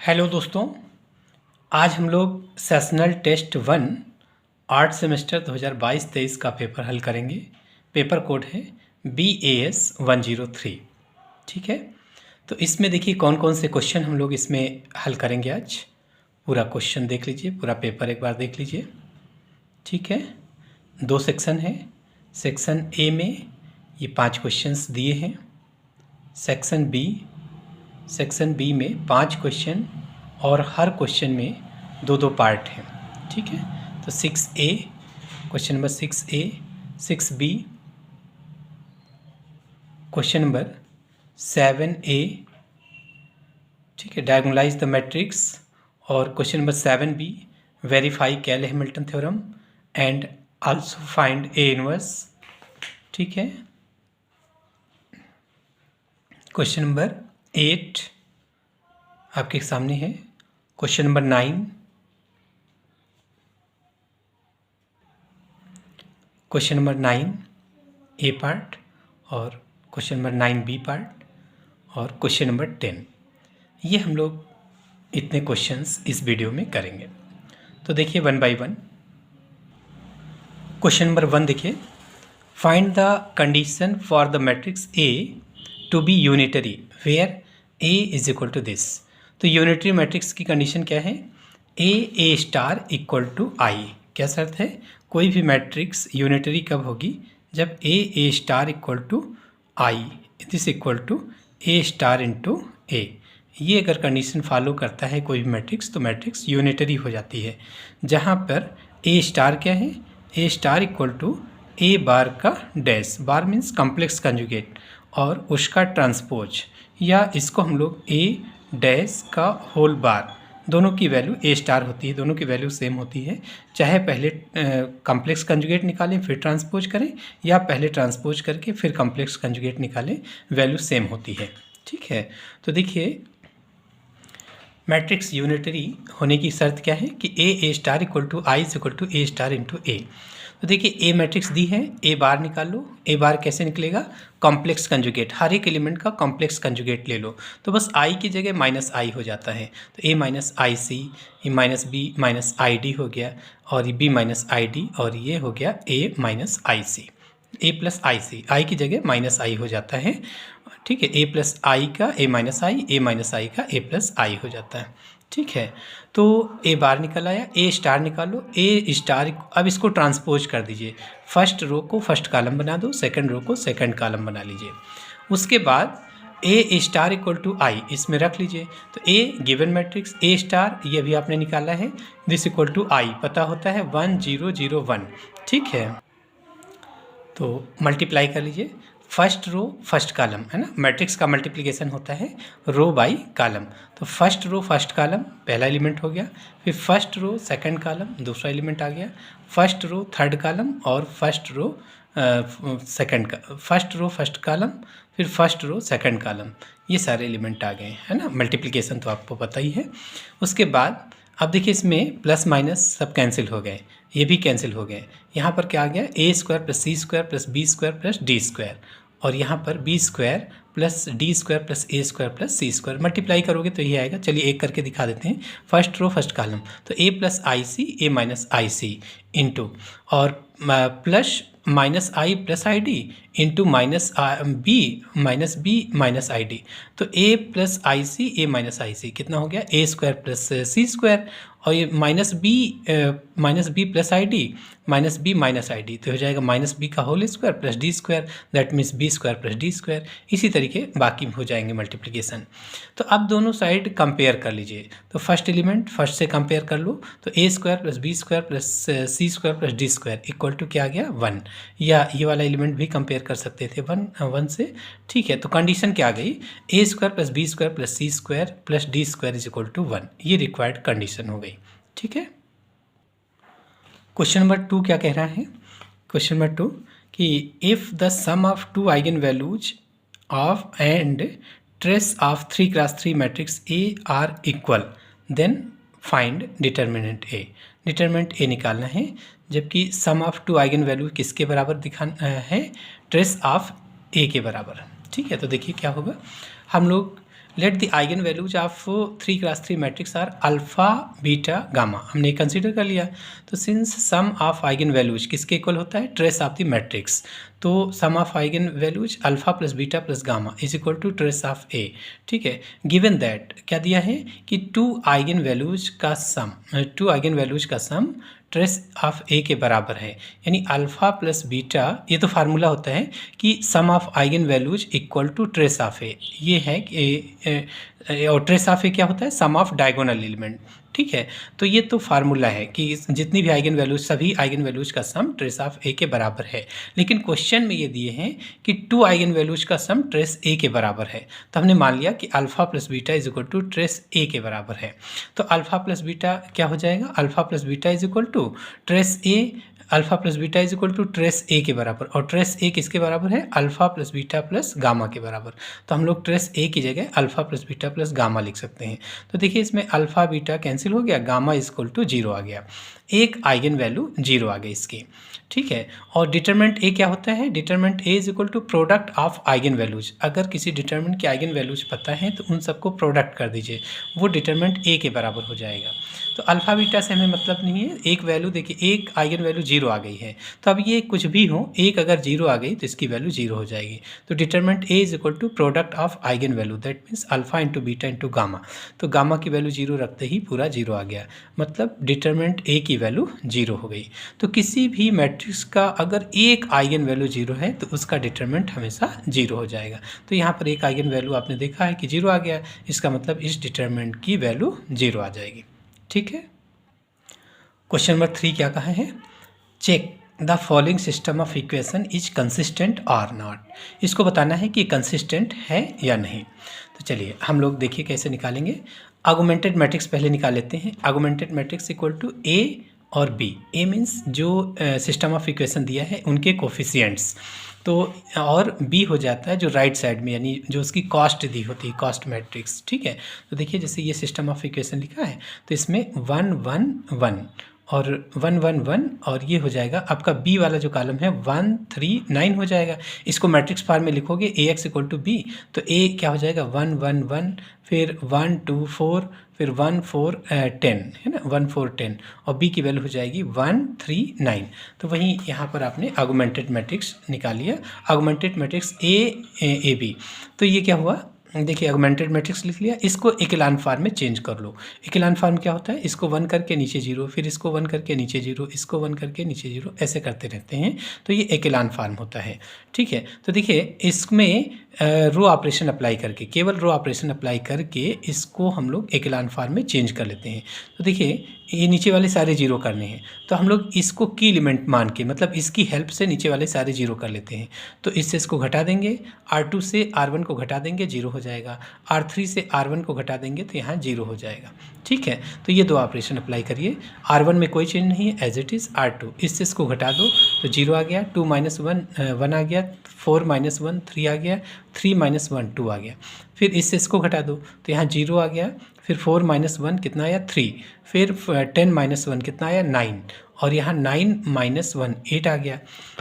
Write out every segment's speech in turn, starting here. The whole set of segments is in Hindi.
हेलो दोस्तों, आज हम लोग सेशनल टेस्ट 1 आर्ट सेमेस्टर 2022-23 का पेपर हल करेंगे। पेपर कोड है BAS 103। ठीक है, तो इसमें देखिए कौन कौन से क्वेश्चन हम लोग इसमें हल करेंगे आज। पूरा क्वेश्चन देख लीजिए, पूरा पेपर एक बार देख लीजिए। ठीक है, 2 सेक्शन है। सेक्शन ए में ये 5 क्वेश्चंस दिए हैं। सेक्शन बी में 5 क्वेश्चन और हर क्वेश्चन में 2-2 पार्ट हैं। ठीक है, तो 6A, question number 6A, 6B, question number 7A, ठीक है, डायगोनलाइज द मैट्रिक्स, और क्वेश्चन नंबर 7B, वेरीफाई कैले Hamilton theorem and also find A inverse. ठीक है, क्वेश्चन नंबर 8 आपके सामने है। Question number 9, question number 9A part, और क्वेश्चन नंबर 9B पार्ट, और क्वेश्चन नंबर 10। ये हम लोग इतने क्वेश्चंस इस वीडियो में करेंगे। तो देखिए 1 बाय 1। क्वेश्चन नंबर 1 देखिए, find the condition for the matrix A to be unitary where A is equal to this. तो यूनिटरी मैट्रिक्स की कंडीशन क्या है? A star equal to I। क्या शर्त है? कोई भी मैट्रिक्स यूनिटरी कब होगी? जब A star equal to I, this equal to A star into A। ये अगर कंडीशन फॉलो करता है कोई भी मैट्रिक्स, तो मैट्रिक्स यूनिटरी हो जाती है। जहाँ पर A स्टार क्या है? A star equal to A bar का dash, bar means complex conjugate, और उसका ट्रांसपोज, या इसको हम लोग A डैश का होल बार, दोनों की वैल्यू A स्टार होती है, दोनों की वैल्यू सेम होती है। चाहे पहले कॉम्प्लेक्स कंजुगेट निकालें फिर ट्रांसपोज करें, या पहले ट्रांसपोज करके फिर कॉम्प्लेक्स कंजुगेट निकालें, वैल्यू सेम होती है। ठीक है, तो देखिए मैट्रिक्स यूनिटरी होने की शर्त क्या है कि A star equal to I is equal to A star into A। तो देखिए A मैट्रिक्स दी है, A बार निकाल लो। A बार कैसे निकलेगा? कॉम्प्लेक्स कंजुगेट, हर एक एलिमेंट का कॉम्प्लेक्स कंजुगेट ले लो, तो बस I की जगह माइनस I हो जाता है। तो A माइनस IC, ये माइनस B माइनस ID हो गया, और ये B माइनस ID, और ये हो गया A minus IC, A plus IC, I की जगह माइनस I हो जाता है। ठीक है, A प्लस आई का A minus I, A minus I का A प्लस आई हो जाता है। ठीक है, तो A बार निकल आया। A स्टार निकालो। A स्टार, अब इसको ट्रांसपोज कर दीजिए। फर्स्ट रो को फर्स्ट कॉलम बना दो, सेकंड रो को सेकंड कॉलम बना लीजिए। उसके बाद A star equal to I इसमें रख लीजिए। तो A given matrix A star, ये भी आपने निकाला है, दिस इक्वल टू I पता होता है 1 0 0 1। ठीक है, तो मल्टीप्लाई कर लीजिए। फर्स्ट रो फर्स्ट कॉलम है ना, मैट्रिक्स का मल्टीप्लिकेशन होता है रो बाय कॉलम। तो फर्स्ट रो फर्स्ट कॉलम पहला एलिमेंट हो गया, फिर फर्स्ट रो सेकंड कॉलम दूसरा एलिमेंट आ गया, फर्स्ट रो थर्ड कॉलम, और first row first row first column, फिर फर्स्ट रो सेकंड कॉलम, ये सारे एलिमेंट आ गए है ना। मल्टीप्लिकेशन तो आपको पता ही है। उसके बाद अब देखिए इसमें प्लस माइनस सब कैंसिल हो गए, ये भी कैंसिल हो गए। यहाँ पर क्या आ गया? A square plus C square plus B square plus D square, और यहाँ पर B square plus D square plus A square plus C square. Multiply करोगे तो ये आएगा। चलिए एक करके दिखा देते हैं। फर्स्ट रो फर्स्ट कॉलम, तो A plus IC, A minus IC into, और plus minus I plus ID into minus B minus ID। तो A plus IC, A minus IC कितना हो गया? A square plus C square, और ये minus B plus ID minus B minus ID, तो हो जाएगा माइनस B का whole square plus D square, that means B square plus D square. इसी तरीके बाकी हो जाएंगे मल्टीप्लिकेशन। तो अब दोनों साइड कंपेयर कर लीजिए। तो फर्स्ट एलिमेंट फर्स्ट से कंपेयर कर लो, तो A square plus B square plus C square plus D square equal to क्या आ गया? 1। या ये वाला एलिमेंट भी कंपेयर कर सकते थे 1 से। ठीक है, तो कंडीशन क्या आ गई? A square plus B square plus C square plus D square is equal to 1। ये रिक्वायर्ड कंडीशन हो गई। ठीक है, क्वेश्चन नंबर 2 क्या कह रहा है? क्वेश्चन नंबर 2 कि if the sum of 2 eigen values of and trace of 3x3 matrix A are equal, then find determinant A। Determinant A निकालना है, जबकि सम ऑफ 2 आइगन वैल्यू किसके बराबर दिखाना है? ट्रेस ऑफ A के बराबर। ठीक है, तो देखिए क्या होगा। हम लोग let the eigen values of 3x3 matrix are alpha beta gamma, हमने कंसीडर कर लिया। तो since sum of eigen values किसके इक्वल होता है, ट्रेस ऑफ द मैट्रिक्स, तो sum of eigen values alpha plus beta plus gamma is equal to trace of A. ठीक है, गिवन दैट क्या दिया है कि टू आइगन वैल्यूज का सम ट्रेस ऑफ ए के बराबर है, यानी अल्फ़ा प्लस बीटा, ये तो फार्मूला होता है कि sum of eigen values equal to trace of A, ये है कि और ट्रेस ऑफ ए क्या होता है, सम ऑफ डायगोनल एलिमेंट। ठीक है, तो ये तो फार्मूला है कि जितनी भी आइगन वैल्यूज, सभी आइगन वैल्यूज का सम ट्रेस ऑफ ए के बराबर है। लेकिन क्वेश्चन में ये दिए हैं कि टू आइगन वैल्यूज का सम ट्रेस ए के बराबर है, तो हमने मान लिया कि alpha plus beta is equal to trace A के बराबर है। तो अल्फ़ा प्लस बीटा क्या हो जाएगा, alpha plus beta is equal to trace A, alpha plus beta is equal to trace A के बराबर, और ट्रेस ए किसके बराबर है, alpha plus beta plus gamma के बराबर। तो हम लोग ट्रेस ए की जगह alpha plus beta plus gamma लिख सकते हैं। तो देखिए इसमें अल्फ़ा बीटा कैंसिल हो गया, गामा इज इक्वल टू 0 आ गया, एक आइगन वैल्यू 0 आ गई इसकी। ठीक है, और डिटरमिनेंट ए क्या होता है, determinant A is equal to product of eigen values. अगर किसी डिटरमिनेंट के आइगन वैल्यूज पता है तो उन सबको प्रोडक्ट कर दीजिए, वो डिटरमिनेंट ए के बराबर हो जाएगा। तो अल्फ़ा बीटा से हमें मतलब नहीं है, एक वैल्यू देखिए, एक आइगन वैल्यू 0 आ गई है, तो अब ये कुछ भी हो, एक अगर 0 आ गई तो इसकी वैल्यू 0 हो जाएगी। तो determinant A is equal to product of eigen value, that means alpha into beta into gamma. तो गामा की वैल्यू 0 रखते ही पूरा 0 आ गया, मतलब डिटरमिनेंट ए की वैल्यू 0 हो गई। तो किसी भी मैट्रिक्स का अगर एक आइगन वैल्यू 0 है तो उसका डिटरमिनेंट हमेशा 0 हो जाएगा। तो यहाँ पर एक आइगन वैल्यू आपने देखा है कि 0 आ गया, इसका मतलब इस डिटरमिनेंट की वैल्यू 0 आ जाएगी। ठीक है, क्वेश्चन नंबर 3 क्या कहा है, check the following system of equation is consistent और नॉट। इसको बताना है कि कंसिस्टेंट है या नहीं। तो चलिए हम लोग देखिए कैसे निकालेंगे। आर्गुमेंटेड मैट्रिक्स पहले निकाल लेते हैं। आर्गुमेंटेड मैट्रिक्स इक्वल टू ए और बी। ए मीन्स जो सिस्टम ऑफ इक्वेशन दिया है उनके कोफिशिएंट्स, तो और बी हो जाता है जो राइट साइड में, यानी जो उसकी कॉस्ट दी होती है, कॉस्ट मैट्रिक्स। ठीक है, तो देखिए जैसे ये सिस्टम ऑफ इक्वेशन लिखा है तो इसमें 1 1 1 और 1 1 1 और ये हो जाएगा आपका बी वाला जो कॉलम है 1 3 9 हो जाएगा। इसको मैट्रिक्स फॉर्म में लिखोगे ए एक्स इक्वल टू बी, तो ए क्या हो जाएगा 1 1 1, फिर 1 2 4, फिर 1 4 10 है ना, 1 4 10, और बी की वैल्यू हो जाएगी 1 3 9। तो वहीं यहाँ पर आपने आर्गुमेंटेड मैट्रिक्स निकाल लिया, आर्गुमेंटेड मैट्रिक्स ए बी। तो ये क्या हुआ, देखिए ऑगमेंटेड मैट्रिक्स लिख लिया, इसको इक्लान फॉर्म में चेंज कर लो। इक्लान फॉर्म क्या होता है, इसको 1 करके नीचे 0, फिर इसको 1 करके नीचे 0, इसको 1 करके नीचे 0, ऐसे करते रहते हैं, तो ये इक्लान फॉर्म होता है। ठीक है, तो देखिए इसमें रो ऑपरेशन अप्लाई करके, केवल रो ऑपरेशन अप्लाई करके इसको हम लोग इक्लान फॉर्म में चेंज कर लेते हैं। तो देखिए ये नीचे वाले सारे 0 करने हैं, तो हम लोग इसको की एलिमेंट मान के, मतलब इसकी हेल्प से नीचे वाले सारे 0 कर लेते हैं। तो इससे इसको घटा देंगे, R2 से R1 को घटा देंगे, 0 हो जाएगा। R3 से R1 को घटा देंगे तो यहाँ 0 हो जाएगा। ठीक है, तो ये दो ऑपरेशन अप्लाई करिए। R1 में कोई चेंज नहीं है, एज इट इज़ R2, इससे इसको घटा दो तो 0 आ गया, 2 - 1 1 आ गया, 4 - 1 3 आ गया, 3 - 1 2 आ गया, फिर इससे इसको घटा दो तो यहाँ 0 आ गया, फिर 4 - 1 कितना आया 3, फिर 10 - 1 कितना आया 9, और यहाँ 9 - 1 8 आ गया।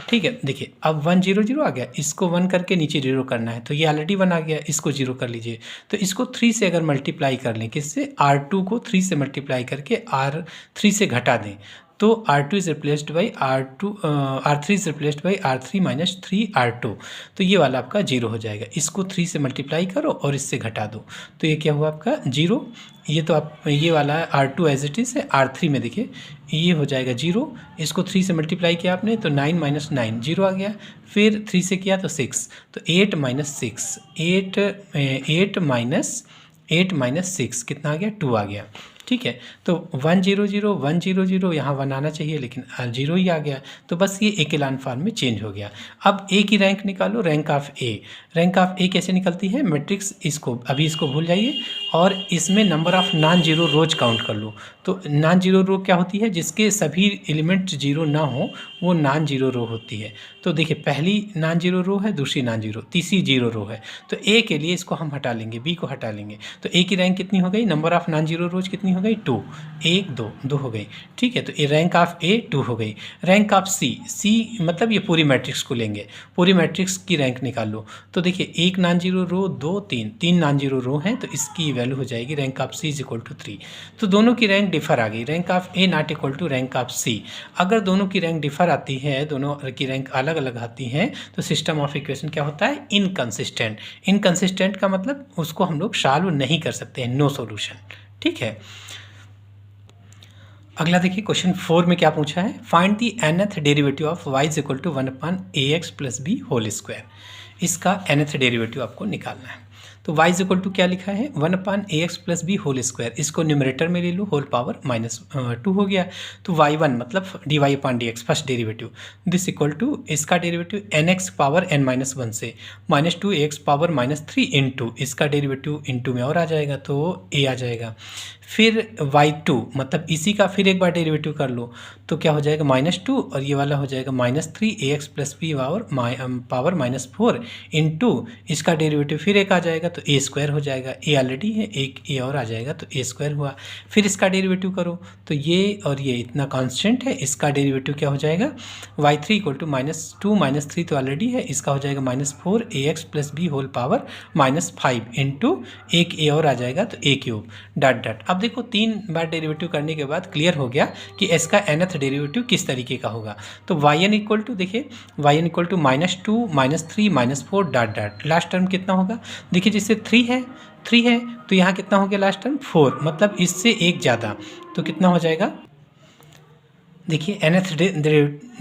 ठीक है, देखिए अब 1 0 0 आ गया, इसको 1 करके नीचे 0 करना है, तो ये ऑलरेडी 1 आ गया, इसको 0 कर लीजिए। तो इसको 3 से अगर मल्टीप्लाई कर लें, किससे, R2 को 3 से मल्टीप्लाई करके R3 से घटा दें, तो R2 is replaced by R3 is replaced by R3 - 3 R2, तो ये वाला आपका 0 हो जाएगा। इसको 3 से मल्टीप्लाई करो और इससे घटा दो, तो ये क्या हुआ आपका 0। ये तो आप ये वाला R2 एज इट इज़ है, R3 में देखिए ये हो जाएगा 0, इसको 3 से मल्टीप्लाई किया आपने तो 9 - 9 0 आ गया, फिर 3 से किया तो 6, तो 8 - 6 8 - 6 कितना आ गया 2 आ गया। ठीक है, तो 1 0 0 1 0 0 यहाँ 1 आना चाहिए लेकिन 0 ही आ गया, तो बस ये इक्लान फॉर्म में चेंज हो गया। अब ए की रैंक निकालो, rank of A. Rank of A कैसे निकलती है, मैट्रिक्स इसको अभी इसको भूल जाइए और इसमें number of non zero rose count कर लो। तो नॉन जीरो रो क्या होती है, जिसके सभी एलिमेंट जीरो ना हो वो नॉन जीरो रो होती है। तो देखिए पहली नॉन जीरो रो है, दूसरी नॉन जीरो, तीसरी जीरो रो है। तो ए के लिए इसको हम हटा लेंगे, बी को हटा लेंगे, तो ए की रैंक कितनी हो गई, नंबर ऑफ नॉन जीरो रोज कितनी कितनी हो गई 2, 1 2 2 हो गई, ठीक है। तो ये रैंक ऑफ ए 2 हो गई। रैंक ऑफ सी मतलब ये पूरी मैट्रिक्स को लेंगे, पूरी मैट्रिक्स की रैंक निकाल लो। तो देखिए 1 non zero row, 2 3 non zero row हैं, तो इसकी वैल्यू हो जाएगी rank of C is equal to 3। तो दोनों की रैंक डिफर आ गई, rank of A not equal to rank of C. अगर दोनों की रैंक डिफर आती है, दोनों की रैंक अलग अलग आती हैं, तो सिस्टम ऑफ इक्वेशन क्या होता है, इनकंसिस्टेंट। इनकंसिस्टेंट का मतलब उसको हम लोग सॉल्व नहीं कर सकते हैं, नो सॉल्यूशन, ठीक है। अगला देखिए क्वेश्चन 4 में क्या पूछा है, find the nth derivative of y is equal to 1/ax plus B whole square. इसका nth डेरिवेटिव आपको निकालना है। तो y इज इक्वल टू क्या लिखा है, 1/ax plus B whole square. इसको न्यूमरेटर में ले लो, होल पावर -2 हो गया। तो y1 मतलब dy/dx first derivative, this equal to इसका डेरिवेटिव nx पावर n-1 से -2ax पावर -3 इंटू इसका डेरिवेटिव इंटू में और आ जाएगा, तो a आ जाएगा। फिर y2 मतलब इसी का फिर एक बार डेरिवेटिव कर लो, तो क्या हो जाएगा -2 और ये वाला हो जाएगा -3ax plus b power -4 into इसका डेरिवेटिव फिर एक आ जाएगा, तो a स्क्वायर हो जाएगा। a ऑलरेडी है, एक a और आ जाएगा, तो a स्क्वायर हुआ। फिर इसका डेरिवेटिव करो, तो ये और ये इतना कांस्टेंट है, इसका डेरिवेटिव क्या हो जाएगा, y3 इक्वल टू -2 -3 तो ऑलरेडी है, इसका हो जाएगा -4ax plus B whole power -5 into एक a और आ जाएगा, तो a क्यूब डॉट डॉट। अब देखो 3 बार डेरिवेटिव करने के बाद क्लियर हो गया कि इसका nth डेरिवेटिव किस तरीके का होगा। तो yn इक्वल टू देखिए yn equal to -2 -3 -4 dot dot. Last term कितना होगा, देखिए जैसे 3 है तो यहाँ कितना हो गया लास्ट टर्म 4, मतलब इससे एक ज़्यादा, तो कितना हो जाएगा, देखिए nth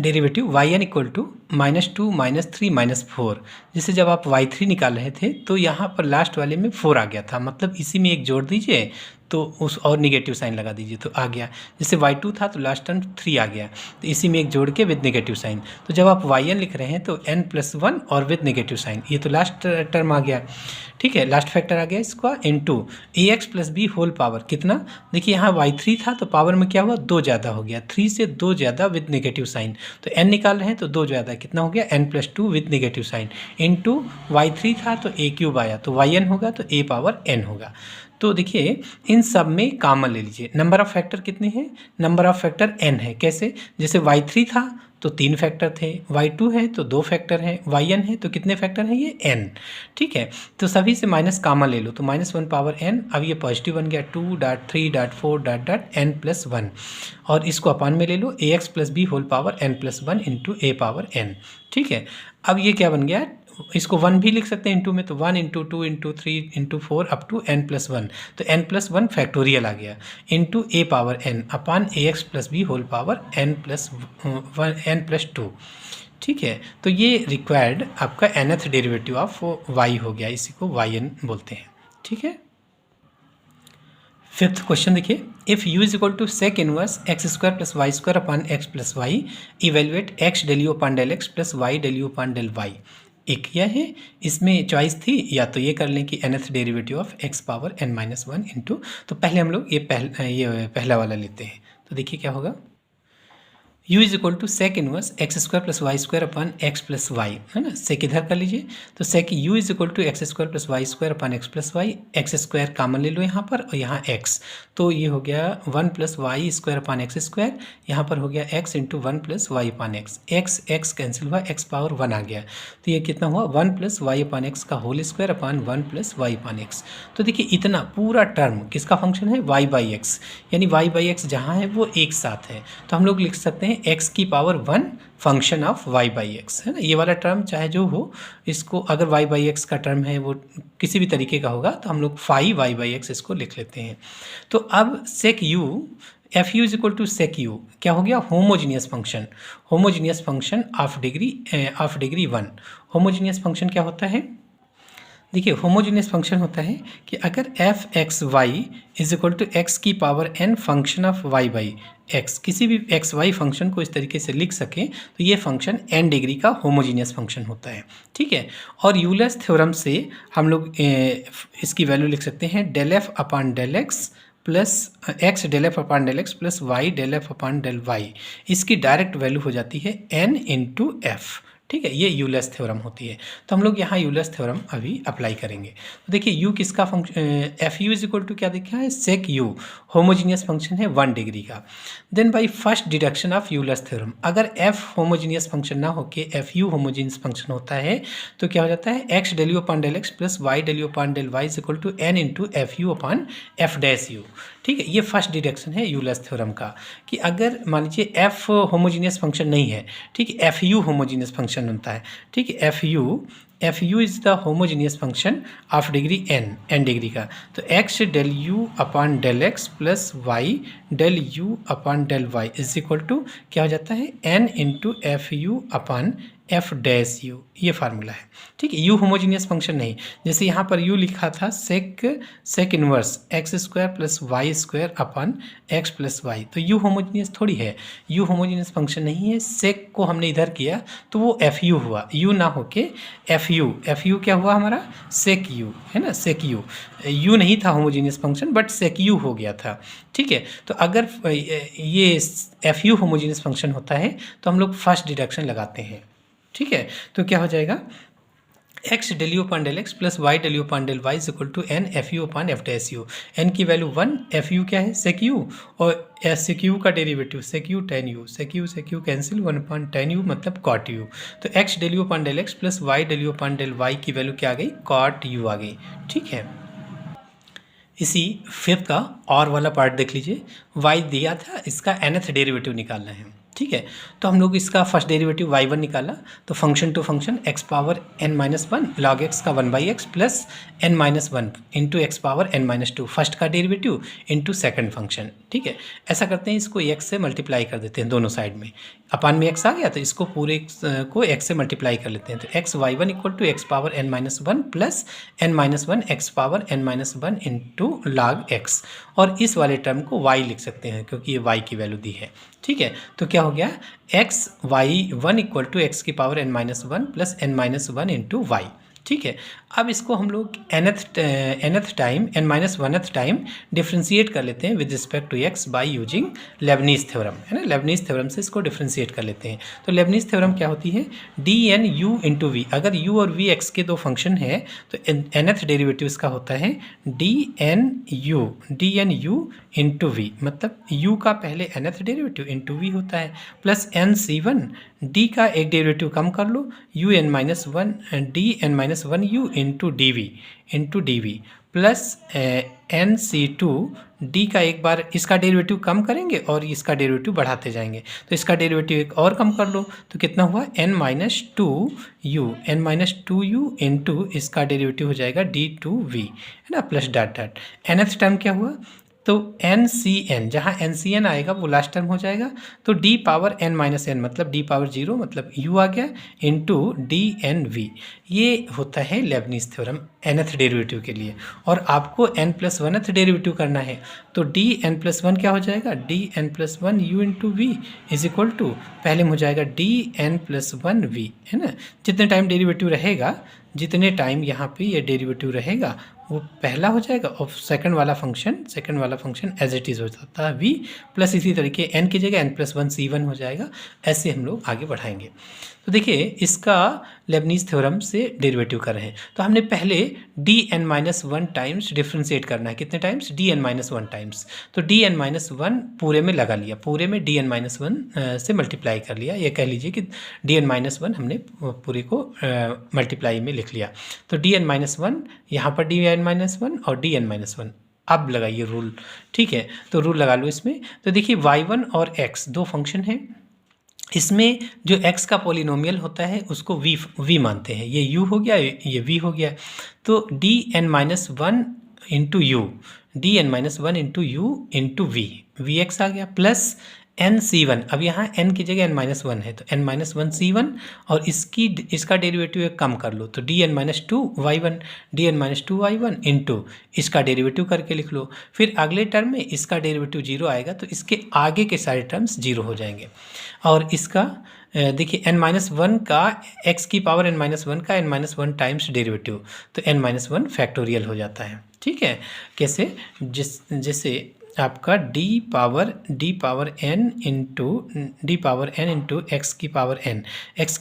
derivative yn equal to -2 -3 -4। जैसे जब आप y3 निकाल रहे थे तो यहाँ पर लास्ट वाले में 4 आ गया था, मतलब इसी में एक जोड़ दीजिए तो उस और निगेटिव साइन लगा दीजिए तो आ गया। जैसे y2 था तो लास्ट टर्म 3 आ गया, तो इसी में एक जोड़ के विद नेगेटिव साइन। तो जब आप yn लिख रहे हैं तो n+1 और विद नेगेटिव साइन, ये तो लास्ट टर्म आ गया, ठीक है, लास्ट फैक्टर आ गया इसका into ax plus B whole power कितना, देखिए यहाँ y3 था तो पावर में क्या हुआ 2 ज़्यादा हो गया, 3 से 2 ज़्यादा विद नेगेटिव साइन, तो n निकाल रहे हैं तो 2 ज़्यादा कितना हो गया n+2 with negative sine into y3 था तो a क्यूब आया, तो yn होगा तो a पावर n होगा। तो देखिए इन सब में कॉमन ले लीजिए। नंबर ऑफ फैक्टर कितने हैं, नंबर ऑफ फैक्टर n है। कैसे, जैसे y3 था तो 3 फैक्टर थे, y2 है तो 2 फैक्टर हैं, yn है तो कितने फैक्टर हैं, ये n, ठीक है। तो सभी से माइनस कॉमन ले लो, तो -1 पावर n, अब ये पॉजिटिव बन गया 2.3.4 n+1 और इसको अपान में ले लो ax plus B whole power n+1 into a power n, ठीक है। अब ये क्या बन गया, इसको 1 भी लिख सकते हैं इंटू में, तो 1 into 2 into 3 into 4 up to n+1, तो n+1 फैक्टोरियल आ गया into a power n upon ax plus B whole power n+2, ठीक है। तो ये रिक्वायर्ड आपका nth डेरिवेटिव ऑफ y हो गया, इसी को yn बोलते हैं, ठीक है। फिफ्थ क्वेश्चन देखिए, if u is equal to sec inverse x square plus y square upon x plus y, evaluate x del u upon del x plus y del u upon del y. एक यह है, इसमें चॉइस थी या तो ये कर लें कि nth derivative of x power n-1 into, तो पहले हम लोग ये पहला वाला लेते हैं। तो देखिए क्या होगा, u is equal to sec inverse x square plus y square upon x plus y, है ना, सेक इधर कर लीजिए, तो sec u is equal to x square plus y square upon x plus y, x square common ले लो यहाँ पर और यहाँ x, तो ये हो गया 1 plus y square upon x square, यहाँ पर हो गया x into 1 plus y upon x, x cancel हुआ, x पावर 1 आ गया, तो ये कितना हुआ 1 प्लस वाई अपान एक्स का whole square upon 1 plus y upon x. तो देखिए इतना पूरा टर्म किसका फंक्शन है, y बाई एक्स, यानी y बाई एक्स जहाँ है वो एक साथ है, तो हम लोग लिख सकते हैं x की power 1 function of y by x, है ना। ये वाला टर्म चाहे जो हो, इसको अगर y बाई एक्स का टर्म है वो किसी भी तरीके का होगा तो हम लोग फाई y बाई एक्स इसको लिख लेते हैं। तो अब sec u f u is equal to sec u क्या हो गया, homogeneous function, homogeneous function of degree 1। Homogeneous function क्या होता है, देखिए होमोजीनियस फंक्शन होता है कि अगर f x y is equal to x की power n function of y by x, किसी भी एक्स वाई फंक्शन को इस तरीके से लिख सकें तो ये फंक्शन n डिग्री का होमोजीनियस फंक्शन होता है, ठीक है। और यूलर्स थ्योरम से हम लोग इसकी वैल्यू लिख सकते हैं del f upon del x plus x del f upon del x plus y del f upon del y, इसकी डायरेक्ट वैल्यू हो जाती है n इंटू एफ, ठीक है, ये यूलर्स थ्योरम होती है। तो हम लोग यहाँ यूलर्स थ्योरम अभी अप्लाई करेंगे। तो देखिए यू किसका function, f u is equal to क्या देखा है, सेक यू होमोजीनियस फंक्शन है 1 डिग्री का। Then by first deduction of Euler's theorem, अगर एफ होमोजीनियस फंक्शन ना होके एफ यू होमोजीनियस फंक्शन होता है तो क्या हो जाता है, x del u upon del x plus y del u upon del y is equal to n into f u upon f dash u. ठीक है, ये फर्स्ट डिडक्शन है यूलर्स थ्योरम का कि अगर मान लीजिए एफ होमोजीनियस फंक्शन नहीं है, ठीक है, एफ यू होमोजीनियस फंक्शन होता है। ठीक है, f u is the homogeneous function of degree n degree का। तो x del u upon del x plus y del u upon del y is equal to क्या हो जाता है, n into f u upon f dash u, ये फार्मूला है। ठीक है, यू होमोजीनियस फंक्शन नहीं, जैसे यहाँ पर यू लिखा था sec inverse x square plus y square upon x plus y, तो यू होमोजीनियस थोड़ी है, यू होमोजीनियस फंक्शन नहीं है। सेक को हमने इधर किया तो वो एफ यू हुआ, यू ना होके एफ यू क्या हुआ हमारा, सेक यू है ना, सेक यू नहीं था homogeneous function but sec u हो गया था। ठीक है, तो अगर ये एफ यू होमोजीनियस फंक्शन होता है तो हम लोग फर्स्ट डिडक्शन लगाते हैं। ठीक है, तो क्या हो जाएगा, x del u upon del x plus y del u upon del y is equal to n f u upon f dash u. N की वैल्यू 1, एफ यू क्या है, सेक यू, और सेक यू का derivative sec u tan u, sec u cancel, 1 upon tan u मतलब कॉट यू। तो x del u upon del x plus y del u upon del Y की वैल्यू क्या आ गई, कॉट यू आ गई। ठीक है, इसी फिफ्थ का और वाला पार्ट देख लीजिए, वाई दिया था, इसका nth डेरिवेटिव निकालना है। ठीक है, तो हम लोग इसका फर्स्ट डेरिवेटिव y1 निकाला, तो function to function x power n minus 1 log x का 1/x plus n minus 1 into x power n minus 2, first का डेरिवेटिव इंटू सेकंड फंक्शन। ठीक है, ऐसा करते हैं, इसको x से मल्टीप्लाई कर देते हैं दोनों साइड में, अपान में x आ गया तो इसको पूरे को x से मल्टीप्लाई कर लेते हैं। तो x y1 equal to x power n minus 1 plus n minus 1 x power n minus 1 into log x, और इस वाले टर्म को y लिख सकते हैं क्योंकि ये y की वैल्यू दी है। ठीक है, तो क्या हो गया, x y1 equal to x की power n minus 1 plus n minus 1 into y. ठीक है, अब इसको हम लोग nth time n minus 1th time differentiate कर लेते हैं with respect to x by using Leibniz theorem, है ना, लेबनीज़ थ्योरम से इसको डिफ्रेंशिएट कर लेते हैं। तो लेबनीज़ थ्योरम क्या होती है, d n u into v, अगर u और v x के दो फंक्शन है तो nth डेरिवेटिव इसका होता है d n u into v, मतलब u का पहले nth डेरिवेटिव इंटू v होता है, प्लस NC1 d का एक डेरिवेटिव कम कर लो, un minus 1 d(n-1 u into d v plus NC2 d का एक बार इसका डेरिवेटिव कम करेंगे और इसका डेरिवेटिव बढ़ाते जाएंगे, तो इसका डेरिवेटिव एक और कम कर लो तो कितना हुआ, n-2u इंटू इसका डेरिवेटिव हो जाएगा d2v, है ना, प्लस डॉट nth टर्म क्या हुआ, तो NCN, जहाँ NCN आएगा वो लास्ट टर्म हो जाएगा, तो d power n minus n मतलब d पावर 0 मतलब u आ गया इंटू DNV। ये होता है लेबनीज़ थ्योरम nth डेरिवेटिव के लिए, और आपको n+1th डेरिवेटिव करना है, तो dn+1 क्या हो जाएगा, dn+1 u into v is equal to, पहले में हो जाएगा dn+1v, है ना, जितने टाइम डेरिवेटिव रहेगा, जितने टाइम यहाँ पे ये डेरिवेटिव रहेगा वो पहला हो जाएगा, और सेकंड वाला फंक्शन एज इट इज़ हो जाता है v, प्लस इसी तरीके n की जगह n+1 c1 हो जाएगा। ऐसे हम लोग आगे बढ़ाएंगे। तो देखिए इसका लेबनीज़ थ्योरम से डेरिवेटिव कर रहे हैं, तो हमने पहले dn-1 टाइम्स डिफ्रेंशिएट करना है, कितने टाइम्स, dn-1 टाइम्स, तो dn-1 पूरे में लगा लिया, पूरे में dn-1 से मल्टीप्लाई कर लिया, ये कह लीजिए कि dn-1 हमने पूरे को मल्टीप्लाई में लिख लिया, तो dn-1 यहाँ पर dn-1 और dn-1, अब लगाइए रूल। ठीक है, तो रूल लगा लो इसमें, तो देखिए y1 और x दो फंक्शन हैं, इसमें जो x का पॉलिनोमियल होता है उसको v मानते हैं, ये u हो गया, ये v हो गया, तो dn-1 into u into vx आ गया, प्लस NC1, अब यहाँ n की जगह n-1 है तो n-1 c1, और इसका डेरिवेटिव एक कम कर लो, तो dn-2 y1 इंटू इसका डेरिवेटिव करके लिख लो, फिर अगले टर्म में इसका डेरिवेटिव 0 आएगा तो इसके आगे के सारे टर्म्स 0 हो जाएंगे, और इसका देखिए n-1 का x की पावर n-1 का n-1 टाइम्स डेरिवेटिव, तो n-1 फैक्टोरियल हो जाता है। ठीक है, कैसे, जैसे आपका D power n into x की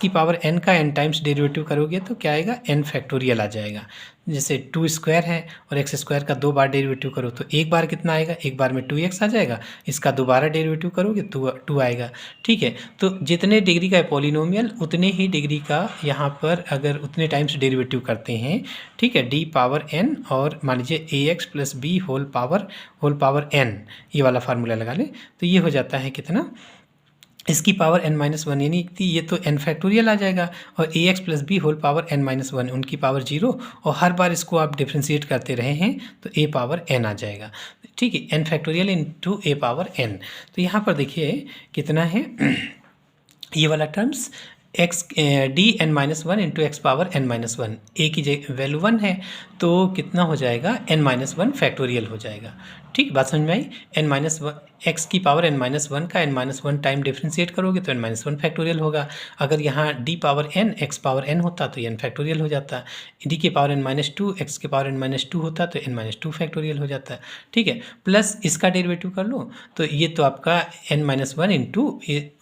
पावर n का n टाइम्स डेरिवेटिव करोगे तो क्या आएगा, n फैक्टोरियल आ जाएगा। जैसे 2 स्क्वायर है और एक्स स्क्वायर का 2 बार डेरिवेटिव करो तो एक बार कितना आएगा, एक बार में 2x आ जाएगा, इसका दोबारा डेरिवेटिव करोगे तो 2 आएगा। ठीक है, तो जितने डिग्री का है पॉलिनोमियल उतने ही डिग्री का यहाँ पर अगर उतने टाइम्स डेरिवेटिव करते हैं, ठीक है, डी पावर n और मान लीजिए ax plus B whole power n, ये वाला फार्मूला लगा लें तो ये हो जाता है कितना, इसकी पावर n-1, यानी कि ये तो n फैक्टोरियल आ जाएगा और ax plus B whole power n-1 उनकी पावर 0, और हर बार इसको आप डिफ्रेंशिएट करते रहे हैं तो a पावर n आ जाएगा। ठीक है, n factorial into a power n। तो यहाँ पर देखिए कितना है ये वाला terms, x dn-1 into x power n-1, ए की जगह वैल्यू 1 है तो कितना हो जाएगा, n-1 फैक्टोरियल हो जाएगा। ठीक, बात समझ में आई। n-1 एक्स की पावर n-1 का n-1 टाइम डिफ्रेंशिएट करोगे तो n-1 फैक्टोरियल होगा। अगर यहाँ d power n x power n होता तो n फैक्टोरियल हो जाता, d के पावर n-2 एक्स के पावर n-2 होता तो n-2 फैक्टोरियल हो जाता। ठीक है, प्लस इसका डेरिवेटिव कर लो तो ये तो आपका n-1 इंटू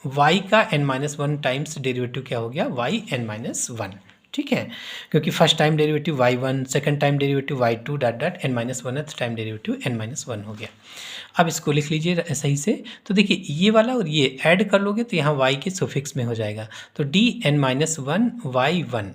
वाई का n-1 टाइम्स डेरिवेटिव क्या हो गया, y n-1। ठीक है, क्योंकि first time derivative y1, second time derivative y2 dot n-1th time derivative n-1 हो गया। अब इसको लिख लीजिए सही से। तो देखिए ये वाला और ये ऐड कर लोगे तो यहाँ y के सुफिक्स में हो जाएगा, तो dn-1 y1,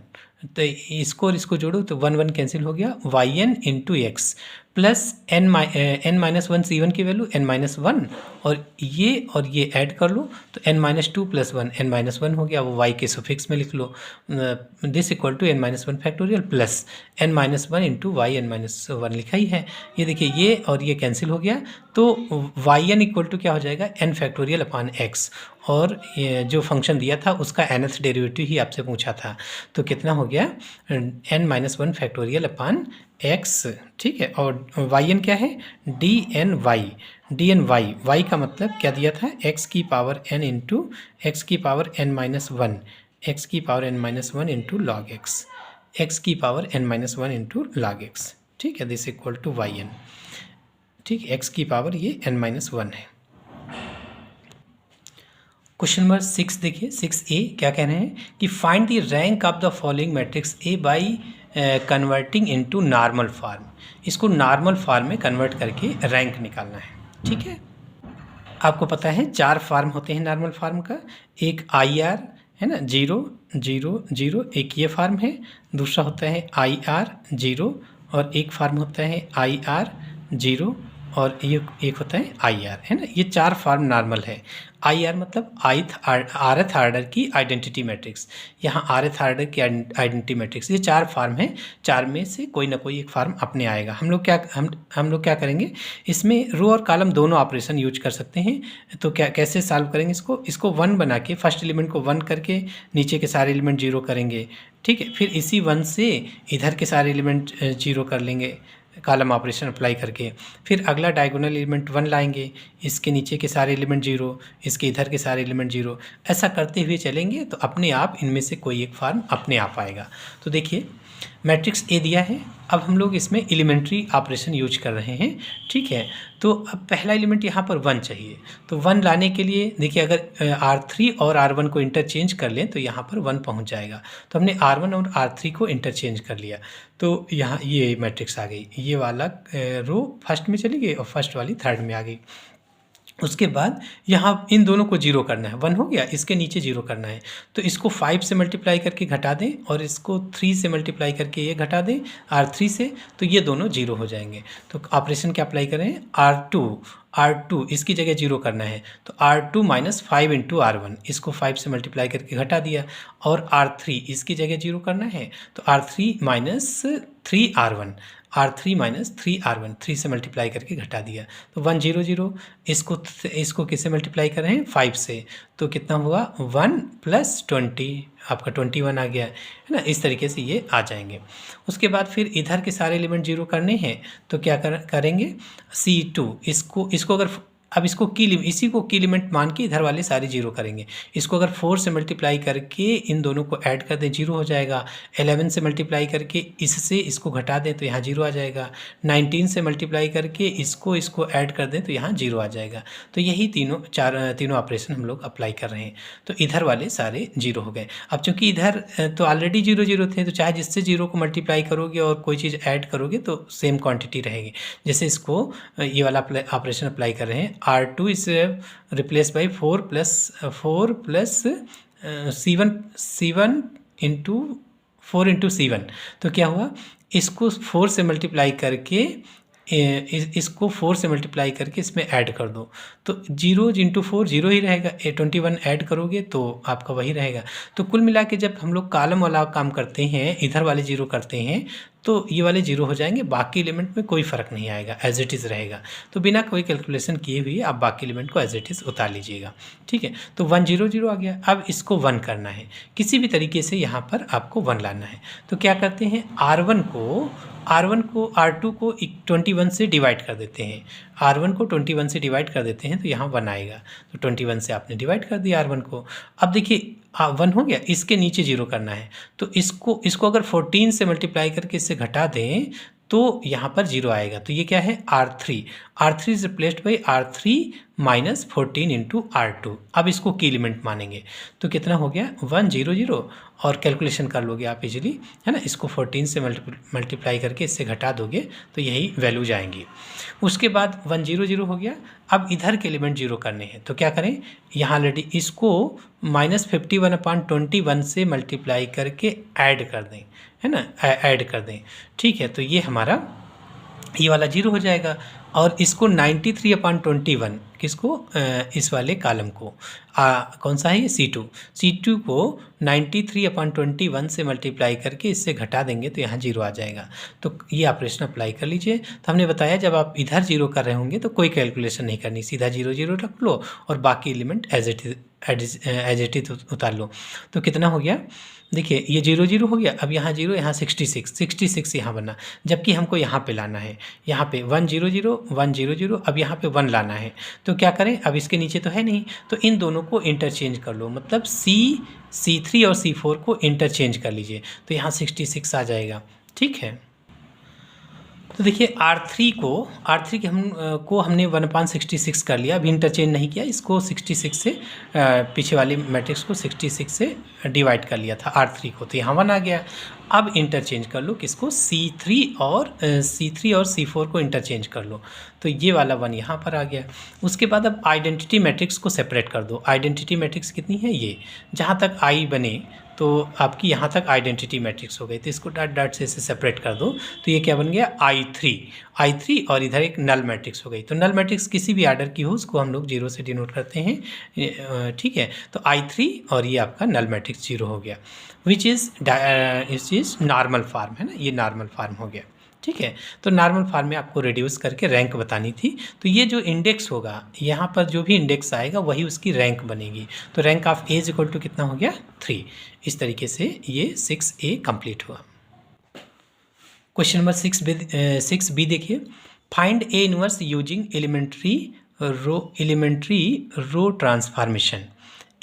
तो इसको और इसको जोड़ो तो 1 1 कैंसिल हो गया, yn into x plus n-1 c1 की वैल्यू n-1, और ये ऐड कर लो तो n-2 प्लस 1 n-1 हो गया, वो y के सुफिक्स में लिख लो, this equal to n-1 factorial plus n-1 into y n-1 लिखा ही है। ये देखिए ये और ये कैंसिल हो गया तो yn इक्वल टू क्या हो जाएगा, n फैक्टोरियल अपॉन x, और जो फंक्शन दिया था उसका nth डेरिवेटिव ही आपसे पूछा था तो कितना हो गया, n-1 फैक्टोरियल अपॉन x। ठीक है, और yn क्या है, dny, y का मतलब क्या दिया था, x की पावर n इंटू एक्स की पावर n-1, x की power n-1 into log x की power n-1 into log x। ठीक है, दिस इक्वल टू yn। ठीक, x की पावर ये n-1 है। क्वेश्चन नंबर 6 देखिए, 6a क्या कह रहे हैं कि find the rank of the following matrix A by converting into normal form. इसको नॉर्मल फॉर्म में कन्वर्ट करके रैंक निकालना है। ठीक है, आपको पता है 4 फॉर्म होते हैं नॉर्मल फॉर्म का, एक IR है ना 0 0 0, एक ये फॉर्म है, दूसरा होता है IR 0, और एक फॉर्म होता है IR 0, और ये एक होता है IR, है ना। ये 4 फॉर्म नॉर्मल है। IR मतलब rth ऑर्डर की आइडेंटिटी मैट्रिक्स, यहाँ rth ऑर्डर की आइडेंटिटी मैट्रिक्स, ये 4 फॉर्म है, 4 में से कोई ना कोई एक फॉर्म अपने आएगा। हम लोग क्या करेंगे, इसमें रो और कॉलम दोनों ऑपरेशन यूज कर सकते हैं। तो कैसे सॉल्व करेंगे इसको 1 बना के, फर्स्ट एलिमेंट को 1 करके नीचे के सारे एलिमेंट 0 करेंगे। ठीक है, फिर इसी 1 से इधर के सारे एलिमेंट 0 कर लेंगे कॉलम ऑपरेशन अप्लाई करके, फिर अगला डायगोनल एलिमेंट 1 लाएंगे, इसके नीचे के सारे एलिमेंट 0, इसके इधर के सारे एलिमेंट 0, ऐसा करते हुए चलेंगे तो अपने आप इनमें से कोई एक फॉर्म अपने आप आएगा। तो देखिए मैट्रिक्स ए दिया है, अब हम लोग इसमें एलिमेंट्री ऑपरेशन यूज कर रहे हैं। ठीक है, तो अब पहला एलिमेंट यहाँ पर 1 चाहिए, तो 1 लाने के लिए देखिए अगर R3 और R1 को इंटरचेंज कर लें तो यहाँ पर 1 पहुँच जाएगा। तो हमने R1 और R3 को इंटरचेंज कर लिया तो यहाँ ये मैट्रिक्स आ गई, ये वाला रो फर्स्ट में चली गई और फर्स्ट वाली थर्ड में आ गई। उसके बाद यहाँ इन दोनों को 0 करना है, 1 हो गया, इसके नीचे 0 करना है, तो इसको 5 से मल्टीप्लाई करके घटा दें और इसको 3 से मल्टीप्लाई करके ये घटा दें R3 से, तो ये दोनों 0 हो जाएंगे। तो ऑपरेशन क्या अप्लाई करें, R2 इसकी जगह 0 करना है, तो R2 माइनस 5 इंटू R1, इसको 5 से मल्टीप्लाई करके घटा दिया, और R3 इसकी जगह 0 करना है, तो R3 minus 3R1, R3 minus 3R1, 3 से मल्टीप्लाई करके घटा दिया, तो 1 0 0, इसको किससे मल्टीप्लाई कर रहे हैं, 5 से, तो कितना हुआ 1 प्लस 20, आपका 21 आ गया, है ना। इस तरीके से ये आ जाएंगे। उसके बाद फिर इधर के सारे एलिमेंट 0 करने हैं, तो क्या करेंगे, C2 इसको अगर अब इसको इसी को की लिमिट मान के इधर वाले सारे जीरो करेंगे। इसको अगर 4 से मल्टीप्लाई करके इन दोनों को ऐड कर दें, जीरो हो जाएगा। 11 से मल्टीप्लाई करके इससे इसको घटा दें तो यहाँ जीरो आ जाएगा। 19 से मल्टीप्लाई करके इसको ऐड कर दें तो यहाँ जीरो आ जाएगा। तो यही तीनों ऑपरेशन हम लोग अप्लाई कर रहे हैं। तो इधर वाले सारे जीरो हो गए। अब चूंकि इधर तो ऑलरेडी जीरो जीरो थे, तो चाहे जिससे जीरो को मल्टीप्लाई करोगे और कोई चीज़ ऐड करोगे तो सेम क्वांटिटी रहेगी। जैसे इसको ये वाला ऑपरेशन अप्लाई कर रहे हैं, R2 is replace by 4 plus C1 into 4 into C1। तो क्या हुआ, इसको 4 से मल्टीप्लाई करके इसको 4 से मल्टीप्लाई करके इसमें ऐड कर दो तो जीरो इंटू 4 जीरो ही रहेगा। 21 ऐड करोगे तो आपका वही रहेगा। तो कुल मिला के जब हम लोग कॉलम वाला काम करते हैं, इधर वाले जीरो करते हैं, तो ये वाले जीरो हो जाएंगे, बाकी एलिमेंट में कोई फ़र्क नहीं आएगा, एज इट इज़ रहेगा। तो बिना कोई कैलकुलेशन किए हुए आप बाकी एलिमेंट को एज इट इज़ उतार लीजिएगा। ठीक है, तो 1 0 0 आ गया। अब इसको 1 करना है, किसी भी तरीके से यहाँ पर आपको 1 लाना है। तो क्या करते हैं, R1 को R2 को 21 से डिवाइड कर देते हैं। R1 को 21 से डिवाइड कर देते हैं तो यहाँ 1 आएगा। तो 21 से आपने डिवाइड कर दिया R1 को। अब देखिए 1 हो गया, इसके नीचे जीरो करना है। तो इसको अगर 14 से मल्टीप्लाई करके इससे घटा दें तो यहाँ पर जीरो आएगा। तो ये क्या है, R3 is replaced by R3 minus 14 into R2। अब इसको की एलिमेंट मानेंगे तो कितना हो गया, 1 0 0, और कैलकुलेशन कर लोगे आप इजीली, है ना। इसको 14 से मल्टीप्लाई करके इससे घटा दोगे तो यही वैल्यू जाएंगी। उसके बाद 1 0 0 हो गया। अब इधर के एलिमेंट जीरो करने हैं तो क्या करें, यहाँ ऑलरेडी इसको -51/21 से मल्टीप्लाई करके ऐड कर दें, है ना, ऐड कर दें। ठीक है, तो ये हमारा ये वाला जीरो हो जाएगा। और इसको 93/21, किसको, इस वाले कॉलम को, कौन सा है ये, C2 को 93/21 से मल्टीप्लाई करके इससे घटा देंगे तो यहाँ जीरो आ जाएगा। तो ये ऑपरेशन अप्लाई कर लीजिए। तो हमने बताया जब आप इधर जीरो कर रहे होंगे तो कोई कैलकुलेशन नहीं करनी, सीधा 0 0 रख लो और बाकी एलिमेंट एज इट इज उतार लो। तो कितना हो गया, देखिए ये 0 0 हो गया। अब यहाँ जीरो, यहाँ 66 यहाँ बना, जबकि हमको यहाँ पे लाना है, यहाँ पे 1 0 0 1 0 0। अब यहाँ पे 1 लाना है तो क्या करें, अब इसके नीचे तो है नहीं, तो इन दोनों को इंटरचेंज कर लो, मतलब C3 और C4 को इंटरचेंज कर लीजिए तो यहाँ 66 आ जाएगा। ठीक है, तो देखिए R3 के हमने 1/66 कर लिया, अभी इंटरचेंज नहीं किया, इसको 66 से पीछे वाली मैट्रिक्स को 66 से डिवाइड कर लिया था R3 को, तो यहाँ 1 आ गया। अब इंटरचेंज कर लो किसको, C3 और C4 को इंटरचेंज कर लो तो ये वाला 1 यहाँ पर आ गया। उसके बाद अब आइडेंटिटी मैट्रिक्स को सेपरेट कर दो। आइडेंटिटी मैट्रिक्स कितनी है, ये जहाँ तक I बने तो आपकी यहाँ तक आइडेंटिटी मैट्रिक्स हो गई, तो इसको डॉट से सेपरेट कर दो तो ये क्या बन गया, I3 और इधर एक नल मैट्रिक्स हो गई। तो नल मैट्रिक्स किसी भी आर्डर की हो उसको हम लोग 0 से डिनोट करते हैं। ठीक है, तो I3 और ये आपका नल मैट्रिक्स 0 हो गया, विच इज़ नॉर्मल फार्म, है ना, ये नॉर्मल फार्म हो गया। ठीक है, तो नॉर्मल फार्म में आपको रिड्यूस करके रैंक बतानी थी। तो ये जो इंडेक्स होगा, यहाँ पर जो भी इंडेक्स आएगा वही उसकी रैंक बनेगी। तो rank of A equal to कितना हो गया, 3। इस तरीके से ये 6A कंप्लीट हुआ। क्वेश्चन नंबर 6B देखिए, find A inverse using elementary row transformation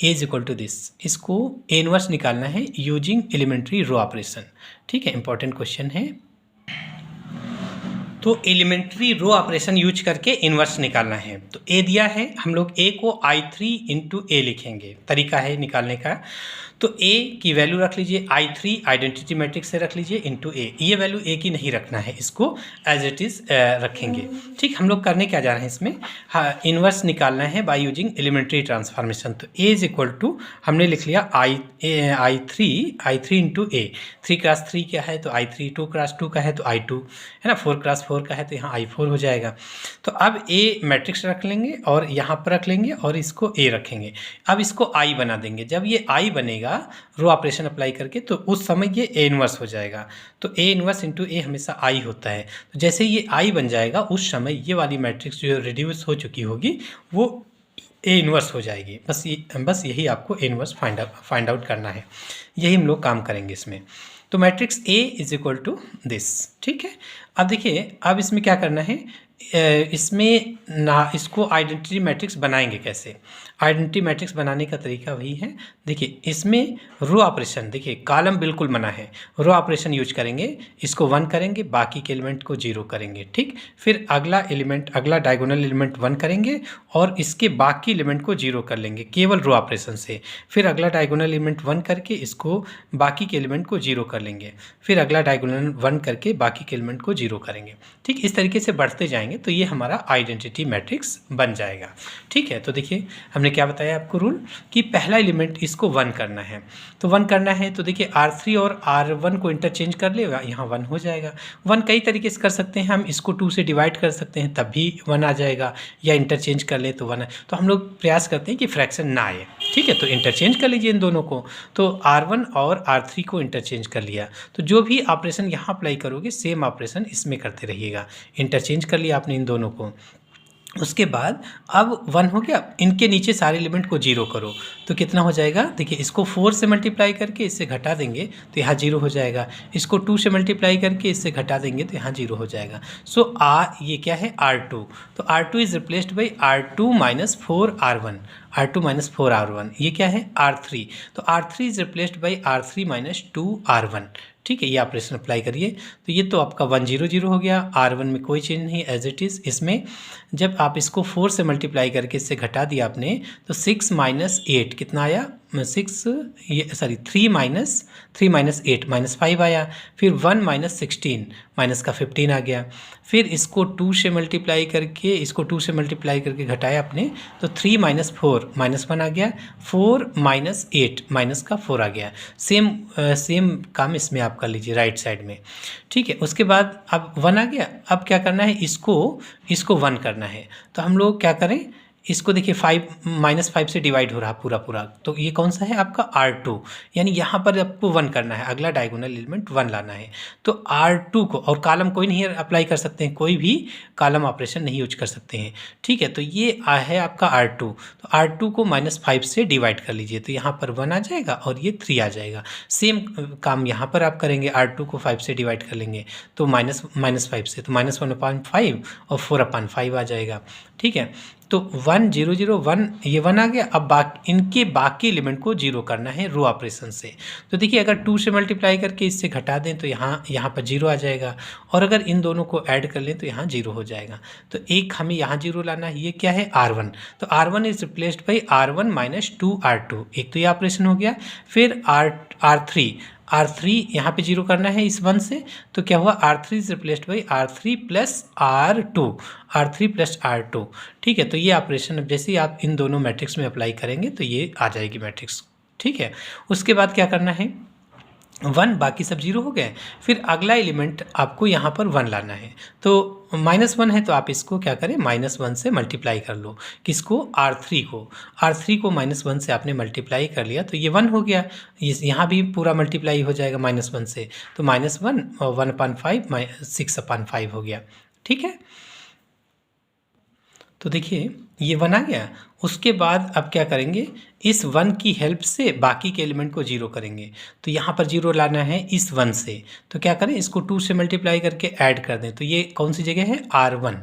A equal to this. इसको A इनवर्स निकालना है यूजिंग एलिमेंट्री रो ऑपरेशन। ठीक है, इंपॉर्टेंट क्वेश्चन है। तो एलिमेंट्री रो ऑपरेशन यूज करके इन्वर्स निकालना है। तो A दिया है, हम लोग A को I3 इंटू A लिखेंगे, तरीका है निकालने का। तो A की वैल्यू रख लीजिए, I3 आइडेंटिटी मैट्रिक्स से रख लीजिए इंटू A। ये वैल्यू A की नहीं रखना है, इसको एज इट इज़ रखेंगे। ठीक, हम लोग करने क्या जा रहे हैं इसमें, हाँ, इन्वर्स निकालना है बाय यूजिंग एलिमेंट्री ट्रांसफॉर्मेशन। तो A इज इक्वल टू हमने लिख लिया I3 इंटू A। 3 क्रॉस 3 क्या है, तो I3, 2 क्रॉस 2 का है तो I2, है ना, 4 क्रॉस 4 का है तो यहाँ I4 हो जाएगा। तो अब A मैट्रिक्स रख लेंगे और यहाँ पर रख लेंगे और इसको A रखेंगे। अब इसको I बना देंगे। जब ये I बनेगा रो ऑपरेशन अप्लाई करके तो उस समय ये A इनवर्स हो जाएगा। तो A इनवर्स इंटू A हमेशा I होता है। तो जैसे ये I बन जाएगा उस समय ये वाली मैट्रिक्स जो रिड्यूस हो चुकी होगी वो A इनवर्स हो जाएगी। बस यही आपको A इनवर्स फाइंड आउट करना है, यही हम लोग काम करेंगे इसमें। तो matrix A is equal to this. ठीक है, अब देखिए, अब इसमें क्या करना है, इसमें ना इसको आइडेंटिटी मैट्रिक्स बनाएंगे कैसे। आइडेंटिटी मैट्रिक्स बनाने का तरीका वही है, देखिए इसमें रो ऑपरेशन, देखिए कॉलम बिल्कुल मना है, रो ऑपरेशन यूज करेंगे, इसको 1 करेंगे, बाकी के एलिमेंट को 0 करेंगे, ठीक। फिर अगला एलिमेंट, अगला डायगोनल एलिमेंट 1 करेंगे और इसके बाकी एलिमेंट को 0 कर लेंगे केवल रो ऑपरेशन से। फिर अगला डायगोनल एलिमेंट 1 करके इसको बाकी के एलिमेंट को 0 कर लेंगे। फिर अगला डायगोनल 1 करके बाकी के एलिमेंट को 0 करेंगे, ठीक। इस तरीके से बढ़ते जाएंगे तो ये हमारा आइडेंटिटी मैट्रिक्स बन जाएगा, ठीक है। तो देखिए हमने क्या बताया आपको रूल कि पहला एलिमेंट इसको 1 करना है, तो 1 करना है तो देखिए R3 और R1 को इंटरचेंज कर ले, यहाँ 1 हो जाएगा। 1 कई तरीके से कर सकते हैं, हम इसको 2 से डिवाइड कर सकते हैं तब भी 1 आ जाएगा, या इंटरचेंज कर ले तो 1 है। तो हम लोग प्रयास करते हैं कि फ्रैक्शन ना आए, ठीक है। तो इंटरचेंज कर लीजिए इन दोनों को, तो R1 और R3 को इंटरचेंज कर लिया, तो जो भी ऑपरेशन यहाँ अप्लाई करोगे सेम ऑपरेशन इसमें करते रहिएगा। इंटरचेंज कर लिया आपने इन दोनों को, उसके बाद अब 1 हो गया, इनके नीचे सारे एलिमेंट को 0 करो तो कितना हो जाएगा, देखिए इसको 4 से मल्टीप्लाई करके इससे घटा देंगे तो यहाँ 0 हो जाएगा, इसको 2 से मल्टीप्लाई करके इससे घटा देंगे तो यहाँ 0 हो जाएगा। सो ये क्या है R2, तो R2 is replaced by R2 minus 4R1, R2 minus 4R1, ये क्या है R3, तो R3 is replaced by R3 minus 2R1, ठीक है। ये ऑपरेशन अप्लाई करिए तो ये तो आपका 1 0 0 हो गया, R1 में कोई चेंज नहीं एज इट इज़। इसमें जब आप इसको 4 से मल्टीप्लाई करके इससे घटा दिया आपने तो 6 माइनस 8 कितना आया, 3 माइनस 8 माइनस 5 आया। फिर 1 माइनस 16 माइनस का 15 आ गया। फिर इसको 2 से मल्टीप्लाई करके घटाया आपने तो 3 माइनस 4 माइनस 1 आ गया, 4 माइनस 8 माइनस का 4 आ गया। सेम काम इसमें आप कर लीजिए राइट साइड में, ठीक है। उसके बाद अब 1 आ गया, अब क्या करना है, इसको 1 करना है, तो हम लोग क्या करें, इसको देखिए 5 -5 से डिवाइड हो रहा पूरा, तो ये कौन सा है आपका R2, यानी यहाँ पर आपको 1 करना है, अगला डायगोनल एलिमेंट 1 लाना है। तो R2 को, और कॉलम कोई नहीं अप्लाई कर सकते हैं, कोई भी कॉलम ऑपरेशन नहीं यूज कर सकते हैं, ठीक है। तो ये है आपका R2, तो R2 को -5 से डिवाइड कर लीजिए तो यहाँ पर 1 आ जाएगा और ये 3 आ जाएगा। सेम काम यहाँ पर आप करेंगे, R2 को 5 से डिवाइड कर लेंगे तो -5 से, तो -1/5 और 4/5 आ जाएगा, ठीक है। तो 1 0 0 1 ये 1 आ गया। अब इनके बाकी एलिमेंट को 0 करना है रो ऑपरेशन से, तो देखिए अगर 2 से मल्टीप्लाई करके इससे घटा दें तो यहाँ पर 0 आ जाएगा, और अगर इन दोनों को ऐड कर लें तो यहाँ 0 हो जाएगा। तो एक हमें यहाँ 0 लाना है, ये क्या है R1, तो R1 is replaced by R1 minus 2R2, एक तो ये ऑपरेशन हो गया। फिर R3 यहाँ पे 0 करना है इस 1 से, तो क्या हुआ, R3 is replaced by R3 plus R2, ठीक है। तो ये ऑपरेशन अब जैसे ही आप इन दोनों मैट्रिक्स में अप्लाई करेंगे तो ये आ जाएगी मैट्रिक्स, ठीक है। उसके बाद क्या करना है, 1 बाकी सब 0 हो गए। फिर अगला एलिमेंट आपको यहाँ पर 1 लाना है, तो -1 है तो आप इसको क्या करें, -1 से मल्टीप्लाई कर लो, किसको, R3 को -1 से आपने मल्टीप्लाई कर लिया तो ये 1 हो गया। यहाँ भी पूरा मल्टीप्लाई हो जाएगा -1 से, तो -1 और 1/5 6/5 हो गया, ठीक है। तो देखिए ये 1 आ गया। उसके बाद अब क्या करेंगे, इस 1 की हेल्प से बाकी के एलिमेंट को 0 करेंगे, तो यहाँ पर 0 लाना है इस 1 से, तो क्या करें, इसको 2 से मल्टीप्लाई करके ऐड कर दें, तो ये कौन सी जगह है, R1,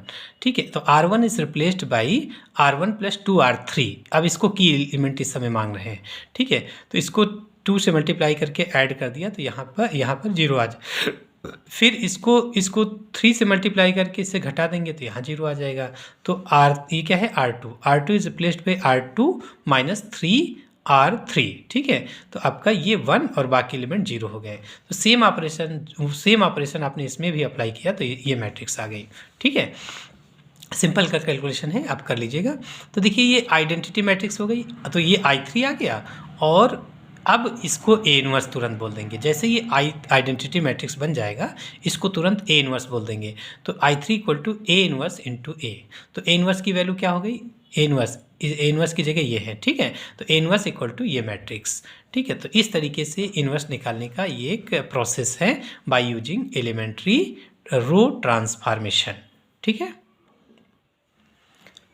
ठीक है। तो R1 is replaced by R1 plus 2R3, अब इसको की एलिमेंट इस समय मांग रहे हैं, ठीक है। तो इसको 2 से मल्टीप्लाई करके ऐड कर दिया तो यहाँ पर 0 आ जाए। फिर इसको 3 से मल्टीप्लाई करके इससे घटा देंगे तो यहाँ 0 आ जाएगा। तो ये क्या है, R2 is replaced by R2 minus 3R3, ठीक है। तो आपका ये 1 और बाकी एलिमेंट 0 हो गए। तो सेम ऑपरेशन आपने इसमें भी अप्लाई किया तो ये मैट्रिक्स आ गई, ठीक है। सिंपल का कैलकुलेशन है, आप कर लीजिएगा। तो देखिए ये आइडेंटिटी मैट्रिक्स हो गई, तो ये I3 आ गया, और अब इसको A इनवर्स तुरंत बोल देंगे। जैसे ये आइडेंटिटी मैट्रिक्स बन जाएगा इसको तुरंत A इनवर्स बोल देंगे। तो I3 equal to A inverse into A, तो A इनवर्स की वैल्यू क्या हो गई, A इनवर्स की जगह ये है, ठीक है। तो A इनवर्स इक्वल टू ये मैट्रिक्स, ठीक है। तो इस तरीके से इनवर्स निकालने का ये एक प्रोसेस है by using elementary row transformation, ठीक है।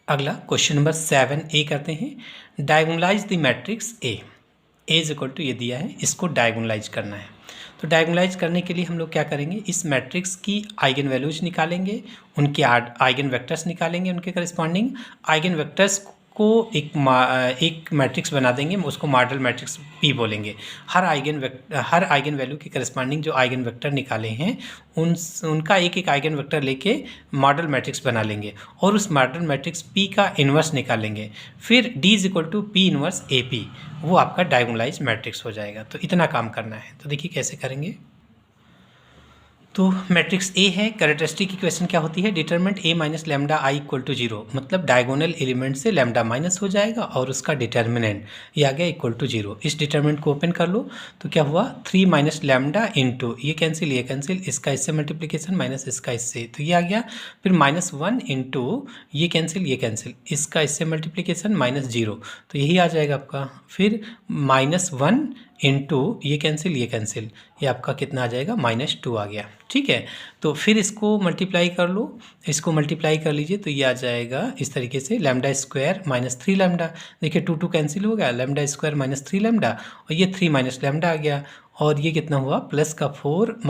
अगला क्वेश्चन नंबर 7A करते हैं। Diagonalise the matrix A is equal to, ये दिया है, इसको डायगोनलाइज करना है। तो डायगोनलाइज करने के लिए हम लोग क्या करेंगे, इस मैट्रिक्स की आइगन वैल्यूज निकालेंगे, उनके आइगन वेक्टर्स निकालेंगे, उनके करस्पॉन्डिंग आइगन वेक्टर्स को एक मैट्रिक्स बना देंगे, उसको मॉडल मैट्रिक्स पी बोलेंगे। हर आइगन वैल्यू के करस्पॉन्डिंग जो आइगन वेक्टर निकाले हैं उनका एक एक आइगन वेक्टर लेके मॉडल मैट्रिक्स बना लेंगे और उस मॉडल मैट्रिक्स पी का इन्वर्स निकालेंगे। फिर D = P इन्वर्स AP, वो आपका डायगोनलाइज मैट्रिक्स हो जाएगा। तो इतना काम करना है। तो देखिए कैसे करेंगे। तो मैट्रिक्स ए है, कैरेक्टरिस्टिक इक्वेशन क्या होती है, डिटरमिनेंट A - लैम्डा I = 0, मतलब डायगोनल एलिमेंट से लैम्डा माइनस हो जाएगा और उसका डिटरमिनेंट ये आ गया = 0। इस डिटरमिनेंट को ओपन कर लो तो क्या हुआ, 3 - लैम्डा इंटू ये कैंसिल, इसका इससे मल्टीप्लिकेशन माइनस इसका इससे, तो ये आ गया। फिर -1 इंटू ये कैंसिल, इसका इससे मल्टीप्लिकेशन -0, तो यही आ जाएगा आपका। फिर -1 इंटू ये कैंसिल, ये आपका कितना आ जाएगा, -2 आ गया। ठीक है, तो फिर इसको मल्टीप्लाई कर लो, इसको मल्टीप्लाई कर लीजिए तो ये आ जाएगा इस तरीके से, λ² - 3 लैम्डा। देखिए 2 2 कैंसिल हो गया, λ² - 3 लैम्डा और ये 3 - लैम्डा आ गया। और ये कितना हुआ, +4 -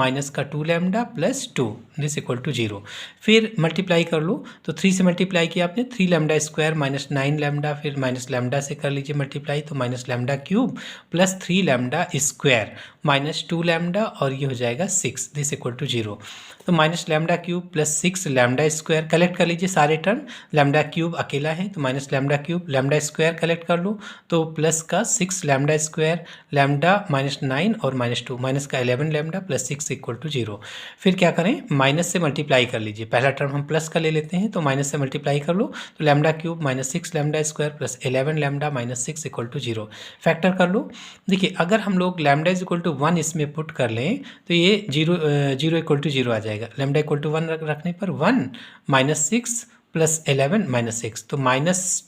2 लैम्डा +2 दिस = 0। फिर मल्टीप्लाई कर लो तो 3 से मल्टीप्लाई किया आपने, 3λ² - 9 लैम्डा, फिर माइनस लैम्डा से कर लीजिए मल्टीप्लाई तो -λ³ + 3λ² - 2 लैम्डा और ये हो जाएगा 6 दिस = 0। तो -λ³ + 6λ² कलेक्ट कर लीजिए सारे टर्म, λ³ अकेला है तो -λ³ λ² कलेक्ट कर लो तो प्लस का 6λ² लैम्डा -9 और -2 माइनस का 11 लैम्डा + 6 = 0। फिर क्या करें, माइनस से मल्टीप्लाई कर लीजिए, पहला टर्म हम प्लस का ले लेते हैं तो माइनस से मल्टीप्लाई कर लो तो λ³ - 6λ² + 11 लैम्डा - 6 = 0। फैक्टर कर लो, देखिए अगर हम लोग λ = 1 इसमें पुट कर लें तो ये 0 = 0 आ जाएगा। λ = 1 रखने पर 1 - 6 + 11 - 6 तो -12 +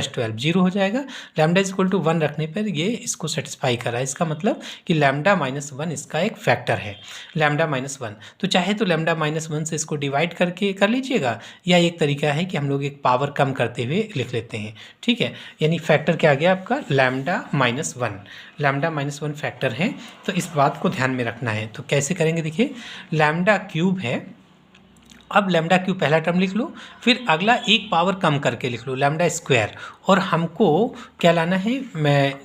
12 0 हो जाएगा। λ = 1 रखने पर ये इसको सेटिस्फाई कर रहा है, इसका मतलब कि λ - 1 इसका एक फैक्टर है, λ - 1। तो चाहे तो λ - 1 से इसको डिवाइड करके कर लीजिएगा, या एक तरीका है कि हम लोग एक पावर कम करते हुए लिख लेते हैं। ठीक है, यानी फैक्टर क्या आ गया आपका, λ - 1 फैक्टर है। तो इस बात को ध्यान में रखना है। तो कैसे करेंगे, देखिए λ³ है, अब λ³ पहला टर्म लिख लो, फिर अगला एक पावर कम करके लिख लो λ², और हमको क्या लाना है,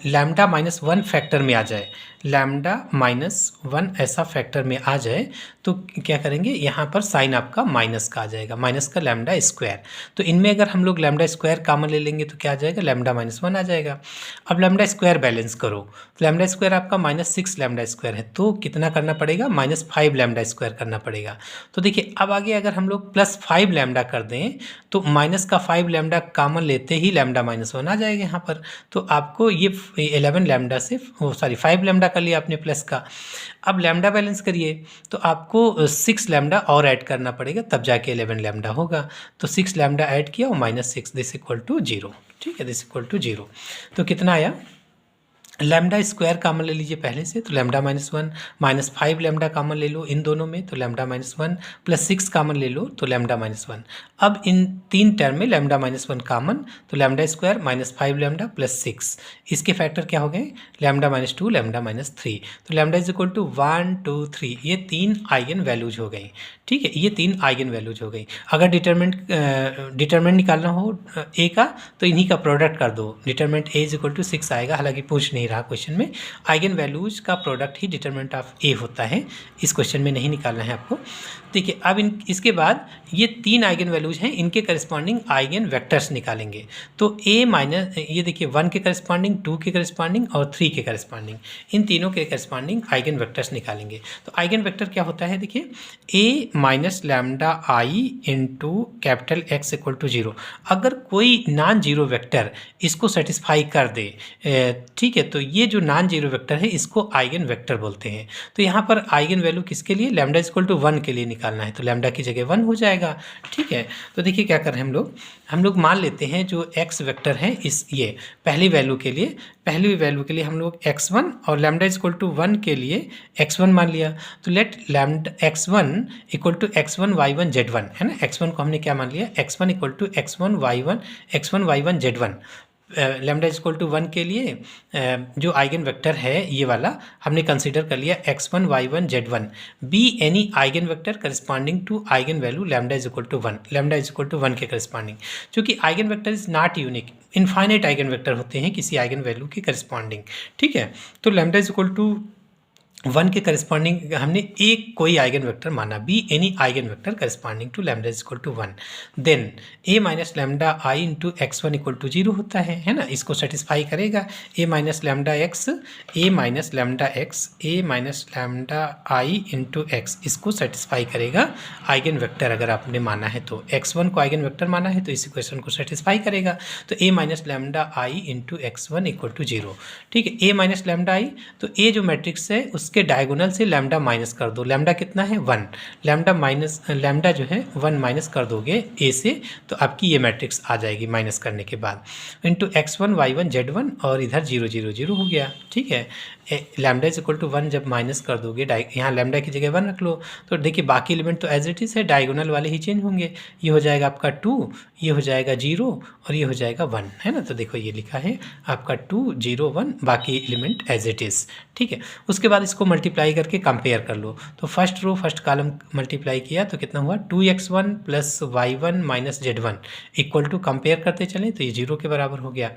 λ - 1 फैक्टर में आ जाए, λ - 1 ऐसा फैक्टर में आ जाए तो क्या करेंगे, यहाँ पर साइन आपका माइनस का आ जाएगा, माइनस का λ²। तो इनमें अगर हम लोग λ² कॉमन ले लेंगे तो क्या आ जाएगा, λ - 1 आ जाएगा। अब λ² बैलेंस करो, λ² आपका -6λ² है तो कितना करना पड़ेगा, -5λ² करना पड़ेगा। तो देखिए अब आगे अगर हम लोग +5λ कर दें तो माइनस का 5λ कॉमन लेते ही λ - 1 आ जाएगा यहाँ पर। तो आपको ये 11λ से 5λ कर लिया आपने प्लस का। अब लैम्डा बैलेंस करिए तो आपको 6λ और ऐड करना पड़ेगा, तब जाके 11λ होगा। तो 6λ ऐड किया और -6 दिस = 0। ठीक है, दिस = 0। तो कितना आया, λ² कॉमन ले लीजिए पहले से तो λ - 1 -5λ कॉमन ले लो इन दोनों में तो λ - 1 + 6 कॉमन ले लो तो λ - 1। अब इन तीन टर्म में λ - 1 कॉमन तो λ² -5λ + 6, इसके फैक्टर क्या हो गए, λ - 2 λ - 3। तो λ = 1 2 3, ये 3 आइगन वैल्यूज हो गई। ठीक है, ये 3 आइगन वैल्यूज हो गई। अगर डिटरमिनेंट निकालना हो ए का तो इन्हीं का प्रोडक्ट कर दो, डिटरमिनेंट A = 6 आएगा, हालांकि पूछ नहीं रहा क्वेश्चन में। आइगन वैल्यूज का प्रोडक्ट ही डिटरमिनेंट ऑफ ए होता है, इस क्वेश्चन में नहीं निकालना है आपको। देखिए अब इसके बाद ये 3 आइगन वैल्यूज हैं, इनके करस्पॉन्डिंग आइगन वेक्टर्स निकालेंगे। तो ये देखिए 1 के करस्पॉन्डिंग, 2 के करस्पॉन्डिंग और 3 के करस्पॉन्डिंग, इन तीनों के करस्पॉन्डिंग आइगन वेक्टर्स निकालेंगे। तो आइगन वेक्टर क्या होता है, देखिए A - λI इंटू X = 0। अगर कोई नॉन जीरो वेक्टर इसको सेटिस्फाई कर दे, ठीक है, तो ये जो नॉन जीरो वेक्टर है इसको आइगन वेक्टर बोलते हैं। तो यहाँ पर आइगन वैल्यू किसके लिए, λ = 1 के लिए निकालना है तो λ की जगह 1 हो जाएगा। ठीक है, तो देखिए क्या कर रहे हैं हम लोग मान लेते हैं जो x वेक्टर है ये पहली वैल्यू के लिए हम लोग x1 और λ = 1 के लिए x1 मान लिया। तो late x1 = x1 y1 z1 है ना, x1 को हमने क्या मान लिया, x1 = x1 y1 z1। Lambda is equal to 1 के लिए जो आइगन वेक्टर है ये वाला हमने कंसीडर कर लिया x1 y1 z1 be any eigen vector corresponding to eigen value lambda is equal to 1, lambda is equal to 1 के करस्पॉन्डिंग। चूँकि eigen vector is not unique, infinite eigen vector होते हैं किसी आइगन वैल्यू के करस्पॉन्डिंग, ठीक है। तो लैम्डा इज इक्वल टू 1 के करस्पॉन्डिंग हमने एक कोई आइगन वेक्टर माना, be any eigen vector corresponding to lambda is equal to 1, then A minus lambda I into x1 equal to 0 होता है ना, इसको सेटिस्फाई करेगा। A minus lambda x, A minus lambda x, A minus lambda I into x, इसको सेटिस्फाई करेगा आइगन वेक्टर अगर आपने माना है तो। x1 को आइगन वेक्टर माना है तो इस इक्वेशन को सेटिस्फाई करेगा। तो A minus lambda I into x1 equal to 0, ठीक है। ए माइनस लैम्डा आई, तो ए जो मैट्रिक्स है उसके डायगोनल से लैम्डा माइनस कर दो। लैम्डा कितना है 1, लैम्डा जो है 1 माइनस कर दोगे ए से, तो आपकी ये मैट्रिक्स आ जाएगी माइनस करने के बाद, इंटू x1 y1 z1 और इधर 0 0 0 हो गया, ठीक है। लैम्डा इज इक्वल टू 1 जब माइनस कर दोगे, यहाँ लैम्डा की जगह 1 रख लो, तो देखिए बाकी एलिमेंट तो एज इट इज़ है, डायगोनल वाले ही चेंज होंगे। ये हो जाएगा आपका 2, ये हो जाएगा 0 और ये हो जाएगा 1, है ना। तो देखो ये लिखा है आपका 2 0 1, बाकी एलिमेंट एज इट इज़, ठीक है। उसके बाद इसको मल्टीप्लाई करके कंपेयर कर लो। तो first row first column multiply किया तो कितना हुआ 2x1 plus y1 minus z1 equal to, compare करते चलें तो ये 0 के बराबर हो गया।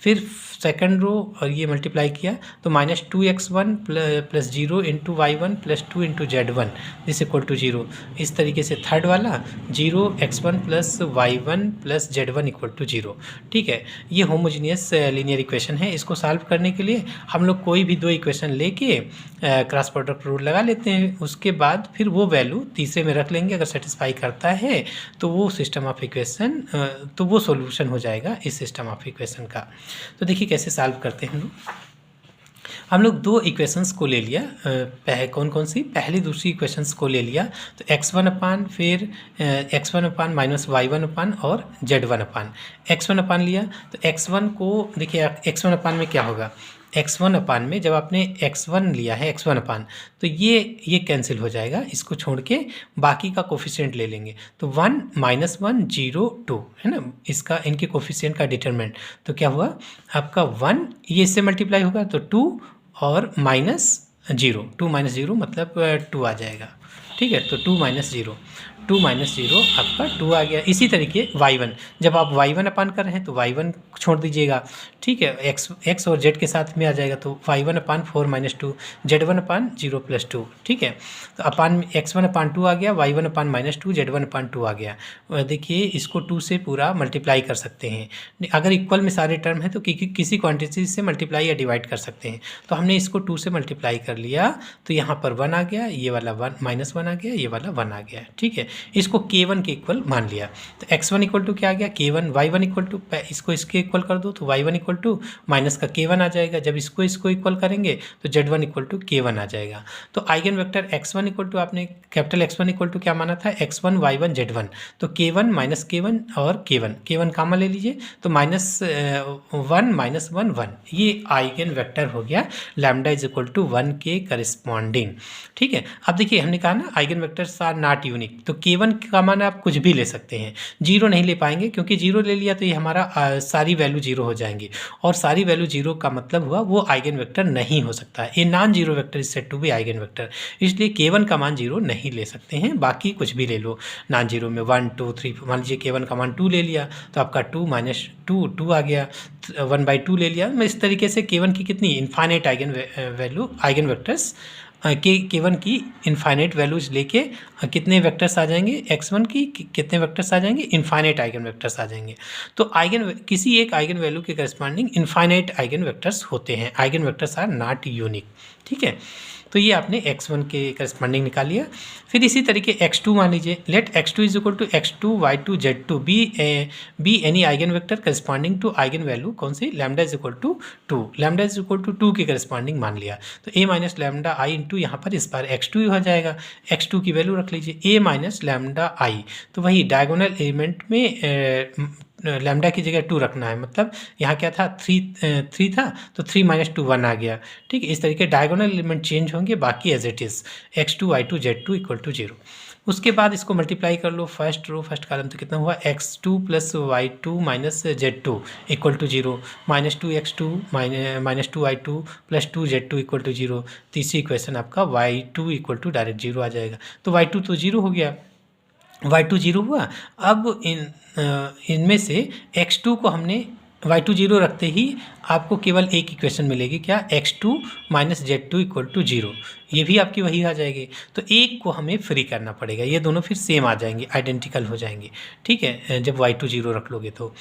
फिर सेकंड रो और ये मल्टीप्लाई किया तो minus 2x1 plus 0 into y1 plus 2 into z1 this equal to 0। इस तरीके से थर्ड वाला 0x1 plus y1 plus z1 equal to 0, ठीक है। ये होमोजीनियस लीनियर इक्वेशन है। इसको सॉल्व करने के लिए हम लोग कोई भी दो इक्वेशन लेके क्रॉस प्रोडक्ट रूल लगा लेते हैं, उसके बाद फिर वो वैल्यू तीसरे में रख लेंगे। अगर सेटिस्फाई करता है तो वो सिस्टम ऑफ इक्वेशन, तो वो सॉल्यूशन हो जाएगा इस सिस्टम ऑफ इक्वेशन का। तो देखिए कैसे सॉल्व करते हैं हम लोग दो इक्वेशंस को ले लिया, कौन कौन सी, पहली दूसरी इक्वेशंस को ले लिया। तो x1 अपान, फिर x1 अपान माइनस y1 अपान और z1 अपान, x1 अपान लिया। तो x1 को देखिए, x1 अपान में क्या होगा, x1 अपान में जब आपने x1 लिया है x1 अपान, तो ये कैंसिल हो जाएगा, इसको छोड़ के बाकी का कोफिशिएंट ले लेंगे। तो 1 माइनस 1 0 2 है ना, इसका इनके कोफिशिएंट का डिटरमिनेंट। तो क्या हुआ आपका 1, ये इससे मल्टीप्लाई होगा तो 2 और माइनस 0, 2 माइनस 0 मतलब 2 आ जाएगा, ठीक है। तो 2 माइनस 0, 2 माइनस 0 आपका 2 आ गया। इसी तरीके y1, जब आप y1 अपान कर रहे हैं तो y1 छोड़ दीजिएगा, ठीक है। x और z के साथ में आ जाएगा, तो y1 अपान 4 माइनस 2, z1 अपान 0 प्लस 2, ठीक है। तो अपान x1 अपान 2 आ गया, y1 अपान माइनस 2, z1 अपान 2 आ गया। देखिए इसको 2 से पूरा मल्टीप्लाई कर सकते हैं। अगर इक्वल में सारे टर्म है तो किसी क्वांटिटी से मल्टीप्लाई या डिवाइड कर सकते हैं। तो हमने इसको 2 से मल्टीप्लाई कर लिया, तो यहाँ पर 1 आ गया, ये वाला 1 माइनस 1 आ गया, ये वाला 1 आ गया, ठीक है। इसको k1 के इक्वल मान लिया। तो x1 इक्वल टू क्या आ गया k1, y1 इक्वल टू, इसको इसके इक्वल कर दो तो y1 इक्वल टू माइनस का k1 आ जाएगा। जब इसको इक्वल करेंगे तो z1 इक्वल टू k1 आ जाएगा। तो eigen vector x1 equal to, आपने कैपिटल X1 इक्वल टू क्या माना था x1 y1 z1, तो k1 माइनस k1 और k1 कामा ले लीजिए, तो माइनस 1 माइनस 1 1, ये आइगन वेक्टर हो गया लैम्डा इज इक्वल टू 1 के करस्पॉन्डिंग, ठीक है। अब देखिए हमने कहा ना eigen vectors are not unique, तो k1 का मान आप कुछ भी ले सकते हैं, 0 नहीं ले पाएंगे, क्योंकि 0 ले लिया तो ये हमारा सारी वैल्यू 0 हो जाएंगी, और सारी वैल्यू 0 का मतलब हुआ वो आइगन वेक्टर नहीं हो सकता है। ये non zero vector is said to be eigen vector, इसलिए k1 का मान 0 नहीं ले सकते हैं, बाकी कुछ भी ले लो नॉन जीरो में 1 2 3। मान लीजिए k1 का मान 2 ले लिया तो आपका 2 माइनस 2 आ गया, 1/2 ले लिया। मैं इस तरीके से k1 की कितनी इनफाइनाइट आइगन वेक्टर्स k1 की इनफाइनाइट वैल्यूज लेके कितने वेक्टर्स आ जाएंगे, x1 की कितने वेक्टर्स आ जाएंगे, इनफाइनाइट आइगन वेक्टर्स आ जाएंगे। तो किसी एक आइगन वैल्यू के करस्पॉन्डिंग इनफाइनाइट आइगन वेक्टर्स होते हैं, eigen vectors are not unique, ठीक है। तो ये आपने x1 के करस्पॉन्डिंग निकाल लिया। फिर इसी तरीके x2 मान लीजिए, let x2 is equal to x2 y2 z2 be any eigen vector corresponding to eigen value कौन सी, lambda is equal to 2, lambda is equal to 2 के करस्पॉन्डिंग मान लिया। तो a minus lambda I into यहाँ पर इस बार x2 हो जाएगा, x2 की वैल्यू रख लीजिए a माइनस लैम्डा आई, तो वही डायगोनल एलिमेंट में लैम्डा की जगह 2 रखना है, मतलब यहाँ क्या था 3 था, तो 3 माइनस 2 1 आ गया, ठीक है। इस तरीके डायगोनल एलिमेंट चेंज होंगे, बाकी as it is x2 y2 z2 equal to 0। उसके बाद इसको मल्टीप्लाई कर लो, फर्स्ट रो फर्स्ट कॉलम, तो कितना हुआ x2 plus y2 minus z2 equal to 0, -2x2 minus 2y2 plus 2z2 equal to 0। तीसरी इक्वेशन आपका y2 इक्वल टू डायरेक्ट 0 आ जाएगा। तो y2 तो 0 हो गया, y2 0 हुआ। अब इनमें से x2 को हमने y2 0 रखते ही आपको केवल एक इक्वेशन मिलेगी, क्या, x2 minus z2 equal to 0। ये भी आपकी वही आ जाएगी। तो एक को हमें फ्री करना पड़ेगा, ये दोनों फिर सेम आ जाएंगे, आइडेंटिकल हो जाएंगे, ठीक है, जब y2 0 रख लोगे तो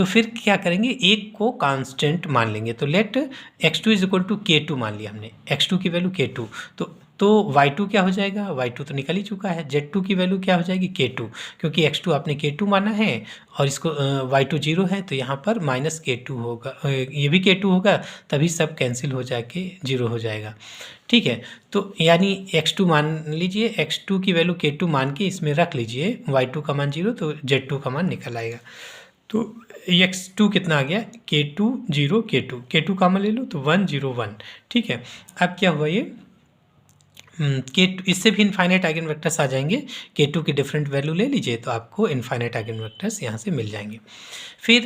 फिर क्या करेंगे, एक को कांस्टेंट मान लेंगे। तो late x2 is equal to k2 मान लिया हमने, x2 की वैल्यू k2। तो y2 क्या हो जाएगा, y2 तो निकल ही चुका है, z2 की वैल्यू क्या हो जाएगी k2, क्योंकि x2 आपने k2 माना है और इसको y2 0 है, तो यहाँ पर माइनस k2 होगा, ये भी k2 होगा, तभी सब कैंसिल हो जाके 0 हो जाएगा, ठीक है। तो यानी x2 मान लीजिए, x2 की वैल्यू k2 मान के इसमें रख लीजिए, y2 का मान 0, तो z2 का मान निकल आएगा। तो x2 कितना आ गया, k2 0 k2 का मान ले लो, तो 1 0 1, ठीक है। अब क्या हुआ, ये k2, इससे भी इनफाइनाइट आइगन वेक्टर्स आ जाएंगे। k2 की डिफरेंट वैल्यू ले लीजिए तो आपको इनफाइनाइट आइगन वेक्टर्स यहाँ से मिल जाएंगे। फिर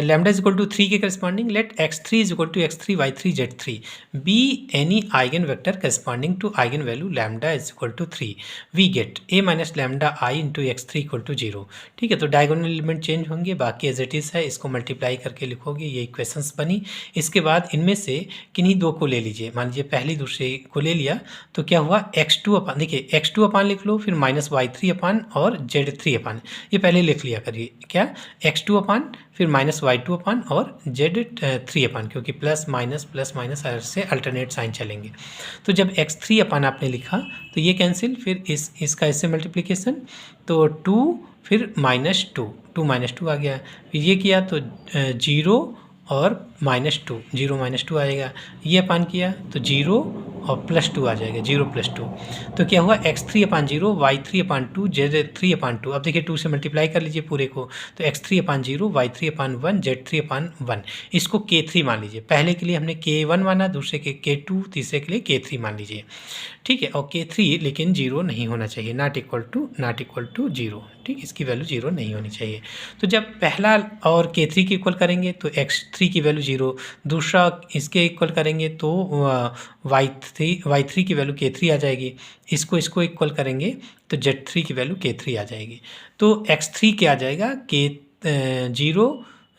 लैम्डा इज इक्वल टू 3 के corresponding let x3 is equal to x3 y3 z3 be any eigen vector corresponding to eigen value lambda is equal to 3, we get a minus lambda I into x3 equal to 0, ठीक है। तो डायगोनल एलिमेंट चेंज होंगे, बाकी एज इट इज़ है, इसको मल्टीप्लाई करके लिखोगे, ये इक्वेशंस बनी। इसके बाद इनमें से किन्हीं दो को ले लीजिए, मान लीजिए पहली दूसरे को ले लिया, तो क्या हुआ, x2 अपान, देखिए x2 अपान लिख लो, फिर माइनस y3 अपान और z3 अपान, ये पहले लिख लिया करिए, क्या, x2 अपान फिर माइनस y2 अपान और z3 अपान, क्योंकि प्लस माइनस से अल्टरनेट साइन चलेंगे। तो जब x3 अपान आपने लिखा तो ये कैंसिल, फिर इसका इससे मल्टीप्लिकेशन, तो 2 फिर -2 आ गया, फिर ये किया तो 0 और -2, 0 -2 आएगा, ये अपान किया तो 0 और +2 आ जाएगा, 0 + 2। तो क्या हुआ, x3 अपान 0 y3 अपान 2 z3 अपान 2। अब देखिए 2 से मल्टीप्लाई कर लीजिए पूरे को, तो x3 अपान 0 y3 अपान 1 z3 अपान 1। इसको k3 मान लीजिए, पहले के लिए हमने k1 माना, दूसरे के k2, तीसरे के लिए k3 मान लीजिए, ठीक है। और k3 लेकिन 0 नहीं होना चाहिए, नॉट इक्वल टू 0, ठीक, इसकी वैल्यू 0 नहीं होनी चाहिए। तो जब पहला और k3 की इक्वल करेंगे तो x3 की वैल्यू 0, दूसरा इसके इक्वल करेंगे तो y3 की वैल्यू k3 आ जाएगी, इसको इक्वल करेंगे तो z3 की वैल्यू k3 आ जाएगी। तो x3 क्या आ जाएगा,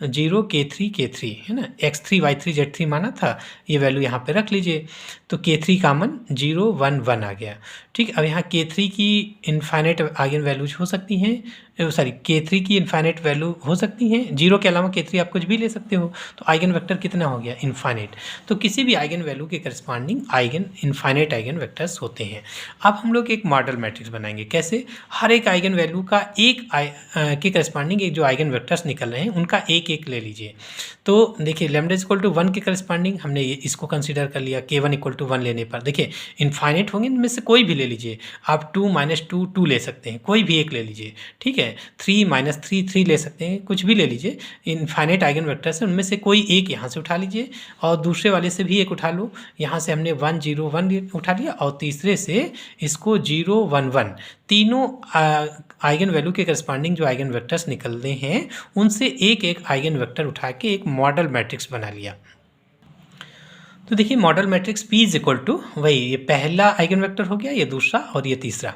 k0 k3 है ना, x3 y3 z3 माना था, ये वैल्यू यहाँ पे रख लीजिए, तो k3 का मान 0 1 1 आ गया, ठीक। अब यहाँ k3 की इनफाइनाइट आइगन वैल्यूज हो सकती हैं, k3 की इनफाइनाइट वैल्यू हो सकती हैं, 0 के अलावा k3 आप कुछ भी ले सकते हो, तो आइगन वेक्टर कितना हो गया, इनफाइनाइट। तो किसी भी आइगन वैल्यू के करस्पॉन्डिंग इनफाइनाइट आइगन वेक्टर्स होते हैं। अब हम लोग एक मॉडल मैट्रिक्स बनाएंगे, कैसे, हर एक आइगन वैल्यू का के करस्पॉन्डिंग एक जो आइगन वेक्टर्स निकल रहे हैं उनका एक ले लीजिए। तो देखिए लैम्डा इज इक्वल टू 1 के करस्पॉन्डिंग हमने इसको कंसीडर कर लिया, k1 इक्वल टू 1 लेने पर, देखिए इनफाइनाइट होंगे, इनमें से कोई भी ले लीजिए आप, 2 -2 2 ले सकते हैं, कोई भी एक ले लीजिए, ठीक है। 3 -3 3 ले सकते हैं, कुछ भी ले लीजिए, इनफाइनाइट आइगन वेक्टर्स है, उनमें से कोई एक यहाँ से उठा लीजिए और दूसरे वाले से भी एक उठा लो, यहाँ से हमने 1 0 1 उठा लिया और तीसरे से इसको 0 1 1, तीनों आइगन वैल्यू के करस्पॉन्डिंग जो आइगन वेक्टर्स निकलते हैं उनसे एक आइगन वेक्टर उठा के एक मॉडल मैट्रिक्स बना लिया। तो देखिए modal matrix P is equal to वही, ये पहला आइगन वेक्टर हो गया, ये दूसरा और ये तीसरा।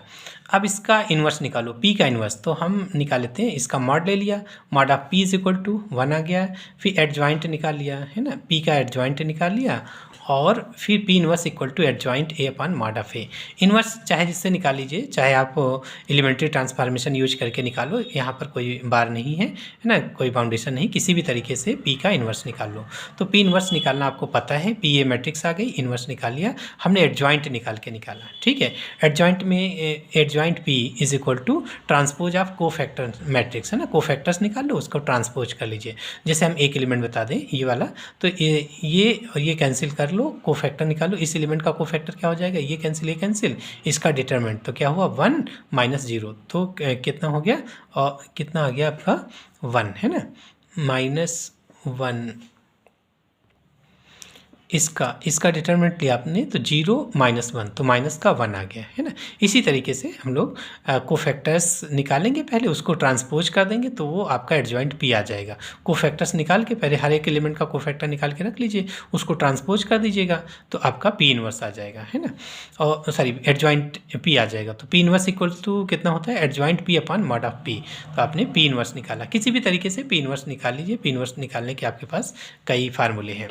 अब इसका इन्वर्स निकालो, P का इन्वर्स, तो हम निकाल लेते हैं, इसका मॉड ले लिया, mod of P is equal to 1 आ गया, फिर एडजॉइंट निकाल लिया है ना, P का एडजॉइंट निकाल लिया और फिर P inverse equal to adjoint A upon mod of A। Inverse चाहे जिससे निकाल लीजिए, चाहे आप एलिमेंट्री ट्रांसफॉर्मेशन यूज करके निकालो, यहाँ पर कोई बार नहीं है ना, कोई बाउंडेशन नहीं, किसी भी तरीके से P का इन्वर्स निकाल लो। तो P इन्वर्स निकालना आपको पता है, P A मैट्रिक्स आ गई, इन्वर्स निकाल लिया हमने, एडजॉइंट निकाल के निकाला, ठीक है। एडजॉइंट में adjoint P is equal to transpose of cofactor matrix है ना, कोफैक्टर्स निकाल लो, उसको ट्रांसपोज कर लीजिए। जैसे हम एक एलिमेंट बता दें ये वाला, तो ये कैंसिल कर लो, कोफैक्टर निकालो, इस एलिमेंट का कोफैक्टर क्या हो जाएगा, ये कैंसिल, इसका डिटरमिनेंट तो क्या हुआ 1 -0, तो कितना हो गया, और कितना आ गया आपका 1 है ना, -1 इसका डिटरमिनेंट लिया आपने तो 0 -1 तो माइनस का 1 आ गया है ना। इसी तरीके से हम लोग कोफैक्टर्स निकालेंगे, पहले उसको ट्रांसपोज कर देंगे तो वो आपका एडजॉइंट पी आ जाएगा। कोफैक्टर्स निकाल के पहले हर एक एलिमेंट का कोफैक्टर निकाल के रख लीजिए, उसको ट्रांसपोज कर दीजिएगा तो आपका पी इनवर्स आ जाएगा, है ना। और सॉरी एडजॉइंट पी आ जाएगा। तो पी इनवर्स इक्वल टू कितना होता है, adjoint P upon mod of P. तो आपने पी इनवर्स निकाला, किसी भी तरीके से पी इनवर्स निकाल लीजिए। पी इनवर्स निकालने के आपके पास कई फार्मूले हैं।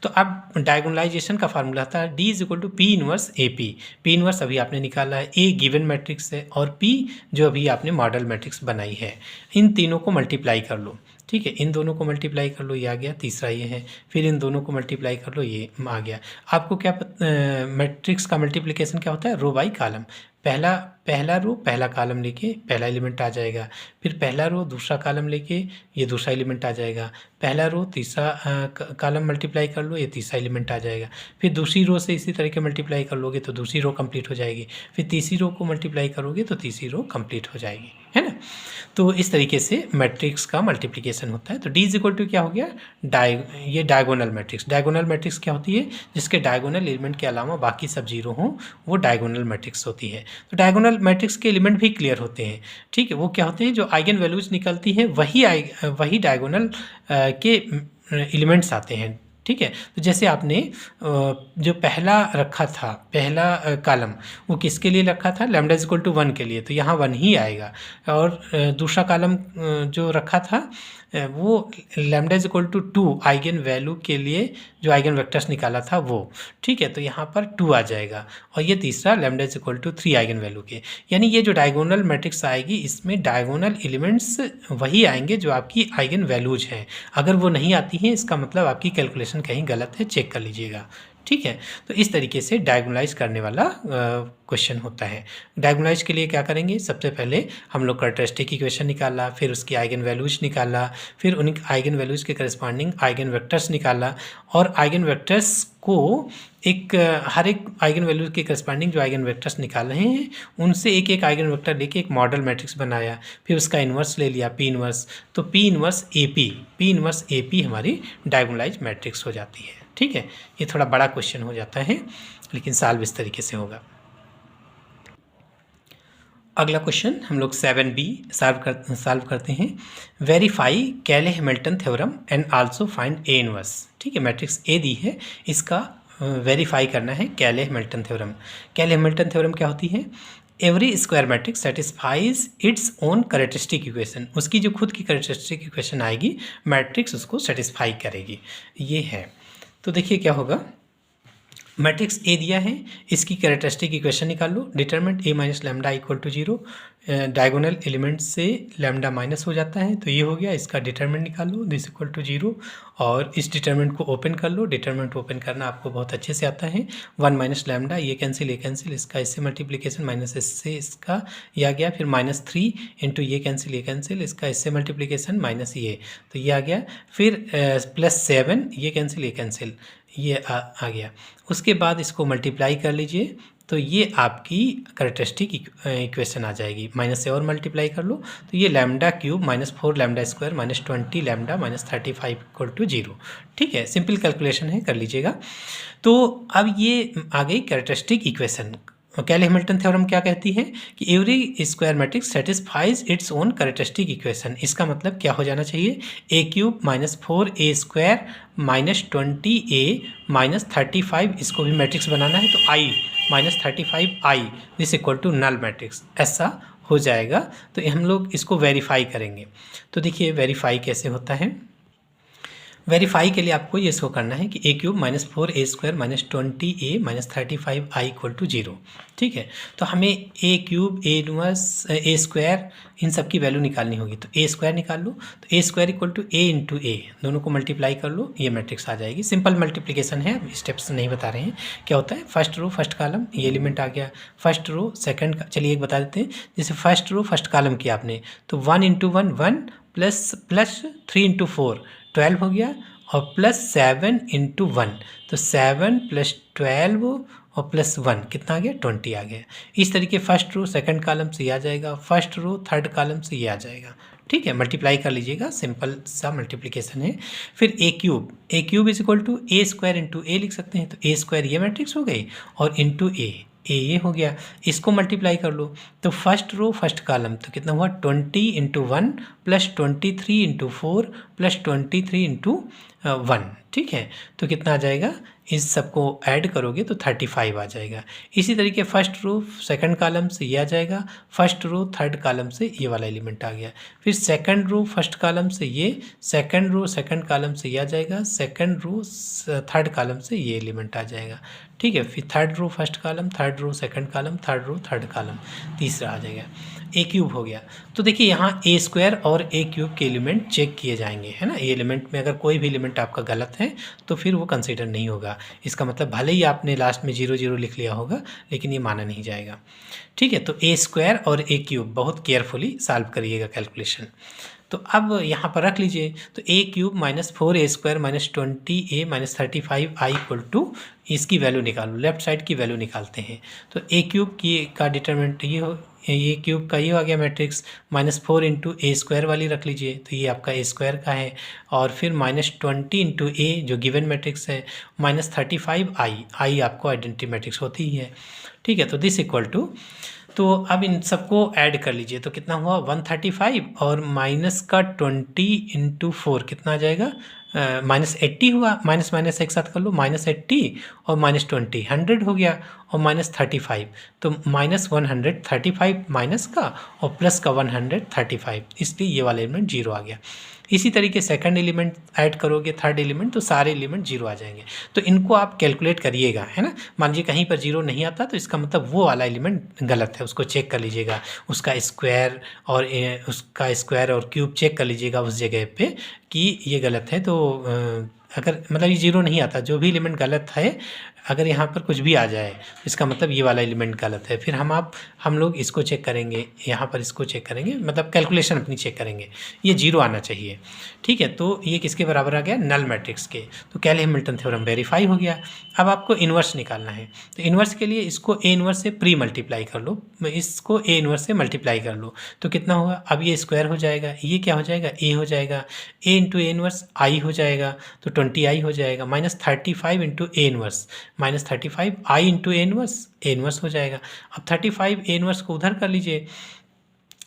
तो अब डायगोनलाइजेशन का फार्मूला था D is equal to P inverse A P. P inverse अभी आपने निकाला है, ए गिवन मैट्रिक्स है और पी जो अभी आपने मॉडल मैट्रिक्स बनाई है। इन तीनों को मल्टीप्लाई कर लो, ठीक है। इन दोनों को मल्टीप्लाई कर लो, ये आ गया। तीसरा ये है, फिर इन दोनों को मल्टीप्लाई कर लो, ये आ गया। आपको क्या मैट्रिक्स का मल्टीप्लिकेशन क्या होता है, रो बाई कॉलम। पहला रो पहला कॉलम लेके पहला एलिमेंट आ जाएगा, फिर पहला रो दूसरा कॉलम लेके ये दूसरा एलिमेंट आ जाएगा, पहला रो तीसरा कॉलम मल्टीप्लाई कर लो, ये तीसरा एलिमेंट आ जाएगा। फिर दूसरी रो से इसी तरह के मल्टीप्लाई कर लोगे तो दूसरी रो कंप्लीट हो जाएगी, फिर तीसरी रो को मल्टीप्लाई करोगे तो तीसरी रो कंप्लीट हो जाएगी, है ना। तो इस तरीके से मैट्रिक्स का मल्टीप्लिकेशन होता है। तो डी इज इक्वल टू क्या हो गया, ये डायगोनल मैट्रिक्स। डायगोनल मैट्रिक्स क्या होती है, जिसके डायगोनल एलिमेंट के अलावा बाकी सब जीरो हों, वो डायगोनल मैट्रिक्स होती है। तो डायगोनल मैट्रिक्स के एलिमेंट भी क्लियर होते हैं, ठीक है। वो क्या होते हैं, जो आइगन वैल्यूज निकलती है वही डायगोनल के एलिमेंट्स आते हैं, ठीक है। तो जैसे आपने जो पहला रखा था, पहला कॉलम, वो किसके लिए रखा था, लैम्डा इज इक्वल टू 1 के लिए, तो यहाँ 1 ही आएगा। और दूसरा कॉलम जो रखा था वो lambda is equal to 2 eigen value के लिए जो आइगन वेक्टर्स निकाला था वो, ठीक है। तो यहाँ पर 2 आ जाएगा। और ये तीसरा lambda is equal to 3 eigen value के, यानी ये जो डायगोनल मैट्रिक्स आएगी इसमें डायगोनल एलिमेंट्स वही आएंगे जो आपकी आइगन वैल्यूज हैं। अगर वो नहीं आती हैं इसका मतलब आपकी कैलकुलेशन कहीं गलत है, चेक कर लीजिएगा, ठीक है। तो इस तरीके से डायगोनलाइज करने वाला क्वेश्चन होता है। डायगोनलाइज के लिए क्या करेंगे, सबसे पहले हम लोग कैरेक्टरिस्टिक इक्वेशन निकाला, फिर उसकी आइगन वैल्यूज निकाला, फिर उन आइगन वैल्यूज के करस्पॉन्डिंग आइगन वेक्टर्स निकाला, और आइगन वेक्टर्स को हर एक आइगन वैल्यू के करस्पॉन्डिंग जो आइगन वेक्टर्स निकाल रहे हैं उनसे एक एक आइगन वेक्टर लेके एक मॉडल मैट्रिक्स बनाया, फिर उसका इन्वर्स ले लिया, पी इन्वर्स। तो पी इन्वर्स ए पी हमारी डायगोनलाइज मैट्रिक्स हो जाती है, ठीक है। ये थोड़ा बड़ा क्वेश्चन हो जाता है लेकिन सॉल्व इस तरीके से होगा। अगला क्वेश्चन हम लोग 7B सॉल्व करते हैं। वेरीफाई कैले Hamilton theorem and also find A inverse, ठीक है। मैट्रिक्स ए दी है, इसका वेरीफाई करना है कैले हैमिल्टन थ्योरम। कैले हैमिल्टन थ्योरम क्या होती है, every square matrix satisfies its own characteristic equation. उसकी जो खुद की कैरेक्टरिस्टिक इक्वेशन आएगी मैट्रिक्स उसको सेटिस्फाई करेगी, ये है। तो देखिए क्या होगा, मैट्रिक्स ए दिया है, इसकी कैरेक्टरिस्टिक इक्वेशन निकाल लो। Determinant A minus lambda equal to 0, diagonal element से लैम्डा माइनस हो जाता है तो ये हो गया। इसका डिटरमिनेंट निकाल लो, दिस इक्वल टू 0, और इस डिटरमिनेंट को ओपन कर लो। डिटरमिनेंट ओपन करना आपको बहुत अच्छे से आता है। 1 माइनस लैम्डा, ये कैंसिल, इसका इससे मल्टीप्लिकेशन, माइनस इससे इसका ये आ गया, फिर -3 इंटू ये कैंसिल, इसका इससे मल्टीप्लिकेशन माइनस ये, तो ये आ गया। फिर +7, ये कैंसिल, ये आ गया। उसके बाद इसको मल्टीप्लाई कर लीजिए तो ये आपकी कैरेक्टरिस्टिक इक्वेशन आ जाएगी। माइनस से और मल्टीप्लाई कर लो तो ये lambda cube -4 lambda square -20 lambda -35 equal to 0, ठीक है। सिंपल कैलकुलेशन है, कर लीजिएगा। तो अब ये आ गई कैरेक्टरिस्टिक इक्वेशन। कैले हैमिल्टन थ्योरम क्या कहती है कि every square matrix satisfies its own characteristic equation. इसका मतलब क्या हो जाना चाहिए, a³ -4a² -20a -35, इसको भी मैट्रिक्स बनाना है तो i -35i this equal to null matrix, ऐसा हो जाएगा। तो हम लोग इसको वेरीफाई करेंगे। तो देखिए वेरीफाई कैसे होता है। वेरीफाई के लिए आपको ये शो करना है कि a³ -4a² -20a -35i equal to 0, ठीक है। तो हमें a³ a इनवर्स a² इन सब की वैल्यू निकालनी होगी। तो a² निकाल लो, तो a² equal to a into a, दोनों को मल्टीप्लाई कर लो, ये मैट्रिक्स आ जाएगी। सिंपल मल्टीप्लिकेशन है, स्टेप्स नहीं बता रहे हैं। क्या होता है, फर्स्ट रो फर्स्ट कॉलम, ये एलिमेंट आ गया, फर्स्ट रो सेकंड का, चलिए एक बता देते हैं। जैसे फर्स्ट रो फर्स्ट कॉलम किया आपने तो 1 इंटू 1 1 प्लस 3 इंटू 4 12 हो गया, और +7 इंटू 1 तो 7 + 12 और +1 कितना आ गया, 20 आ गया। इस तरीके फर्स्ट रो सेकंड कॉलम से ये आ जाएगा, फर्स्ट रो थर्ड कॉलम से ये आ जाएगा, ठीक है, मल्टीप्लाई कर लीजिएगा, सिंपल सा मल्टीप्लिकेशन है। फिर A cube is equal to A square into A लिख सकते हैं, तो ए स्क्वायर ये मैट्रिक्स हो गई और इंटू ए ये हो गया। इसको मल्टीप्लाई कर लो तो फर्स्ट रो फर्स्ट कॉलम, तो कितना हुआ 20 into 1 plus 23 into 4 plus 23 into 1, ठीक है, तो कितना आ जाएगा, इस सबको ऐड करोगे तो 35 आ जाएगा। इसी तरीके फर्स्ट रो सेकंड कॉलम से ये आ जाएगा, फर्स्ट रो थर्ड कॉलम से ये वाला एलिमेंट आ गया। फिर सेकंड रो फर्स्ट कॉलम से ये, सेकंड रो सेकंड कॉलम से ये आ जाएगा, सेकंड रो थर्ड कॉलम से ये एलिमेंट आ जाएगा, ठीक है। फिर third row first column, third row second column, third row third column, तीसरा आ जाएगा। ए क्यूब हो गया। तो देखिए यहाँ ए स्क्वायर और ए क्यूब के एलिमेंट चेक किए जाएंगे, है ना। ये एलिमेंट में अगर कोई भी एलिमेंट आपका गलत है तो फिर वो कंसीडर नहीं होगा। इसका मतलब भले ही आपने लास्ट में 0 0 लिख लिया होगा लेकिन ये माना नहीं जाएगा, ठीक है। तो ए स्क्वायर और ए क्यूब बहुत केयरफुली सॉल्व करिएगा कैलकुलेशन। तो अब यहाँ पर रख लीजिए, तो A cube minus 4 A square minus 20 A minus 35 I equal to, इसकी वैल्यू निकालो, लेफ्ट साइड की वैल्यू निकालते हैं। तो ए क्यूब की का डिटरमिनेंट ये हो, ये क्यूब का ये आ गया मैट्रिक्स, -4 इंटू ए स्क्वायर वाली रख लीजिए, तो ये आपका ए स्क्वायर का है। और फिर -20 इंटू ए जो गिवन मैट्रिक्स है, -35 आई आपको आइडेंटिटी मैट्रिक्स होती ही है, ठीक है। तो दिस इक्वल टू, तो अब इन सबको ऐड कर लीजिए, तो कितना हुआ 135 और माइनस का 20 इंटू 4 कितना आ जाएगा, -80 हुआ, माइनस माइनस एक साथ कर लो, -80 और -20 100 हो गया, और -35 तो -135 माइनस का और प्लस का 135, इसलिए ये वाला एलिमेंट 0 आ गया। इसी तरीके सेकंड एलिमेंट ऐड करोगे, थर्ड एलिमेंट, तो सारे एलिमेंट 0 आ जाएंगे। तो इनको आप कैलकुलेट करिएगा, है ना। मान लीजिए कहीं पर 0 नहीं आता तो इसका मतलब वो वाला एलिमेंट गलत है, उसको चेक कर लीजिएगा, उसका स्क्वायर और क्यूब चेक कर लीजिएगा उस जगह पे कि ये गलत है। तो अगर मतलब ये 0 नहीं आता, जो भी एलिमेंट गलत है, अगर यहाँ पर कुछ भी आ जाए इसका मतलब ये वाला एलिमेंट गलत है। फिर हम लोग इसको चेक करेंगे, यहाँ पर इसको चेक करेंगे, मतलब कैलकुलेशन अपनी चेक करेंगे, ये 0 आना चाहिए, ठीक है। तो ये किसके बराबर आ गया, नल मैट्रिक्स के। तो कैले-हैमिल्टन थ्योरम वेरीफाई हो गया। अब आपको इन्वर्स निकालना है, तो इन्वर्स के लिए इसको ए इन्वर्स से प्री मल्टीप्लाई कर लो, इसको ए इन्वर्स से मल्टीप्लाई कर लो, तो कितना होगा, अब ये स्क्वायर हो जाएगा, ये क्या हो जाएगा, ए हो जाएगा, ए इंटू ए इन्वर्स आई हो जाएगा, तो 20 आई हो जाएगा, -35 into A inverse, -35 I into A inverse हो जाएगा। अब 35 ए इन्वर्स को उधर कर लीजिए,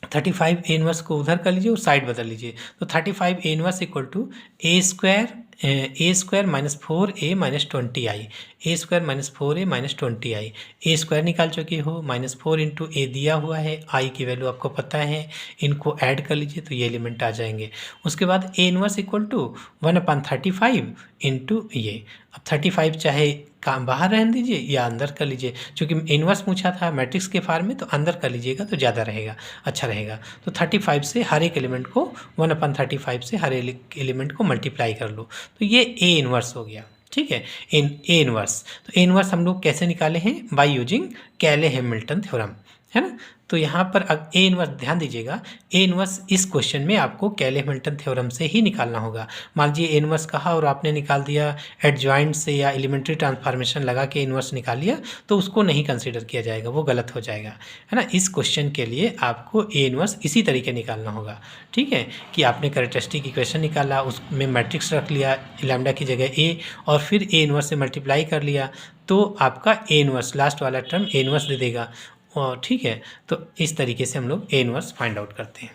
35 ए इन्वर्स को उधर कर लीजिए और साइड बदल लीजिए, तो 35 A inverse equal to A square minus 4a minus 20 I, A square minus 4a minus 20 I, A square निकाल चुके हो, -4 इंटू ए दिया हुआ है, आई की वैल्यू आपको पता है, इनको ऐड कर लीजिए तो ये एलिमेंट आ जाएंगे। उसके बाद A inverse equal to 1/35 into ये। अब 35 चाहे काम बाहर रहने दीजिए या अंदर कर लीजिए, क्योंकि इन्वर्स पूछा था मैट्रिक्स के फॉर्म में, तो अंदर कर लीजिएगा तो ज़्यादा रहेगा, अच्छा रहेगा। तो 35 से हर एक एलिमेंट को 1/35 से हर एक एलिमेंट को मल्टीप्लाई कर लो, तो ये ए इन्वर्स हो गया, ठीक है। ए इन्वर्स, तो ए इन्वर्स हम लोग कैसे निकाले हैं, बाय यूजिंग कैले-हैमिल्टन थ्योरम, है ना। तो यहाँ पर अब ए इन्वर्स ध्यान दीजिएगा, ए इन्वर्स इस क्वेश्चन में आपको कैले-हैमिल्टन थ्योरम से ही निकालना होगा। मान लीजिए ए इन्वर्स कहा और आपने निकाल दिया एडजॉइंट से या एलिमेंट्री ट्रांसफॉर्मेशन लगा के इन्वर्स निकाल लिया, तो उसको नहीं कंसीडर किया जाएगा, वो गलत हो जाएगा, है ना। इस क्वेश्चन के लिए आपको ए इन्वर्स इसी तरीके निकालना होगा, ठीक है, कि आपने कैरेक्टरिस्टिक इक्वेशन निकाला, उसमें मैट्रिक्स रख लिया लैम्डा की जगह ए, और फिर ए इन्वर्स से मल्टीप्लाई कर लिया, तो आपका ए इन्वर्स लास्ट वाला टर्म ए इन्वर्स दे देगा, और ठीक है। तो इस तरीके से हम लोग ए इन्वर्स फाइंड आउट करते हैं।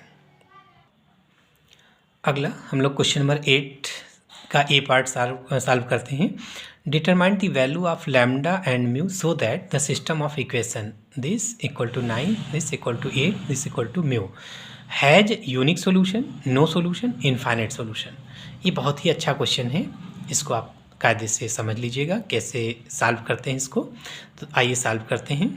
अगला हम लोग क्वेश्चन नंबर 8 का ए पार्ट सॉल्व करते हैं। Determine the value of lambda and mu so that the system of equation this equal to 9, this equal to 8, this equal to mu has unique solution, no solution, infinite solution. ये बहुत ही अच्छा क्वेश्चन है, इसको आप कायदे से समझ लीजिएगा कैसे सॉल्व करते हैं इसको। तो आइए सॉल्व करते हैं।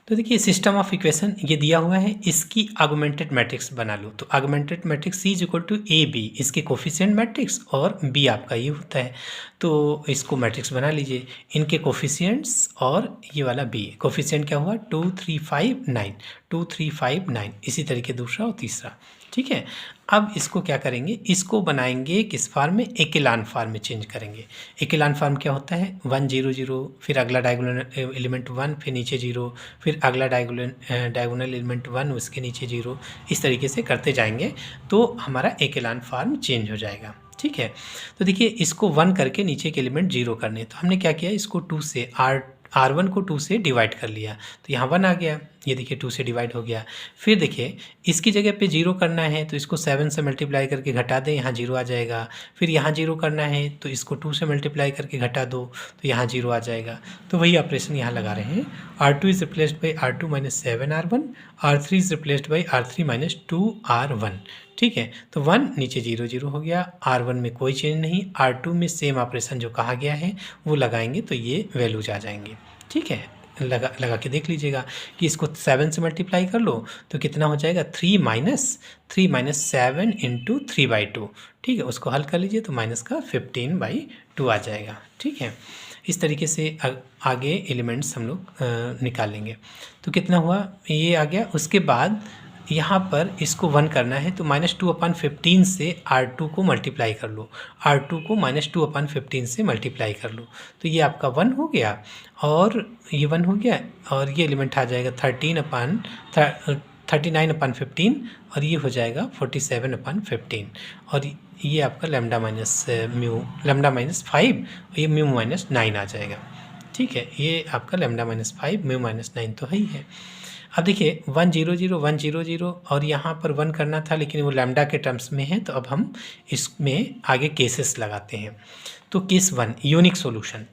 तो देखिए सिस्टम ऑफ इक्वेशन ये दिया हुआ है, इसकी आर्गुमेंटेड मैट्रिक्स बना लो। तो augmented matrix C is equal to A B, इसके कोफिशिएंट मैट्रिक्स, और बी आपका ये होता है। तो इसको मैट्रिक्स बना लीजिए, इनके कोफिशिएंट्स और ये वाला बी, कोफिशिएंट क्या हुआ 2 3 5 9, 2 3 5 9, इसी तरीके दूसरा और तीसरा, ठीक है। अब इसको क्या करेंगे, इसको बनाएंगे किस फॉर्म में, एकेलान फॉर्म में चेंज करेंगे। एकेलान फॉर्म क्या होता है, 1 0 0, फिर अगला डायगोनल एलिमेंट 1, फिर नीचे 0, फिर अगला डायगोनल एलिमेंट 1, उसके नीचे 0, इस तरीके से करते जाएंगे तो हमारा एकेलान फॉर्म चेंज हो जाएगा। ठीक है। तो देखिए इसको 1 करके नीचे के एलिमेंट 0 करने, तो हमने क्या किया, इसको 2 से R1 को 2 से डिवाइड कर लिया, तो यहाँ 1 आ गया, ये देखिए 2 से डिवाइड हो गया। फिर देखिए इसकी जगह पे 0 करना है तो इसको 7 से मल्टीप्लाई करके घटा दें, यहाँ 0 आ जाएगा। फिर यहाँ 0 करना है तो इसको 2 से मल्टीप्लाई करके घटा दो तो यहाँ 0 आ जाएगा। तो वही ऑपरेशन यहाँ लगा रहे हैं, R2 is replaced by R2 minus 7R1, R3 is replaced by R3 minus 2R1। ठीक है। तो 1 नीचे 0 0 हो गया, R1 में कोई चेंज नहीं, R2 में सेम ऑपरेशन जो कहा गया है वो लगाएंगे तो ये वैल्यूज आ जाएंगे। ठीक है, लगा के देख लीजिएगा कि इसको 7 से मल्टीप्लाई कर लो तो कितना हो जाएगा, 3 माइनस 7 इंटू 3/2। ठीक है, उसको हल कर लीजिए तो माइनस का 15/2 आ जाएगा। ठीक है, इस तरीके से आगे एलिमेंट्स हम लोग निकालेंगे। तो कितना हुआ, ये आ गया। उसके बाद यहाँ पर इसको 1 करना है तो -2/15 से R2 को मल्टीप्लाई कर लो, R2 को -2/15 से मल्टीप्लाई कर लो तो ये आपका 1 हो गया, और ये 1 हो गया, और ये एलिमेंट आ जाएगा 39/15, और ये हो जाएगा 47/15, और ये आपका लैम्डा माइनस 5, और ये म्यू माइनस 9 आ जाएगा। ठीक है, ये आपका लैम्डा माइनस 5 म्यू माइनस 9 तो है ही है। अब देखिए 1 0 0 1 0 0, और यहाँ पर 1 करना था लेकिन वो लैम्डा के टर्म्स में है, तो अब हम इसमें आगे केसेस लगाते हैं। तो case 1, unique solution.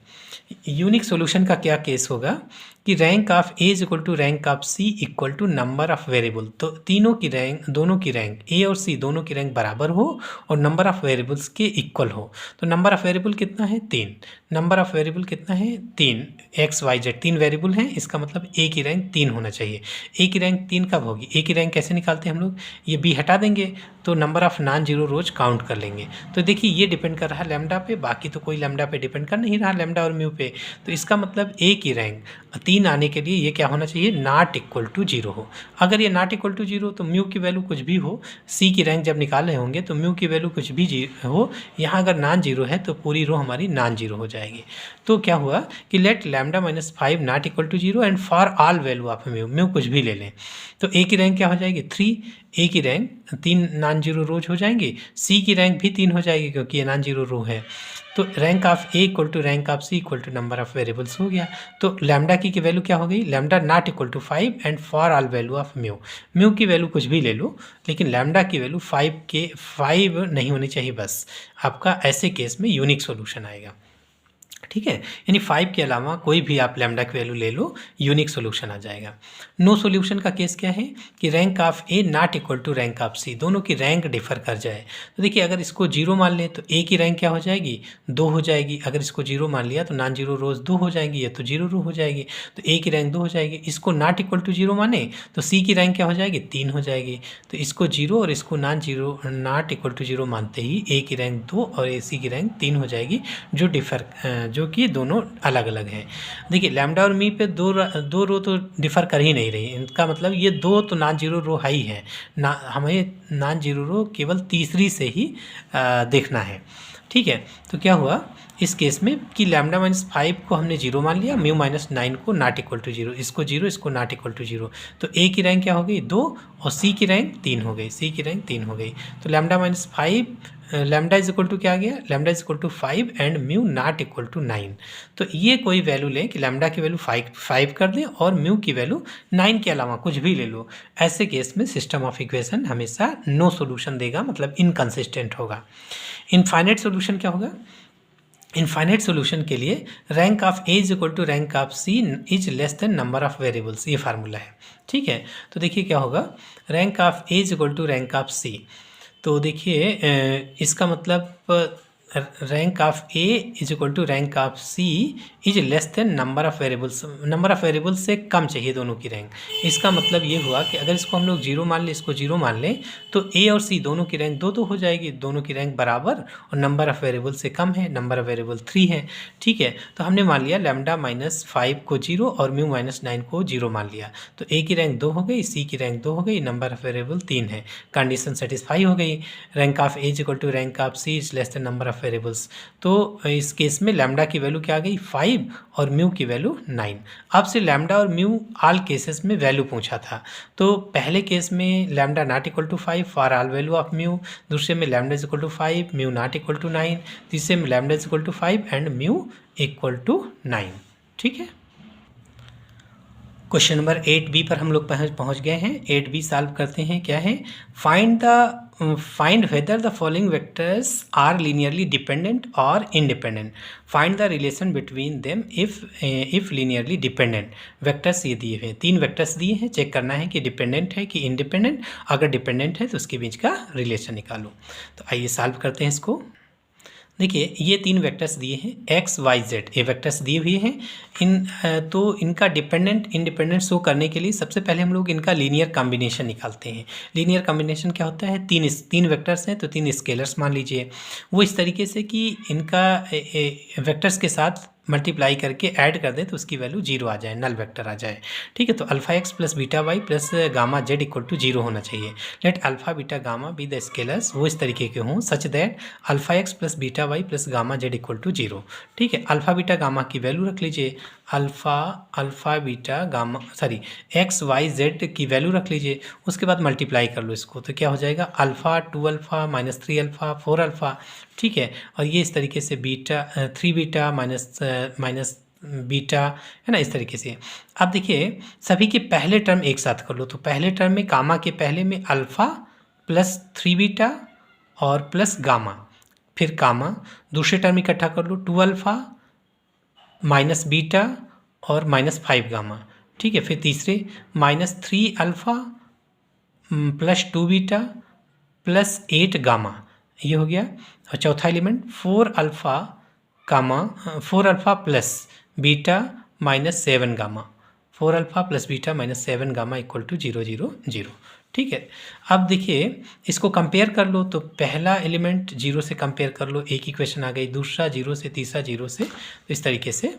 Unique solution का क्या केस होगा कि rank of A is equal to rank of C equal to number of variable. तो दोनों की रैंक ए और सी दोनों की रैंक बराबर हो और नंबर ऑफ वेरिएबल्स के इक्वल हो। तो नंबर ऑफ वेरिएबल कितना है, 3। नंबर ऑफ वेरिएबल कितना है, 3, एक्स वाई जेड 3 वेरिएबल हैं, इसका मतलब ए की रैंक 3 होना चाहिए। ए की रैंक 3 कब होगी, ए की रैंक कैसे निकालते हैं हम लोग, ये बी हटा देंगे तो number of non zero rose count कर लेंगे। तो देखिए ये डिपेंड कर रहा है लैम्डा पे, बाकी तो कोई लैम्डा पे डिपेंड कर नहीं रहा, लैम्डा और म्यू पे। तो इसका मतलब ए की रैंक 3 आने के लिए ये क्या होना चाहिए, नॉट इक्वल टू 0 हो। अगर ये नॉट इक्वल टू 0 तो म्यू की वैल्यू कुछ भी हो, सी की रैंक जब निकाल रहे होंगे तो म्यू की वैल्यू कुछ भी हो, यहाँ अगर नॉन जीरो है तो पूरी रो हमारी नॉन जीरो हो जाएगी। तो क्या हुआ कि let lambda minus 5 not equal to 0 and for all value of mu कुछ भी ले लें। तो ए की रैंक क्या हो जाएगी, 3, ए की रैंक 3 नॉन जीरो रोज हो जाएंगी, सी की रैंक भी 3 हो जाएगी क्योंकि ये नॉन जीरो रो है। तो rank of A equal to rank of C equal to number of variables हो गया। तो लैम्डा की वैल्यू क्या हो गई, lambda not equal to 5 and for all value of mu की वैल्यू कुछ भी ले लो, लेकिन लैम्डा की वैल्यू 5 नहीं होनी चाहिए बस। आपका ऐसे केस में यूनिक सॉल्यूशन आएगा। ठीक है, यानी 5 के अलावा कोई भी आप लैम्डा की वैल्यू ले लो, यूनिक सॉल्यूशन आ जाएगा। नो सॉल्यूशन का केस क्या है कि rank of A not equal to rank of C, दोनों की रैंक डिफर कर जाए। तो देखिए अगर इसको 0 मान लें तो ए की रैंक क्या हो जाएगी, 2 हो जाएगी। अगर इसको 0 मान लिया तो नॉन जीरो रोज 2 हो जाएंगी, या तो 0 रो हो जाएगी, तो ए की रैंक 2 हो जाएगी। इसको नॉट इक्वल टू 0 माने तो सी की रैंक क्या हो जाएगी, 3 हो जाएगी। तो इसको 0 और इसको नॉट इक्वल टू 0 मानते ही ए की रैंक 2 और ए सी की रैंक 3 हो जाएगी, जो कि दोनों अलग अलग हैं। देखिए लैम्डा और मी पे दो रो तो डिफ़र कर ही नहीं रही, इनका मतलब ये 2 तो नॉन जीरो रो है ही है ना, हमें नॉन जीरो रो केवल तीसरी से ही देखना है। ठीक है, तो क्या हुआ इस केस में कि लैम्डा माइनस 5 को हमने 0 मान लिया, म्यू माइनस 9 को नॉट इक्वल टू 0, इसको 0 इसको नॉट इक्वल टू 0। तो ए की रैंक क्या हो गई, 2, और सी की रैंक 3 हो गई, सी की रैंक 3 हो गई। तो lambda minus 5 lambda is equal to क्या आ गया, lambda is equal to 5 and mu not equal to 9। तो ये कोई वैल्यू लें कि लैम्डा की वैल्यू 5 कर दें और म्यू की वैल्यू 9 के अलावा कुछ भी ले लो। ऐसे केस में सिस्टम ऑफ इक्वेशन हमेशा नो सॉल्यूशन देगा, मतलब इनकंसिस्टेंट होगा। इनफाइनाइट सॉल्यूशन क्या होगा, इनफाइनाइट सॉल्यूशन के लिए rank of A is equal to rank of C is less than number of variables, ये फार्मूला है। ठीक है, तो देखिए क्या होगा, rank of A is equal to rank of C. तो देखिए इसका मतलब rank of A is equal to rank of C is less than number of variables से कम चाहिए दोनों की रैंक। इसका मतलब ये हुआ कि अगर इसको हम लोग 0 मान लें, इसको 0 मान लें, तो ए और सी दोनों की रैंक 2 हो जाएगी, दोनों की रैंक बराबर, और नंबर ऑफ वेरिएबल से कम है, नंबर ऑफ वेरिएबल 3 है। ठीक है, तो हमने मान लिया लैम्डा -5 को 0 और म्यू -9 को 0 मान लिया, तो ए की रैंक 2 हो गई, सी की रैंक 2 हो गई, नंबर ऑफ वेरिएबल 3 है, कंडीशन सेटिस्फाई हो गई। Rank of A is equal to rank of C is less than number of variables. तो इस केस में लैम्डा की वैल्यू क्या आ गई 5 और म्यू की वैल्यू 9। अब से लैम्डा और म्यू ऑल केसेस में वैल्यू पूछा था, तो पहले केस में lambda not equal to 5 for all value of mu, दूसरे में lambda is equal to 5 mu not equal to 9, तीसरे में lambda is equal to 5 and mu equal to 9। ठीक है, क्वेश्चन नंबर 8b पर हम लोग पहुंच गए हैं। 8b सॉल्व करते हैं। क्या है, find whether the following vectors are linearly dependent और independent, find the relation between them if linearly dependent. Vectors ये दिए हुए हैं, 3 वेक्टर्स दिए हैं, चेक करना है कि डिपेंडेंट है कि इंडिपेंडेंट, अगर डिपेंडेंट है तो उसके बीच का रिलेशन निकालो। तो आइए सॉल्व करते हैं इसको। देखिए ये 3 वेक्टर्स दिए हैं, एक्स वाई जेड, ये वेक्टर्स दिए हुए हैं। तो इनका डिपेंडेंट इंडिपेंडेंट शो करने के लिए सबसे पहले हम लोग इनका लीनियर कॉम्बिनेशन निकालते हैं। लीनियर कॉम्बिनेशन क्या होता है, 3 वेक्टर्स हैं तो 3 स्केलर्स मान लीजिए, वो इस तरीके से कि इनका वेक्टर्स के साथ मल्टीप्लाई करके ऐड कर दें तो उसकी वैल्यू 0 आ जाए, नल वेक्टर आ जाए। ठीक है, तो alpha x plus beta y plus gamma z equal to 0 होना चाहिए। Let alpha beta gamma be the scalars, वो इस तरीके के हों such that alpha x plus beta y plus gamma z equal to 0। ठीक है, अल्फा बीटा गामा की वैल्यू रख लीजिए, alpha beta gamma x y z की वैल्यू रख लीजिए, उसके बाद मल्टीप्लाई कर लो इसको, तो क्या हो जाएगा अल्फ़ा 2 अल्फ़ा -3 अल्फ़ा 4 अल्फ़ा। ठीक है, और ये इस तरीके से बीटा 3 बीटा माइनस बीटा है ना, इस तरीके से। अब देखिए सभी के पहले टर्म एक साथ कर लो, तो पहले टर्म में गामा के पहले में अल्फ़ा प्लस 3 बीटा और प्लस गामा, फिर गामा, दूसरे टर्म इकट्ठा कर लो 2 अल्फ़ा माइनस बीटा और -5 गामा। ठीक है, फिर तीसरे -3 alpha plus 2 beta plus 8 gamma, ये हो गया। और चौथा element 4 alpha plus beta -7 gamma, 4 alpha plus beta -7 gamma equal to 0 0 0। ठीक है, अब देखिए इसको कंपेयर कर लो, तो पहला एलिमेंट 0 से कंपेयर कर लो, एक इक्वेशन आ गई, दूसरा 0 से, तीसरा 0 से, तो इस तरीके से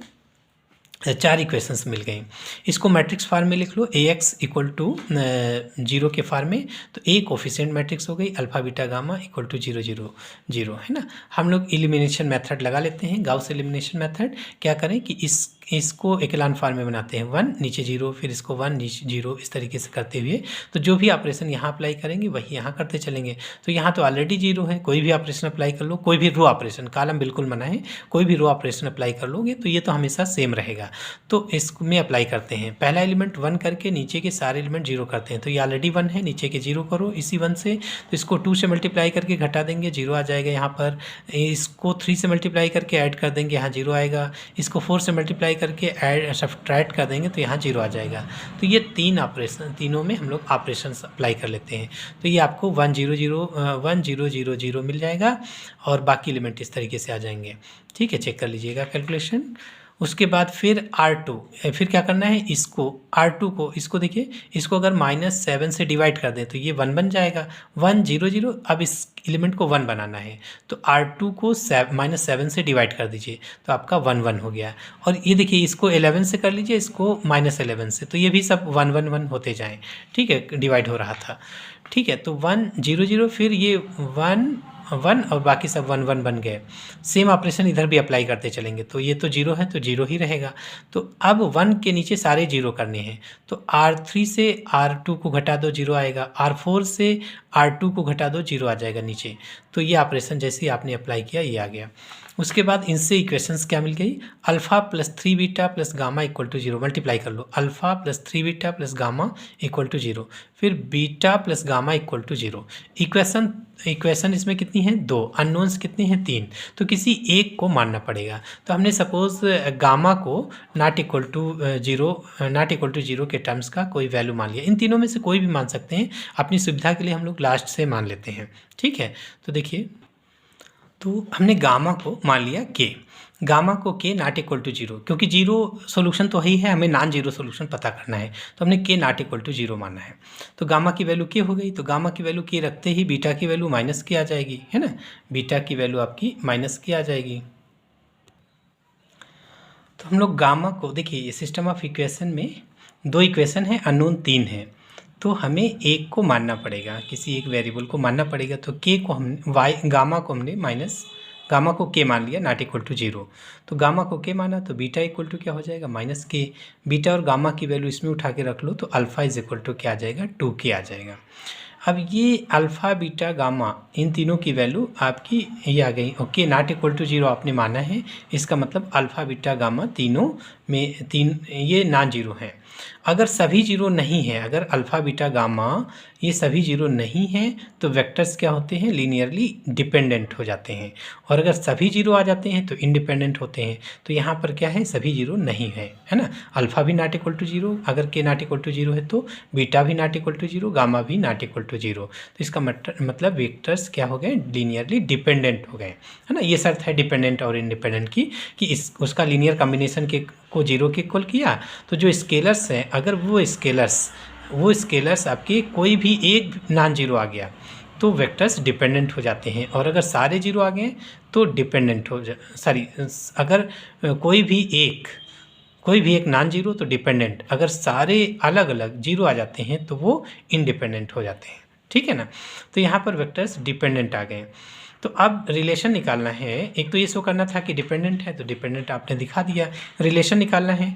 4 इक्वेशंस मिल गई। इसको मैट्रिक्स फॉर्म में लिख लो, ए एक्स इक्वल टू 0 के फॉर्म में, तो ए कोफिशिएंट मैट्रिक्स हो गई, alpha beta gamma equal to 0 0 0, है ना। हम लोग एलिमिनेशन मेथड लगा लेते हैं, गाउस एलिमिनेशन मेथड। क्या करें कि इसको एक्लान फॉर्म में बनाते हैं, 1 नीचे 0, फिर इसको 1 नीचे 0, इस तरीके से करते हुए, तो जो भी ऑपरेशन यहाँ अप्लाई करेंगे वही यहाँ करते चलेंगे। तो यहाँ तो ऑलरेडी 0 है, कोई भी ऑपरेशन अप्लाई कर लो, कोई भी रो ऑपरेशन, कॉलम बिल्कुल मना है, कोई भी रो ऑपरेशन अप्लाई कर लोगे तो ये तो हमेशा सेम रहेगा। तो इसमें अप्लाई करते हैं, पहला एलिमेंट 1 करके नीचे के सारे एलिमेंट 0 करते हैं, तो ये ऑलरेडी 1 है, नीचे के 0 करो इसी 1 से, तो इसको 2 से मल्टीप्लाई करके घटा देंगे, 0 आ जाएगा यहाँ पर। इसको 3 से मल्टीप्लाई करके ऐड कर देंगे, यहाँ 0 आएगा। इसको 4 से मल्टीप्लाई करके ऐड सब्ट्रैक्ट कर देंगे तो यहाँ 0 आ जाएगा। तो ये 3 ऑपरेशन, तीनों में हम लोग ऑपरेशन अप्लाई कर लेते हैं, तो ये आपको 1 0 0 0 मिल जाएगा और बाकी एलिमेंट इस तरीके से आ जाएंगे। ठीक है, चेक कर लीजिएगा कैलकुलेशन। उसके बाद फिर R2, फिर क्या करना है, इसको R2 को, इसको देखिए, इसको अगर -7 से डिवाइड कर दें तो ये 1 बन जाएगा, 1 0 0। अब इस एलिमेंट को 1 बनाना है तो R2 को -7 से डिवाइड कर दीजिए, तो आपका 1 1 हो गया। और ये देखिए इसको 11 से कर लीजिए, इसको -11 से, तो ये भी सब 1 1 1 होते जाएँ। ठीक है, डिवाइड हो रहा था। ठीक है, तो 1 0 0, फिर ये 1 1 और बाकी सब 1 1 बन गए। सेम ऑपरेशन इधर भी अप्लाई करते चलेंगे, तो ये तो 0 है तो 0 ही रहेगा। तो अब 1 के नीचे सारे 0 करने हैं, तो R3 से R2 को घटा दो, 0 आएगा, R4 से R2 को घटा दो, 0 आ जाएगा नीचे। तो ये ऑपरेशन जैसे ही आपने अप्लाई किया ये आ गया। उसके बाद इनसे इक्वेशंस क्या मिल गई, alpha plus 3 beta plus gamma equal to 0, multiply कर लो, alpha plus 3 beta plus gamma equal to 0, फिर beta plus gamma equal to 0। Equation इसमें कितनी है, 2, अननोन्स कितनी हैं, 3, तो किसी एक को मानना पड़ेगा। तो हमने सपोज गामा को नॉट इक्वल टू 0 के टर्म्स का कोई वैल्यू मान लिया, इन तीनों में से कोई भी मान सकते हैं, अपनी सुविधा के लिए हम लोग लास्ट से मान लेते हैं। ठीक है, तो देखिए तो हमने गामा को मान लिया के, गामा को के नॉट इक्वल टू जीरो, क्योंकि जीरो सोल्यूशन तो ही है, हमें नॉन जीरो सोल्यूशन पता करना है, तो हमने के नॉट इक्वल टू जीरो माना है। तो गामा की वैल्यू के हो गई, तो गामा की वैल्यू के रखते ही बीटा की वैल्यू माइनस की आ जाएगी, है ना, बीटा की वैल्यू आपकी माइनस की आ जाएगी। तो हम लोग गामा को देखिए, ये सिस्टम ऑफ इक्वेशन में दो इक्वेशन है, अननोन तीन है, तो हमें एक को मानना पड़ेगा, किसी एक वेरिएबल को मानना पड़ेगा। तो के को हम गामा को हमने माइनस, गामा को के मान लिया नॉट इक्वल टू जीरो, तो गामा को के माना, तो बीटा इक्वल टू क्या हो जाएगा माइनस के, बीटा और गामा की वैल्यू इसमें उठा के रख लो, तो अल्फ़ा इज इक्वल टू क्या आ जाएगा, 2k आ जाएगा। अब ये अल्फ़ा बीटा गामा इन तीनों की वैल्यू आपकी ये आ गई, okay not equal to zero आपने माना है, इसका मतलब अल्फ़ा बीटा गामा तीनों में तीन ये नॉन जीरो हैं। अगर सभी जीरो नहीं है, अगर अल्फ़ा बीटा गामा ये सभी जीरो नहीं हैं, तो वेक्टर्स क्या होते हैं, लीनियरली डिपेंडेंट हो जाते हैं, और अगर सभी जीरो आ जाते हैं तो इंडिपेंडेंट होते हैं। तो यहाँ पर क्या है, सभी जीरो नहीं है, है ना, अल्फ़ा भी नॉट इक्वल टू जीरो, अगर के नॉट इक्वल टू जीरो है तो बीटा भी not equal to zero, gamma भी नॉट इक्वल टू जीरो। तो इसका मतलब वेक्टर्स क्या हो गए, लीनियरली डिपेंडेंट हो गए, है ना। ये शर्त है डिपेंडेंट और इंडिपेंडेंट की, कि इस उसका लीनियर कॉम्बिनेशन के को जीरो के इक्वल किया, तो जो स्केलर्स हैं अगर वो स्केलर्स आपके कोई भी एक नॉन जीरो आ गया तो वेक्टर्स डिपेंडेंट हो जाते हैं, और अगर सारे जीरो आ गए तो डिपेंडेंट हो अगर कोई भी एक नॉन जीरो तो डिपेंडेंट, अगर सारे अलग अलग जीरो आ जाते हैं तो वो इंडिपेंडेंट हो जाते हैं, ठीक है ना। तो यहाँ पर वेक्टर्स डिपेंडेंट आ गए। तो अब रिलेशन निकालना है, एक तो ये शो करना था कि डिपेंडेंट है, तो डिपेंडेंट आपने दिखा दिया, रिलेशन निकालना है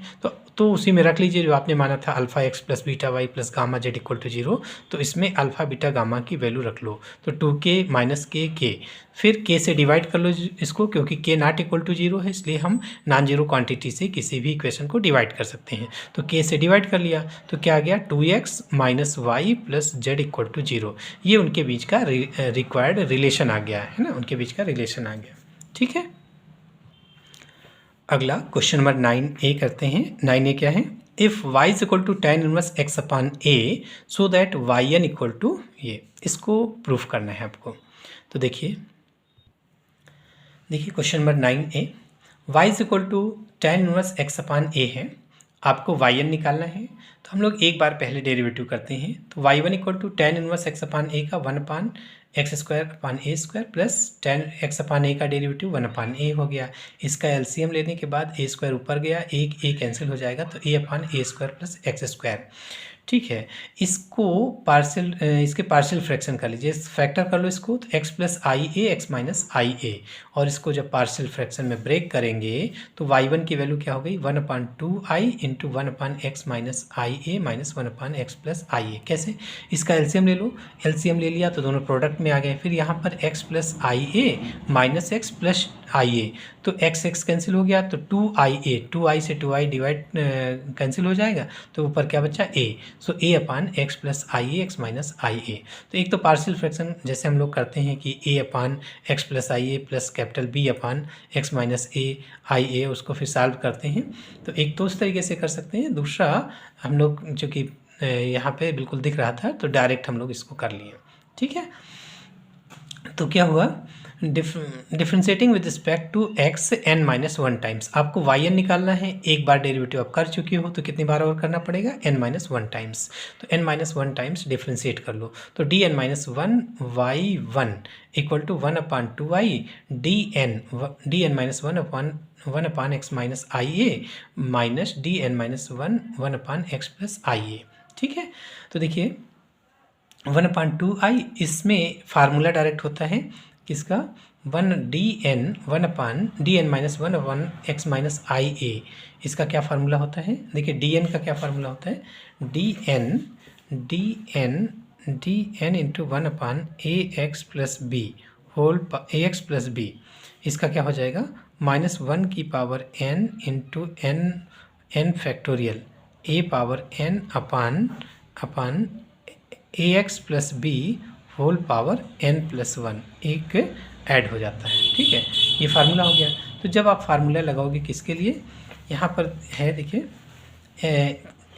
तो उसी में रख लीजिए जो आपने माना था alpha x plus beta y plus gamma z equal to zero, तो इसमें अल्फ़ा बीटा गामा की वैल्यू रख लो, तो 2k माइनस के, फिर k से डिवाइड कर लो इसको, क्योंकि k not equal to zero है इसलिए हम नॉन जीरो क्वांटिटी से किसी भी इक्वेशन को डिवाइड कर सकते हैं। तो k से डिवाइड कर लिया तो क्या आ गया, 2x minus y plus z equal to zero, ये उनके बीच का रिक्वायर्ड रिलेशन आ गया, है ना, उनके बीच का रिलेशन आ गया, ठीक है। अगला क्वेश्चन नंबर 9a करते हैं। 9a क्या है, if y is equal to tan inverse x upon a so that yn equal to ये, इसको प्रूफ करना है आपको। तो देखिए question number 9a, y is equal to tan inverse x upon a है, आपको yn निकालना है। तो हम लोग एक बार पहले डेरिवेटिव करते हैं, तो y1 equal to tan inverse x upon a का 1 upon x square upon A square plus tan x upon a का डेरिवेटिव 1 अपान a हो गया। इसका एलसीएम लेने के बाद a स्क्वायर ऊपर गया, एक a कैंसिल हो जाएगा, तो a upon a square plus x square, ठीक है। इसको इसके पार्शियल फ्रैक्शन कर लीजिए, फैक्टर कर लो इसको, तो x plus I A X minus I ए, और इसको जब पार्शियल फ्रैक्शन में ब्रेक करेंगे तो y1 की वैल्यू क्या हो गई, 1 upon 2i into 1 upon X minus I A minus 1 upon x plus I ए। कैसे, इसका एलसीएम ले लो, एलसीएम ले लिया तो दोनों प्रोडक्ट में आ गए, फिर यहाँ पर x plus I A minus x plus I A, तो x कैंसिल हो गया, तो 2i से 2i डिवाइड कैंसिल हो जाएगा, तो ऊपर क्या बचा a, so a upon x plus I A X minus I A. तो एक तो पार्शियल फ्रैक्शन जैसे हम लोग करते हैं कि a upon x plus I A plus capital B upon X minus A I A, उसको फिर सॉल्व करते हैं, तो एक तो उस तरीके से कर सकते हैं। दूसरा हम लोग जो कि यहाँ पे बिल्कुल दिख रहा था तो डायरेक्ट हम लोग इसको कर लिए, ठीक है। तो क्या हुआ, differentiating with respect to x n minus 1 times, आपको yn निकालना है, एक बार डेरिवेटिव आप कर चुके हो तो कितनी बार और करना पड़ेगा, n माइनस 1 टाइम्स, तो n माइनस 1 टाइम्स डिफ्रेंशिएट कर लो, तो dn minus 1 y1 equal to 1 upon 2i dn minus 1 upon X minus I A minus dn minus 1 upon x plus I A, ठीक है। तो देखिए 1 अपान 2i, इसमें फार्मूला डायरेक्ट होता है किसका, 1 अपान dn minus 1 upon X minus I ए, इसका क्या फार्मूला होता है, देखिए dn का क्या फार्मूला होता है, dn into 1 upon A X plus B whole A X plus B, इसका क्या हो जाएगा, माइनस 1 की power n into n factorial A power n upon A X plus B whole power n plus 1 एक ऐड हो जाता है, ठीक है। ये फार्मूला हो गया। तो जब आप फार्मूला लगाओगे किसके लिए, यहाँ पर है देखिए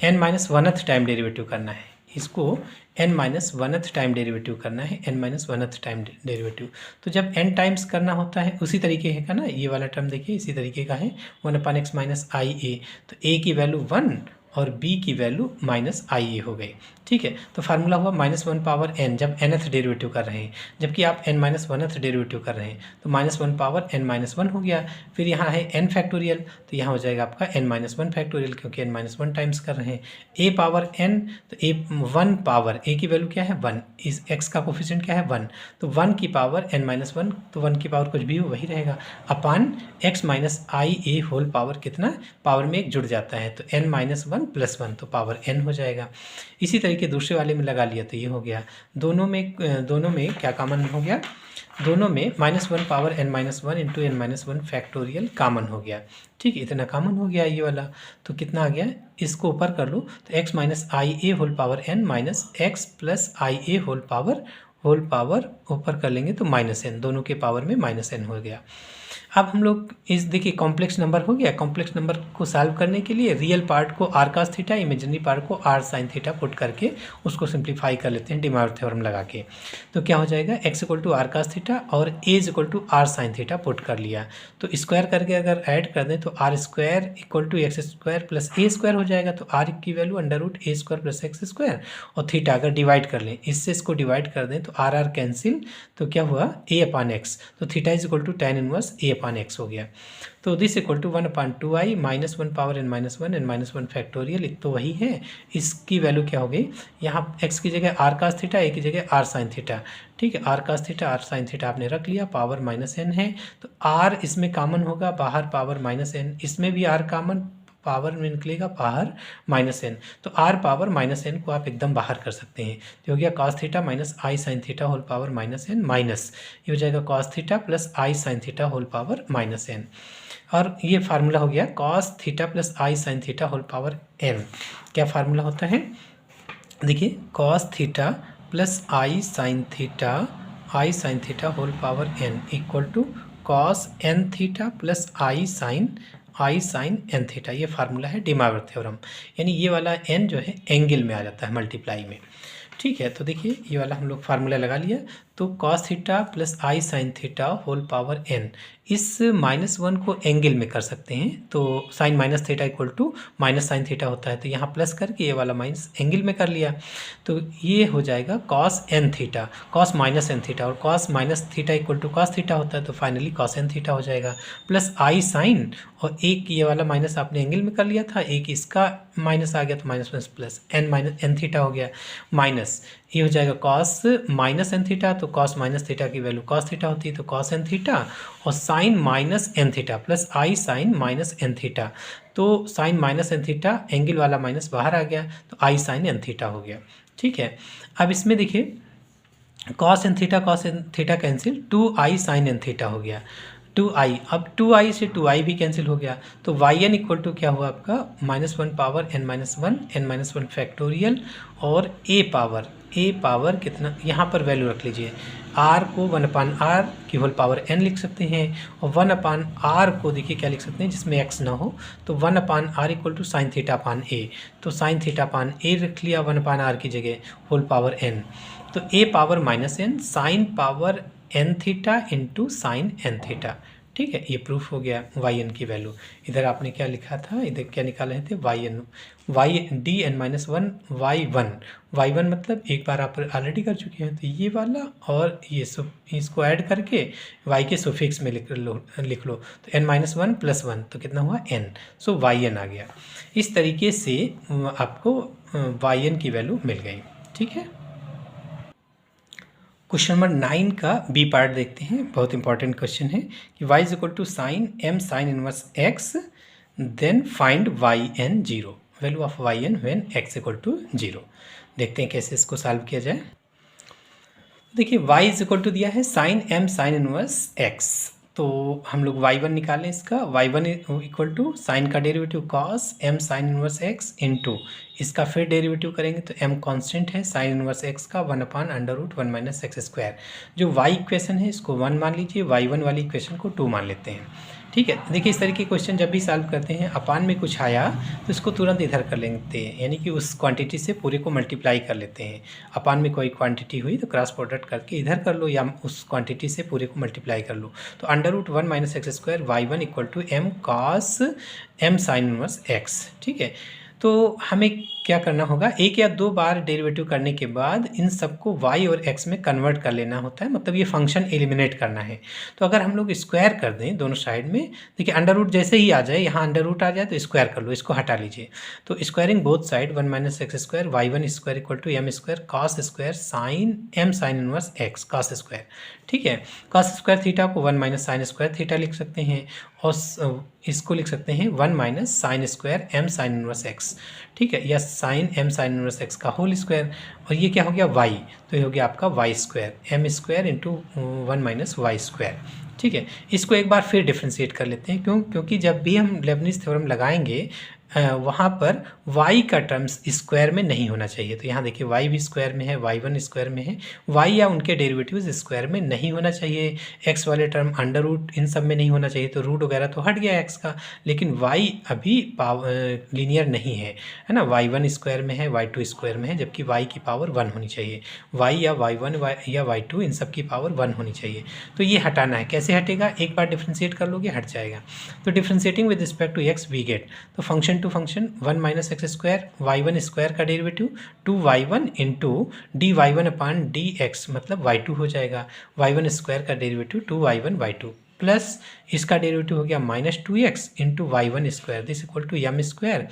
n minus 1th time derivative करना है, इसको n माइनस वनथ टाइम डेरिवेटिव करना है, n माइनस वनथ टाइम डेरिवेटिव। तो जब n टाइम्स करना होता है उसी तरीके का ना, ये वाला टर्म देखिए इसी तरीके का है, 1/x माइनस आई ए। तो a की वैल्यू 1 और b की वैल्यू माइनस आई ए हो गई। ठीक है, तो फार्मूला हुआ -1 पावर n जब nth डेरिवेटिव कर रहे हैं, जबकि आप n माइनस वनथ डेरिवेटिव कर रहे हैं तो -1 पावर n माइनस 1 हो गया। फिर यहाँ है n फैक्टोरियल, तो यहाँ हो जाएगा आपका n माइनस 1 फैक्टोरियल, क्योंकि n माइनस 1 टाइम्स कर रहे हैं। a पावर n, तो a 1 पावर a की वैल्यू क्या है 1, इस x का कोफिशिएंट क्या है 1, तो 1 की पावर n माइनस 1, तो 1 की पावर कुछ भी हो वही रहेगा, अपान x minus I A whole power कितना, पावर में एक जुड़ जाता है, तो n माइनस 1 प्लस 1, तो पावर n हो जाएगा। इसी तरीके दूसरे वाले में लगा लिया तो ये हो गया। दोनों में क्या कॉमन हो गया, दोनों में -1 power n minus 1 into n minus 1 factorial common हो गया। ठीक है, इतना कॉमन हो गया ये वाला, तो कितना आ गया, इसको ऊपर कर लो तो x minus I A whole power n minus x plus I A whole power ऊपर कर लेंगे तो -n, दोनों के पावर में -n हो गया। अब हम लोग इस देखिए कॉम्प्लेक्स नंबर हो गया, कॉम्प्लेक्स नंबर को सॉल्व करने के लिए रियल पार्ट को r cos theta, imaginary part को r sin थीटा पुट करके उसको सिंप्लीफाई कर लेते हैं डी मॉर्गन थ्योरम लगा के। तो क्या हो जाएगा, x equal to r cos theta और a equal to r sin theta put कर लिया, तो स्क्वायर करके अगर ऐड कर दें तो r square equal to x square plus a square हो जाएगा, तो r की value √a square plus x square, और थीटा अगर डिवाइड कर लें, इससे इसको डिवाइड कर दें तो r कैंसिल, तो क्या हुआ a अपान एक्स, तो theta is equal to tan inverse a upon x हो गया। तो this equal to 1/2i -1 power n minus 1 n minus 1 factorial, तो वही है। इसकी वैल्यू क्या हो गई, यहाँ x की जगह r cos थीटा, a की जगह r sin थीटा। ठीक है, r cos theta r sin theta आपने रख लिया, पावर -n है, तो r इसमें कॉमन होगा, बाहर पावर -n, इसमें भी r कॉमन, पावर में निकलेगा बाहर -n, तो r पावर -n को आप एकदम बाहर कर सकते हैं, तो हो गया cos theta minus I sine theta whole power -n, minus ये हो जाएगा cos theta plus I sine theta whole power -n, और ये फार्मूला हो गया cos theta plus I sine theta whole power n। क्या फार्मूला होता है, देखिए cos theta plus I sine theta whole power n equal to cos n theta plus I sine n theta, ये फार्मूला है डी मॉर्गन थ्योरम, यानी ये वाला n जो है एंगल में आ जाता है मल्टीप्लाई में। ठीक है, तो देखिए ये वाला हम लोग फार्मूला लगा लिया, तो cos theta plus I sine theta whole power n, इस -1 को एंगल में कर सकते हैं, तो sine minus theta equal to minus sine theta होता है, तो यहाँ प्लस करके ये वाला माइनस एंगल में कर लिया, तो ये हो जाएगा cos n theta, cos minus n theta, और cos minus theta equal to cos theta होता है, तो फाइनली cos n थीटा हो जाएगा, प्लस आई साइन, और एक ये वाला माइनस आपने एंगल में कर लिया था, एक इसका माइनस आ गया तो minus plus n minus n theta हो गया, माइनस ये हो जाएगा cos माइनस n थीटा, तो cos माइनस थीटा की वैल्यू cos थीटा होती है, तो cos n थीटा, और sine minus n theta plus I sine minus n theta, तो sine minus n theta, angle वाला माइनस बाहर आ गया, तो आई साइन n थीटा हो गया। ठीक है, अब इसमें देखिए cos n theta cancel, 2i sine n theta हो गया, 2i, अब 2i से 2i भी कैंसिल हो गया, तो yn इक्वल टू क्या हुआ आपका -1 पावर n माइनस 1 फैक्टोरियल, और a पावर कितना, यहाँ पर वैल्यू रख लीजिए, r को 1/r की होल पावर n लिख सकते हैं, और 1/r को देखिए क्या लिख सकते हैं जिसमें x ना हो, तो 1/r equal to sine theta upon a, तो साइन थीटा अपान a रख लिया 1/r की जगह होल पावर n, तो a power -n sine power n theta into sine n theta. ठीक है, ये प्रूफ हो गया yn की वैल्यू। इधर आपने क्या लिखा था, इधर क्या निकाल रहे थे, dn-1 y1 मतलब एक बार आप ऑलरेडी कर चुके हैं, तो ये वाला और ये इसको ऐड करके y के सुफिक्स में लिख लो, तो n-1 प्लस 1, तो कितना हुआ n, सो yn आ गया। इस तरीके से आपको yn की वैल्यू मिल गई। ठीक है, क्वेश्चन नंबर 9 का बी पार्ट देखते हैं, बहुत इंपॉर्टेंट क्वेश्चन है कि y is equal to sine m sine inverse x, then find yn 0, value of yn when x equal to 0। देखते हैं कैसे इसको सॉल्व किया जाए। देखिए y इज इक्वल टू दिया है sine m sine inverse x, तो हम लोग y1 निकालें, इसका y1 इक्वल टू साइन का derivative cos m sine inverse x into इसका फिर डेरिवेटिव करेंगे, तो m कांस्टेंट है, साइन इनवर्स x का 1/√1 माइनस एक्स स्क्वायर, जो y इक्वेशन है इसको 1 मान लीजिए, y1 वाली इक्वेशन को 2 मान लेते हैं। ठीक है। देखिए इस तरीके के क्वेश्चन जब भी सॉल्व करते हैं, अपान में कुछ आया तो इसको तुरंत इधर कर लेते हैं, यानी कि उस क्वांटिटी से पूरे को मल्टीप्लाई कर लेते हैं। अपान में कोई क्वांटिटी हुई तो क्रॉस प्रोडक्ट करके इधर कर लो, या उस क्वांटिटी से पूरे को मल्टीप्लाई कर लो। तो √1 - x² y1 = m cos m sin inverse x। ठीक है, तो हमें क्या करना होगा, एक या दो बार डेरिवेटिव करने के बाद इन सबको y और x में कन्वर्ट कर लेना होता है, मतलब ये फंक्शन एलिमिनेट करना है। तो अगर हम लोग स्क्वायर कर दें दोनों साइड में, देखिए अंडर जैसे ही आ जाए, यहाँ अंडर आ जाए तो स्क्वायर कर लो, इसको हटा लीजिए। तो squaring both side 1 - x² y1² = m² cos² sin m sin inverse x cos²। ठीक है, cos² थीटा को 1 - sin² थीटा लिख सकते हैं, और इसको लिख सकते हैं 1 - sin² m sin inverse x। ठीक है, या sin m sin inverse x का होल स्क्वायर, और ये क्या हो गया y, तो ये हो गया आपका y² m² × 1 - y²। ठीक है, इसको एक बार फिर डिफ्रेंशिएट कर लेते हैं, क्योंकि जब भी हम लेबनिज़ थ्योरम लगाएंगे वहाँ पर y का टर्म्स स्क्वायर में नहीं होना चाहिए। तो यहाँ देखिए y भी स्क्वायर में है, y1 स्क्वायर में है, y या उनके डेरिवेटिव्स स्क्वायर में नहीं होना चाहिए, x वाले टर्म अंडर इन सब में नहीं होना चाहिए, तो रूट वगैरह तो हट गया x का, लेकिन y अभी लीनियर नहीं है ना, y1 स्क्वायर में है, y2 स्क्वायर में है, जबकि y की पावर 1 होनी चाहिए, y या y1 या y2 इन सब की पावर 1 होनी चाहिए। तो ये हटाना है, कैसे हटेगा, एक बार डिफ्रेंशिएट कर लोगे हट जाएगा। तो differentiating with respect to x we get, तो function to function 1 - x² y1 square का डेरिवेटिव 2y1 × dy1/dx मतलब y2 हो जाएगा, y1 स्क्वायर का डेरिवेटिव 2y1 y2 प्लस इसका डेरिवेटिव हो गया -2x × y1 square this equal to m²,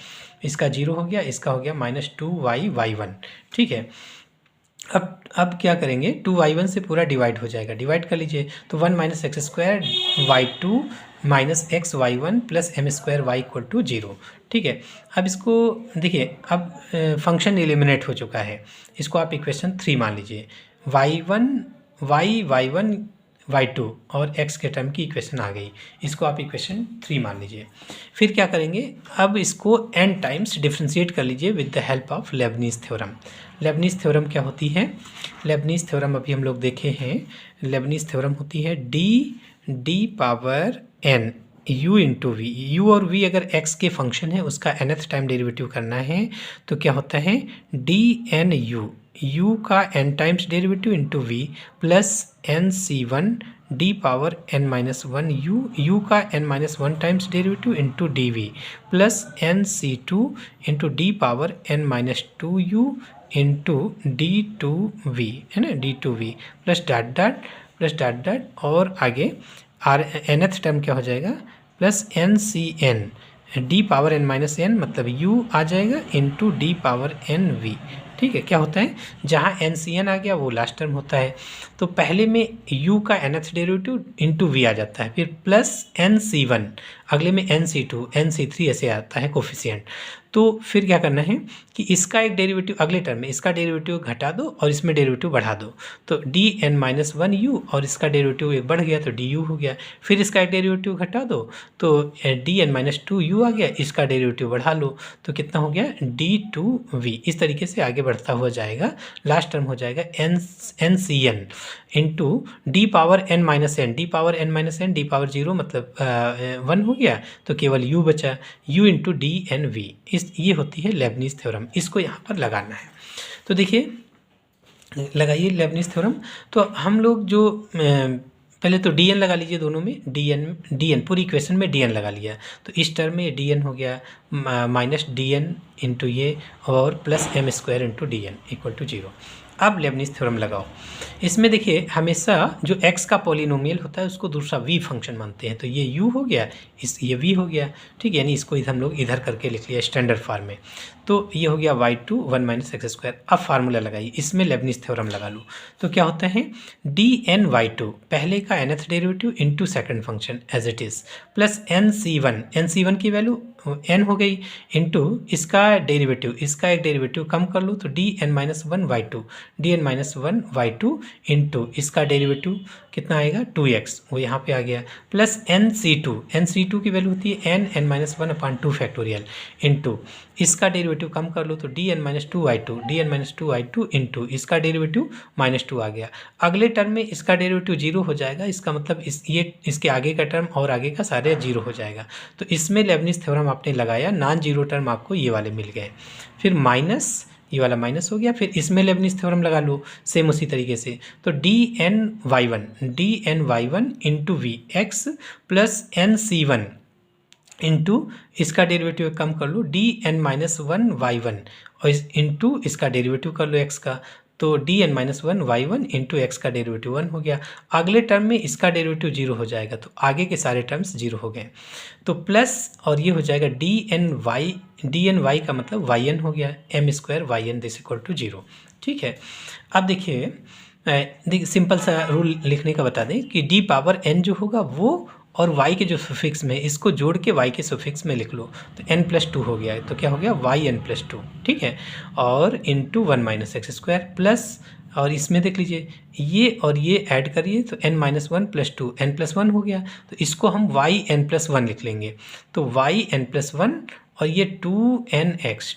इसका 0 हो गया, इसका हो गया -2y y1। ठीक है, अब क्या करेंगे, 2y1 से पूरा डिवाइड हो जाएगा, डिवाइड कर लीजिए, तो 1 - x² y2 - x y1 + m² y = 0। ठीक है, अब इसको देखिए, अब फंक्शन एलिमिनेट हो चुका है, इसको आप इक्वेशन 3 मान लीजिए, y1 y2 और x के टर्म की इक्वेशन आ गई, इसको आप इक्वेशन 3 मान लीजिए। फिर क्या करेंगे, अब इसको n टाइम्स डिफ्रेंशिएट कर लीजिए with the help of Leibniz theorem. Leibniz theorem क्या होती है, लेबनीज़ थ्योरम अभी हम लोग देखे हैं, लेबनीज़ थ्योरम होती है d⁴n u × v। u और v अगर x के फंक्शन है, उसका nth टाइम डेरिवेटिव करना है, तो क्या होता है dnu, u का n times derivative into v plus nc1 d⁴n - 1 u का n-1 times derivative into dv plus nc2 d⁴n - 2u into d2v, है ना, d2v प्लस डॉट और आगे nth टर्म क्या हो जाएगा, प्लस ncn d⁴n - मतलब u आ जाएगा इंटू d⁴nv। ठीक है, क्या होता है, जहाँ ncn आ गया वो लास्ट टर्म होता है, तो पहले में u का nth डेरिवेटिव इंटू v आ जाता है, फिर प्लस nc1, अगले में nc2 nc3 ऐसे आता है कोफिशिएंट। तो फिर क्या करना है कि इसका एक डेरिवेटिव अगले टर्म में, इसका डेरिवेटिव घटा दो और इसमें डेरिवेटिव बढ़ा दो, तो dn - 1u और इसका डेरिवेटिव एक बढ़ गया तो du हो गया, फिर इसका एक डेरिवेटिव घटा दो तो dn - 2u आ गया, इसका डेरिवेटिव बढ़ा लो तो कितना हो गया d2v। इस तरीके से आगे बढ़ता हुआ जाएगा, लास्ट टर्म हो जाएगा ncn इंटू d⁴n - d⁴0 मतलब 1 हो गया, तो केवल u बचा, u इंटू dnv। ये होती है लेबनीज़ थ्योरम, इसको यहाँ पर लगाना है। तो देखिए लगाइए लेबनीज़ थ्योरम, तो हम लोग जो पहले तो dn लगा लीजिए, दोनों में dn पूरी इक्वेशन में dn लगा लिया, तो इस टर्म में dn हो गया -dn इंटू ये और प्लस m² इंटू dn = 0। अब लेबनीज़ थ्योरम लगाओ, इसमें देखिए हमेशा जो x का पॉलिनोमियल होता है उसको दूसरा v फंक्शन मानते हैं, तो ये u हो गया, ये v हो गया। ठीक है, यानी इसको हम लोग इधर करके लिख लिया स्टैंडर्ड फॉर्म में, तो ये हो गया y2 1 - x²। अब फार्मूला लगाइए, इसमें लेबनीज़ थ्योरम लगा लो, तो क्या होता है dny2 पहले का nth derivative into second function as it is plus nc1 की वैल्यू n हो गई इंटू इसका डेरिवेटिव, इसका एक डेरिवेटिव कम कर लो तो dn - 1 y2 इंटू इसका डेरिवेटिव कितना आएगा 2x, वो यहाँ पे आ गया, प्लस nc2 की वैल्यू होती है n - 1/2 फैक्टोरियल इंटू इसका डेरिवेटिव कम कर लो तो dn-2y2 dn-2y2 इंटू इसका डेरिवेटिव -2 आ गया। अगले टर्म में इसका डेरिवेटिव 0 हो जाएगा, इसका मतलब इसके आगे का टर्म और आगे का सारे 0 हो जाएगा। तो इसमें लेबनिज़ थ्योरम आपने लगाया, नॉन जीरो टर्म आपको ये वाले मिल गए। फिर माइनस, ये वाला माइनस हो गया। फिर इसमें लेबनिज़ थ्योरम लगा लो सेम उसी तरीके से, तो dn y1 into v x plus nc1 into इसका डेरिवेटिव कम कर लो dn-1y1 और इंटू इसका डेरिवेटिव कर लो x का, तो dn-1y1 इंटू एक्स का डेरिवेटिव 1 हो गया। अगले टर्म में इसका डेरिवेटिव 0 हो जाएगा, तो आगे के सारे टर्म्स 0 हो गए। तो प्लस और ये हो जाएगा dny का मतलब yn हो गया, m² yn this equal to 0। ठीक है, अब देखिए सिंपल सा रूल लिखने का बता दें कि d पावर n जो होगा वो और y के जो सुफिक्स में इसको जोड़ के y के सुफिक्स में लिख लो, तो n+2 हो गया। तो क्या हो गया yn+2, ठीक है, और इंटू 1 - x² प्लस, और इसमें देख लीजिए ये और ये ऐड करिए तो n-1 + 2 n+1 हो गया। तो इसको हम yn+1 लिख लेंगे, तो yn+1 और ये 2nx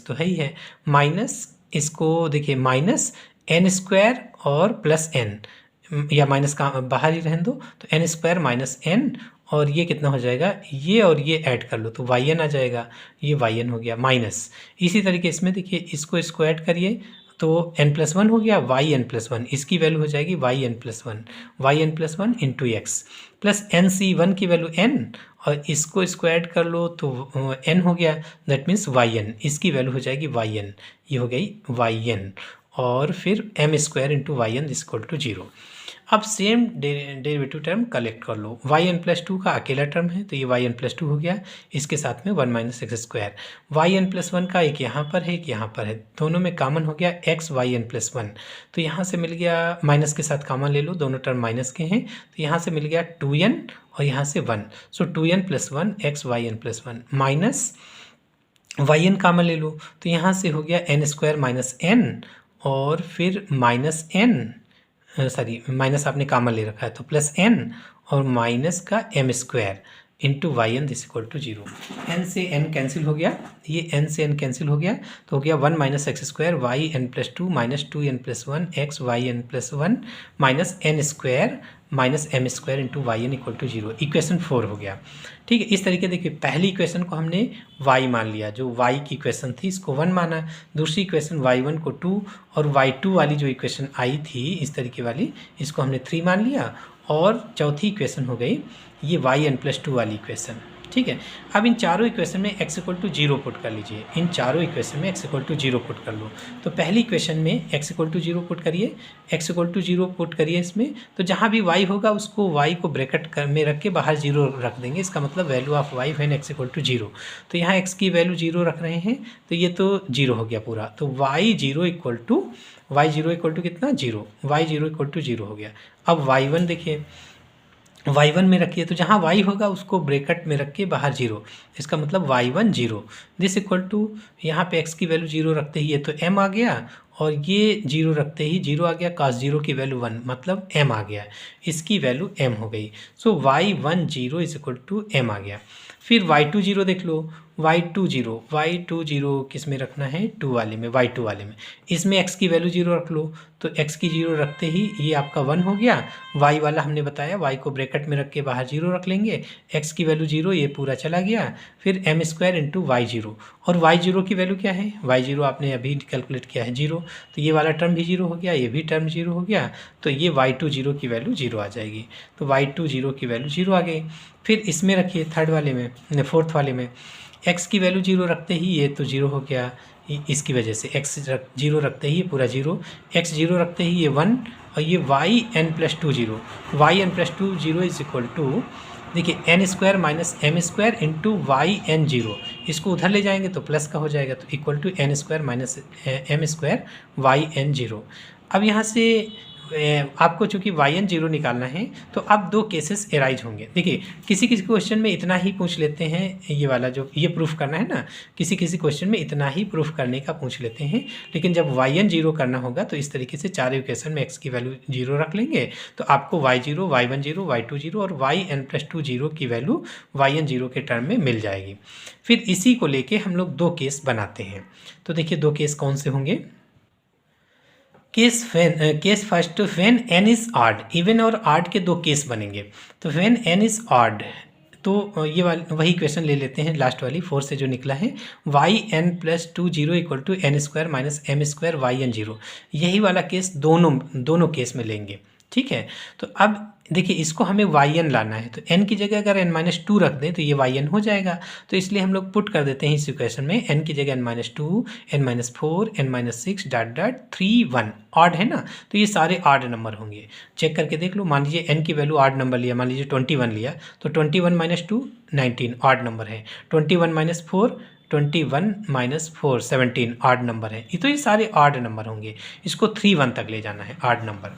तो है ही है, माइनस इसको देखिए माइनस n² और प्लस n, या माइनस का बाहर ही रहने दो, तो n² - n और ये कितना हो जाएगा, ये और ये ऐड कर लो तो yn आ जाएगा, ये yn हो गया माइनस। इसी तरीके इसमें देखिए इसको ऐड करिए तो n+1 हो गया, yn+1 इसकी वैल्यू हो जाएगी yn+1 into x plus nc1 की वैल्यू n और इसको ऐड कर लो तो n हो गया, दैट मीन्स yn इसकी वैल्यू हो जाएगी yn, ये हो गई yn और फिर m² into yn is equal to 0। अब सेम डेरिवेटिव टर्म कलेक्ट कर लो, yn+2 का अकेला टर्म है तो ये yn+2 हो गया, इसके साथ में 1 - x², yn+1 का एक यहाँ पर है एक यहाँ पर है, दोनों में कॉमन हो गया yn+1, तो यहाँ से मिल गया, माइनस के साथ कॉमन ले लो, दोनों टर्म माइनस के हैं, तो यहाँ से मिल गया 2n और यहाँ से 1, सो 2n+1 yn+1 minus yn common ले लो, तो यहाँ से हो गया n² - n और फिर माइनस n, सॉरी माइनस आपने कॉमन ले रखा है तो प्लस n और माइनस का m² into yn this equal to 0। n से n कैंसिल हो गया, ये n से n कैंसिल हो गया, तो हो गया 1 - x² yn+2 - 2n+1 x yn+1 minus n² minus m² into yn equal to 0, equation 4 हो गया। ठीक है, इस तरीके देखिए पहली इक्वेशन को हमने y मान लिया, जो y की इक्वेशन थी इसको 1 माना, दूसरी इक्वेशन y1 को 2 और y2 वाली जो इक्वेशन आई थी इस तरीके वाली इसको हमने 3 मान लिया, और चौथी इक्वेशन हो गई ये yn+2 वाली इक्वेशन। ठीक है, अब इन चारों इक्वेशन में x = 0 पुट कर लीजिए, इन चारों इक्वेशन में x = 0 पुट कर लो। तो पहली इक्वेशन में x = 0 पुट करिए, x = 0 पुट करिए इसमें, तो जहाँ भी y होगा उसको y को ब्रैकेट में रख के बाहर 0 रख देंगे, इसका मतलब value of y when x = 0। तो यहाँ x की वैल्यू 0 रख रहे हैं तो ये तो 0 हो गया पूरा, तो y0 = कितना 0, y0 = 0 हो गया। अब y1 देखिए, y1 में रखिए तो जहाँ y होगा उसको ब्रैकेट में रख के बाहर 0, इसका मतलब y1 0 दिस इक्वल टू, यहाँ पे x की वैल्यू 0 रखते ही ये तो m आ गया, और ये 0 रखते ही 0 आ गया, cos 0 की वैल्यू 1 मतलब m आ गया, इसकी वैल्यू m हो गई, so y1 0 is equal to m आ गया। फिर y2 0 देख लो, y2 0 किस में रखना है, y2 वाले में, इसमें x की वैल्यू 0 रख लो, तो x की 0 रखते ही ये आपका 1 हो गया, y वाला हमने बताया y को ब्रैकेट में रख के बाहर 0 रख लेंगे, x की वैल्यू 0 ये पूरा चला गया, फिर m² इंटू y0, और y0 की वैल्यू क्या है, y0 आपने अभी कैलकुलेट किया है 0, तो ये वाला टर्म भी 0 हो गया, ये भी टर्म 0 हो गया, तो ये y2 0 की वैल्यू 0 आ जाएगी, तो y2 0 की वैल्यू 0 आ गई। फिर इसमें रखिए फोर्थ वाले में x की वैल्यू 0 रखते ही ये तो 0 हो गया, इसकी वजह से x 0 रखते ही ये पूरा 0, x 0 रखते ही ये 1, और ये yn+2 0 इज इक्वल टू, देखिए n² - m² इंटू yn0, इसको उधर ले जाएंगे तो प्लस का हो जाएगा, तो equal to n² - m² yn0। अब यहाँ से आपको चूंकि yn 0 निकालना है तो अब दो केसेस एराइज होंगे। देखिए किसी किसी क्वेश्चन में इतना ही पूछ लेते हैं, ये वाला जो ये प्रूफ करना है ना, किसी किसी क्वेश्चन में इतना ही प्रूफ करने का पूछ लेते हैं, लेकिन जब yn 0 करना होगा तो इस तरीके से चार इक्वेशन में x की वैल्यू 0 रख लेंगे तो आपको y0, y10, y20 और yn+2 0 की वैल्यू yn 0 के टर्म में मिल जाएगी। फिर इसी को लेके हम लोग दो केस बनाते हैं। तो देखिए दो केस कौन से होंगे। Case first, when n is odd, even और ऑड के दो केस बनेंगे। तो व्हेन n इज ऑड, तो ये वही क्वेश्चन ले लेते हैं लास्ट वाली 4 से जो निकला है, yn+2 0 = n² - m² yn0, यही वाला केस दोनों केस में लेंगे। ठीक है, तो अब देखिए इसको हमें yn लाना है, तो n की जगह अगर n-2 रख दें तो ये yn हो जाएगा। तो इसलिए हम लोग पुट कर देते हैं इस इक्वेशन में n की जगह n-2, n-4, n-6 ... 3 1 ऑड है ना, तो ये सारे ऑड नंबर होंगे। चेक करके देख लो, मान लीजिए n की वैल्यू ऑड नंबर लिया, मान लीजिए 21 लिया, तो 21 - 2 19 ऑड नंबर है, 21 - 4 21 - 4 17 ऑड नंबर है। तो ये सारे ऑड नंबर होंगे, इसको 3 1 तक ले जाना है ऑड नंबर।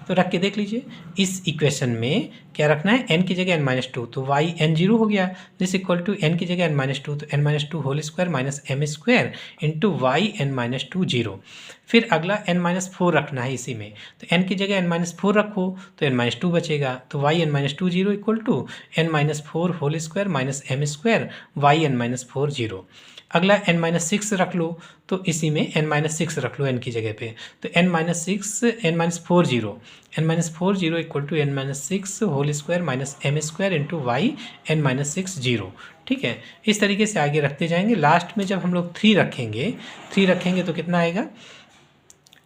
तो रख के देख लीजिए इस इक्वेशन में क्या रखना है, n की जगह n-2, तो yn 0 हो गया, दिस इक्वल टू n की जगह n-2, तो n-2 whole square minus m² into yn-2 0। फिर अगला n-4 रखना है इसी में, तो n की जगह n-4 रखो तो n-2 बचेगा, तो yn-2 0 equal to n-4 whole square minus m² yn-4 0। अगला n-6 रख लो, तो इसी में n-6 रख लो n की जगह पे, तो n-4 0 equal to n-6 whole square minus m² into yn-6 0। ठीक है, इस तरीके से आगे रखते जाएंगे। लास्ट में जब हम लोग 3 रखेंगे तो कितना आएगा,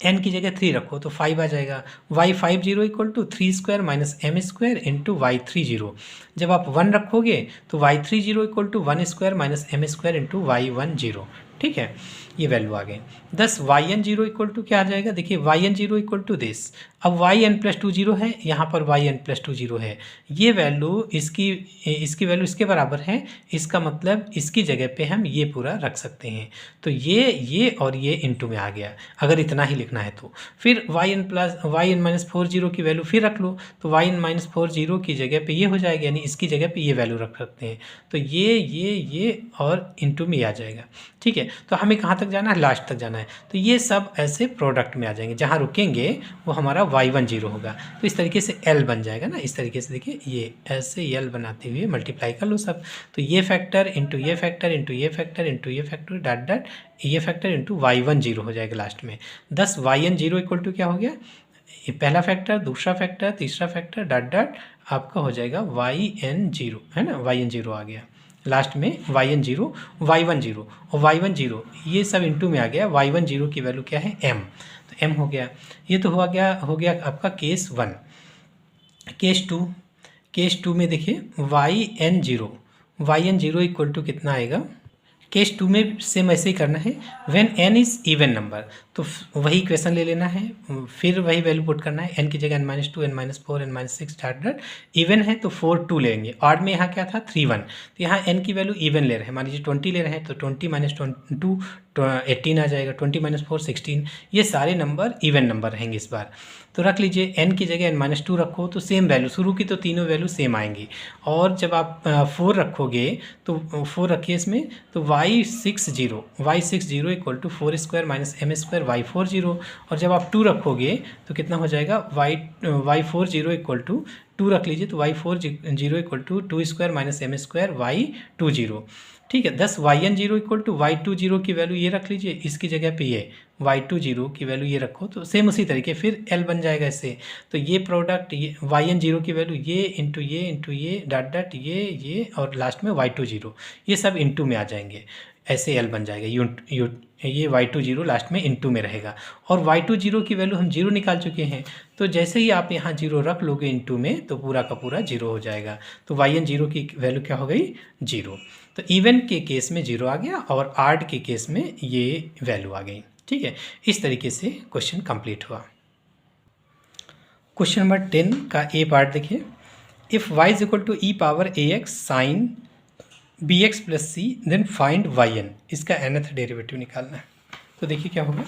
n की जगह 3 रखो तो 5 आ जाएगा, y50 equal to 3² minus m² into y30। जब आप 1 रखोगे तो y30 equal to 1² minus m² into y10। ठीक है, ये वैल्यू आ गई। दस yn0 इक्वल टू क्या आ जाएगा, देखिए yn0 इक्वल टू दिस, अब yn+2 0 है, यहाँ पर yn+2 0 है, ये वैल्यू इसकी वैल्यू इसके बराबर है, इसका मतलब इसकी जगह पे हम ये पूरा रख सकते हैं। तो ये और ये इनटू में आ गया, अगर इतना ही लिखना है तो। फिर yn-4 0 की वैल्यू फिर रख लो, तो yn-4 0 की जगह पे ये हो जाएगा, यानी इसकी जगह पे ये वैल्यू रख सकते हैं, तो ये और इनटू में आ जाएगा। ठीक है, तो हमें कहाँ तक जाना है, लास्ट तक जाना है, तो ये सब ऐसे प्रोडक्ट में आ जाएंगे, जहाँ रुकेंगे वो हमारा y10 होगा। तो इस तरीके से l बन जाएगा ना, इस तरीके से देखिए ये ऐसे l बनाते हुए मल्टीप्लाई कर लो सब, तो ये फैक्टर इंटू ये फैक्टर इंटू ये फैक्टर इंटू ये फैक्टर डॉट ये फैक्टर इंटू y10 हो जाएगा लास्ट में। 10 yn0 इक्वल टू क्या हो गया, ये पहला फैक्टर, दूसरा फैक्टर, तीसरा फैक्टर डॉट आपका हो जाएगा yn0, है ना, yn0 आ गया लास्ट में, yn0 y10 और y10 ये सब इंटू में आ गया। y10 की वैल्यू क्या है, m, तो m हो गया। ये तो हो गया आपका केस 1। केस 2 में देखिए yn0 इक्वल टू कितना आएगा, केस 2 में सेम ऐसे ही करना है, when n is even number, तो वही क्वेश्चन ले लेना है, फिर वही वैल्यू पुट करना है, n की जगह n-2 n-4 n-6 dot even है तो 4 2 लेंगे, ऑड में यहाँ क्या था 3 1, तो यहाँ n की वैल्यू इवन ले रहे हैं, मान लीजिए 20 ले रहे हैं तो 20 - 2 18 आ जाएगा, 20 - 4 16, ये सारे नंबर इवन नंबर रहेंगे इस बार। तो रख लीजिए n की जगह n-2 रखो तो सेम वैल्यू, शुरू की तो तीनों वैल्यू सेम आएंगी, और जब आप 4 रखोगे तो 4 रखिए इसमें, तो y60 equal to 4² minus m² y40, और जब आप 2 रखोगे तो कितना हो जाएगा, y40 इक्वल टू 2 रख लीजिए, तो y40 equal to 2² minus m² y20। ठीक है, 10 yn0 इक्वल टू y20 की वैल्यू ये रख लीजिए, इसकी जगह पे ये y20 की वैल्यू ये रखो, तो सेम उसी तरीके फिर l बन जाएगा इससे, तो ये प्रोडक्ट ये yn0 की वैल्यू ये इंटू ये डॉट ये और लास्ट में y20, ये सब इंटू में आ जाएंगे, ऐसे l बन जाएगा, ये y20 लास्ट में इंटू में रहेगा, और y20 की वैल्यू हम 0 निकाल चुके हैं, तो जैसे ही आप यहाँ 0 रख लोगे इंटू में तो पूरा का पूरा 0 हो जाएगा, तो yn0 की वैल्यू क्या हो गई 0। तो इवन के केस में 0 आ गया और ऑड के केस में ये वैल्यू आ गई। ठीक है, इस तरीके से क्वेश्चन कंप्लीट हुआ। क्वेश्चन नंबर 10 का ए पार्ट देखिए, if y is equal to e⁻ax sine bx plus C then find yn, इसका nth डेरिवेटिव निकालना है। तो देखिए क्या होगा,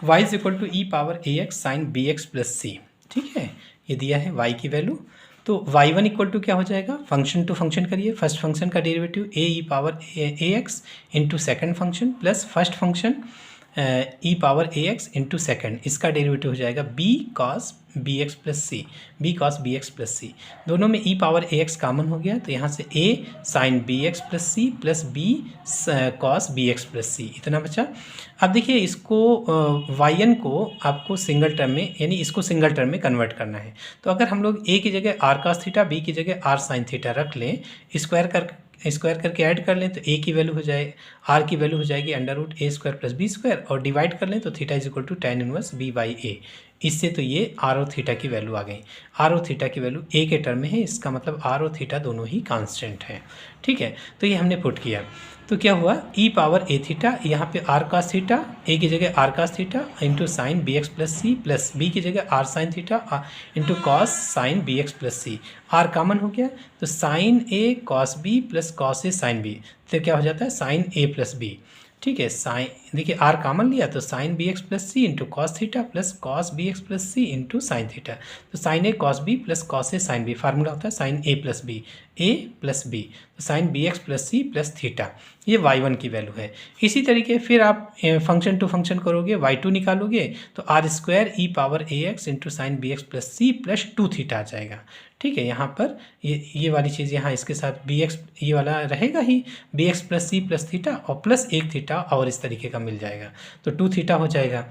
y is equal to e⁻ax sine bx plus C, ठीक है, ये दिया है y की वैल्यू। तो y1 इक्वल टू क्या हो जाएगा, फंक्शन टू फंक्शन करिए, फर्स्ट फंक्शन का derivative A E power A X into second function plus first function E power A X into second, इसका डेरिवेटिव हो जाएगा B cos B x plus C, B cos B x plus C. दोनों में ई पावर ए एक्स कॉमन हो गया, तो यहाँ से A sine B x plus C plus B cos B x plus सी, इतना बचा। अब देखिए इसको वाई को आपको सिंगल टर्म में, यानी इसको सिंगल टर्म में कन्वर्ट करना है। तो अगर हम लोग ए की जगह आर कॉस थीटा, बी की जगह आर साइन थीटा रख लें, स्क्वायर करके ऐड कर लें, तो ए की वैल्यू हो जाए, आर की वैल्यू हो जाएगी √a² प्लस b², और डिवाइड कर लें तो theta is equal to tan inverse b/a। इससे तो ये आर और थीटा की वैल्यू आ गई। आर और थीटा की वैल्यू ए के टर्म में है, इसका मतलब आर और थीटा दोनों ही कांस्टेंट हैं। ठीक है, तो ये हमने पुट किया, तो क्या हुआ, ई पावर ए थीटा, यहाँ पे आर कास थीटा, ए की जगह r cos theta into sine B x plus सी, प्लस बी की जगह r sine theta into cos sine B x plus c. R common हो गया, तो साइन ए कॉस बी प्लस कॉस ए साइन बी, तो क्या हो जाता है साइन ए प्लस बी। ठीक है, साइन, देखिए आर कॉमन लिया तो sine B x plus C into cos theta plus cos B x plus C into sine theta, तो साइन ए कॉस बी प्लस कॉस ए साइन बी, फार्मूला होता है sine A plus B, A plus B, तो साइन बी एक्स प्लस सी प्लस थीटा, ये y1 की वैल्यू है। इसी तरीके फिर आप फंक्शन टू फंक्शन करोगे, y2 निकालोगे तो r² ई पावर ए X into sine B x plus सी प्लस 2 थीटा आ जाएगा। ठीक है, यहाँ पर ये वाली चीज़ यहाँ इसके साथ बी एक्स ये वाला रहेगा ही, बी एक्स प्लस सी प्लस थीटा और प्लस 1 थीटा और इस तरीके का मिल जाएगा, तो 2 थीटा हो जाएगा।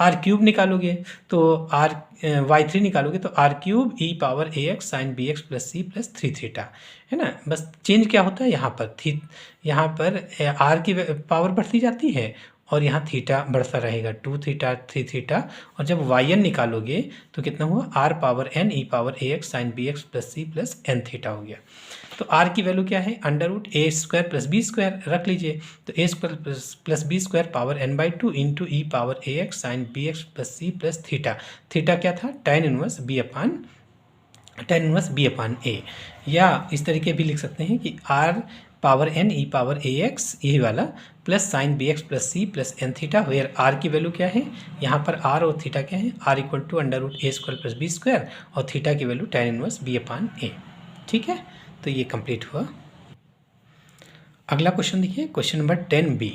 r³ निकालोगे तो y3 निकालोगे तो r³ ई पावर ए X sine B x plus सी प्लस 3 थीटा, है ना। बस चेंज क्या होता है, यहाँ पर r की पावर बढ़ती जाती है और यहाँ थीटा बढ़ता रहेगा, 2 थीटा 3 थीटा, और जब y n निकालोगे तो कितना हुआ, r पावर n ई पावर ए X sine B x plus सी प्लस n थीटा हो गया। तो r की वैल्यू क्या है, √a² प्लस b² रख लीजिए, तो a² plus b² power n/2 into E power ए X sine B x plus सी प्लस थीटा। थीटा क्या था, tan inverse b upon a, या इस तरीके भी लिख सकते हैं कि r पावर n ई पावर ए एक्स, यही वाला, plus sine B x plus C plus n theta, where r की वैल्यू क्या है, यहाँ पर आर और थीटा क्या है, r equal to √a² plus b² और थीटा की value tan inverse b upon a। ठीक है, तो ये कंप्लीट हुआ। अगला क्वेश्चन देखिए, क्वेश्चन नंबर 10b।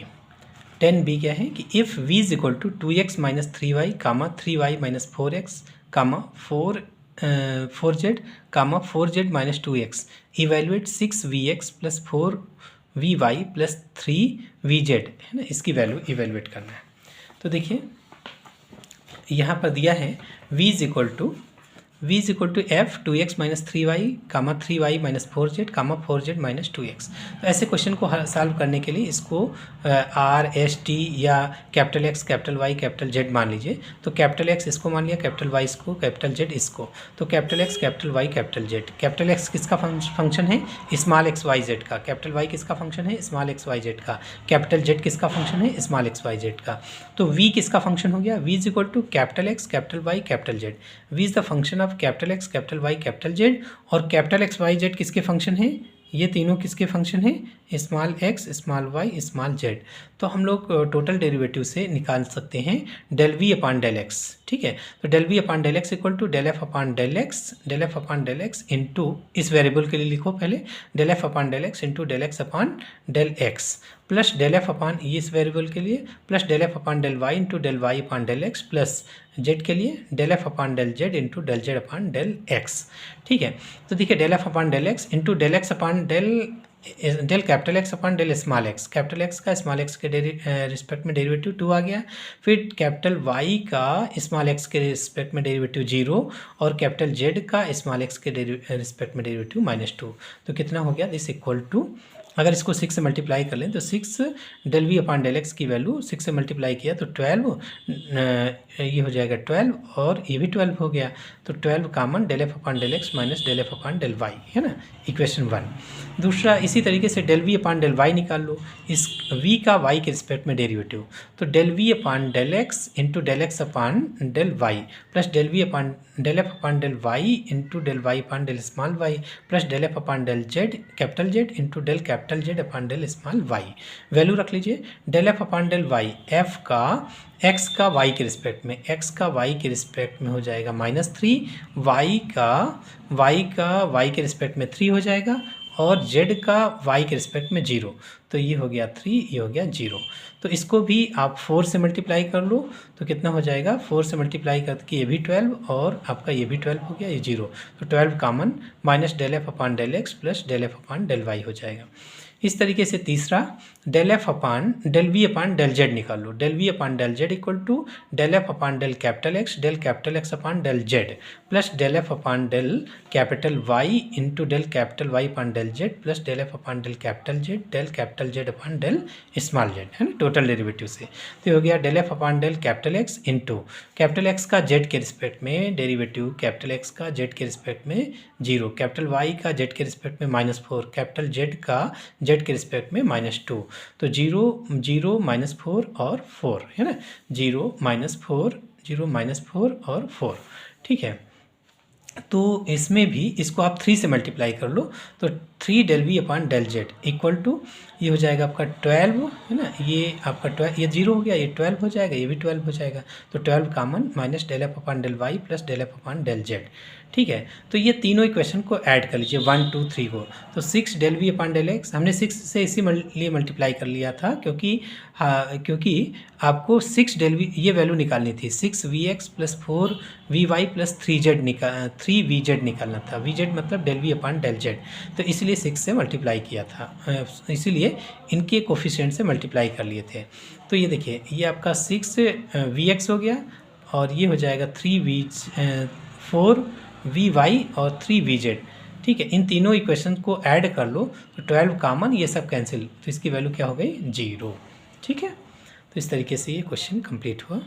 10b क्या है कि if v is equal to 2x minus 3y comma 3y minus 4x comma 4z comma 4z minus 2x, evaluate 6vx plus 4vy plus 3vz, है ना, इसकी वैल्यू इवेलुएट करना है। तो देखिए यहाँ पर दिया है v is equal to f 2x minus 3y comma 3y minus 4z comma 4z minus 2x। तो ऐसे क्वेश्चन को सॉल्व करने के लिए इसको r s t या capital X capital Y capital Z मान लीजिए। तो कैपिटल X इसको मान लिया, कैपिटल Y इसको, कैपिटल Z इसको। तो capital X capital Y capital Z, capital X किसका फंक्शन है, स्मॉल x y z का, कैपिटल Y किसका फंक्शन है, स्मॉल x y z का, कैपिटल Z किसका फंक्शन है, स्मॉल x y z का। तो v किसका फंक्शन हो गया, v is equal to capital X capital Y capital Z। v is the function of capital X capital Y capital Z, और कैपिटल X Y Z किसके फंक्शन हैं, ये तीनों किसके फंक्शन हैं, small x small y small z। तो हम लोग टोटल डेरिवेटिव से निकाल सकते हैं del v upon del x। ठीक है, तो del v upon del x equal to del f upon del x into, इस वेरिएबल के लिए लिखो पहले, del f upon del x into del x upon del x, plus del f upon इस वेरिएबल के लिए, plus del f upon del y into del y upon del x, plus z के लिए del f upon del z into del z upon del x। ठीक है, तो देखिए del f upon del x into del x upon del capital X upon del small x, capital X का स्मॉल x के रिस्पेक्ट में डेरिवेटिव 2 आ गया, फिर कैपिटल Y का स्मॉल x के रिस्पेक्ट में डेरिवेटिव 0, और कैपिटल Z का स्मॉल x के रिस्पेक्ट में डेरिवेटिव -2। तो कितना हो गया, दिस इक्वल टू, अगर इसको 6 से मल्टीप्लाई कर लें तो 6 del v upon del x की वैल्यू 6 से मल्टीप्लाई किया तो 12, ये हो जाएगा 12, और ये भी 12 हो गया, तो 12 common del f upon del x minus del f upon del y, है ना, इक्वेशन 1। दूसरा इसी तरीके से del v upon del y निकाल लो, इस v का y के रिस्पेक्ट में डेरिवेटिव, तो del v upon del x into del x upon del y, plus del v upon del f upon del y into del y upon del small y, plus del f upon del z capital Z into del capital capital z upon del small y. Value रख लीजिए del F upon del y, f का एक्स का वाई के रिस्पेक्ट में, एक्स का वाई के रिस्पेक्ट में हो जाएगा -3, वाई का वाई के रिस्पेक्ट में 3 हो जाएगा और z का y के रिस्पेक्ट में 0। तो ये हो गया 3, ये हो गया 0। तो इसको भी आप 4 से मल्टीप्लाई कर लो तो कितना हो जाएगा, 4 से मल्टीप्लाई करके ये भी 12 और आपका ये भी 12 हो गया, ये 0। तो 12 common minus del F upon del x plus del F upon del Y हो जाएगा। इस तरीके से तीसरा del F upon del we upon del Z निकाल लो। Del we upon del Z equal to del F upon del capital X upon del Z plus del F upon del capital Y into del capital Y upon del Z plus del F upon del capital z upon del small z, है ना, टोटल डेरिवेटिव से। तो हो गया del F upon del capital x into capital x का जेड के रिस्पेक्ट में डेरिवेटिव, कैपिटल एक्स का जेड के रिस्पेक्ट में 0, कैपिटल वाई का जेड के रिस्पेक्ट में -4, कैपिटल जेड का जेड के रिस्पेक्ट में -2। तो 0 0 -4 और 4, है ना, 0 -4 और 4, ठीक है। तो इसमें भी इसको आप 3 से मल्टीप्लाई कर लो तो 3 del we upon del Z equal to ये हो जाएगा आपका 12, है ना, ये आपका 12, ये 0 हो गया, ये 12 हो जाएगा, ये भी 12 हो जाएगा। तो 12 common minus del F upon del y plus del F upon del z, ठीक है। तो ये तीनों इक्वेशन को ऐड कर लीजिए 1 2 3 को। तो 6 del we upon del x हमने 6 से इसी लिए मल्टीप्लाई कर लिया था क्योंकि आपको 6 डेल वी ये वैल्यू निकालनी थी, 6 v x plus 4 v y plus 3 v z निकालना था। वी जेड मतलब del we upon del z, तो इसलिए 6 से मल्टीप्लाई किया था, इसीलिए इनके कोफिशिएंट से मल्टीप्लाई कर लिए थे। तो ये देखिए ये आपका 6 वी एक्स हो गया और ये हो जाएगा 4 वी वाई और 3 वी जेड, ठीक है। इन तीनों इक्वेशन को ऐड कर लो तो 12 कॉमन, ये सब कैंसिल, तो इसकी वैल्यू क्या हो गई 0, ठीक है। तो इस तरीके से ये क्वेश्चन कंप्लीट हुआ।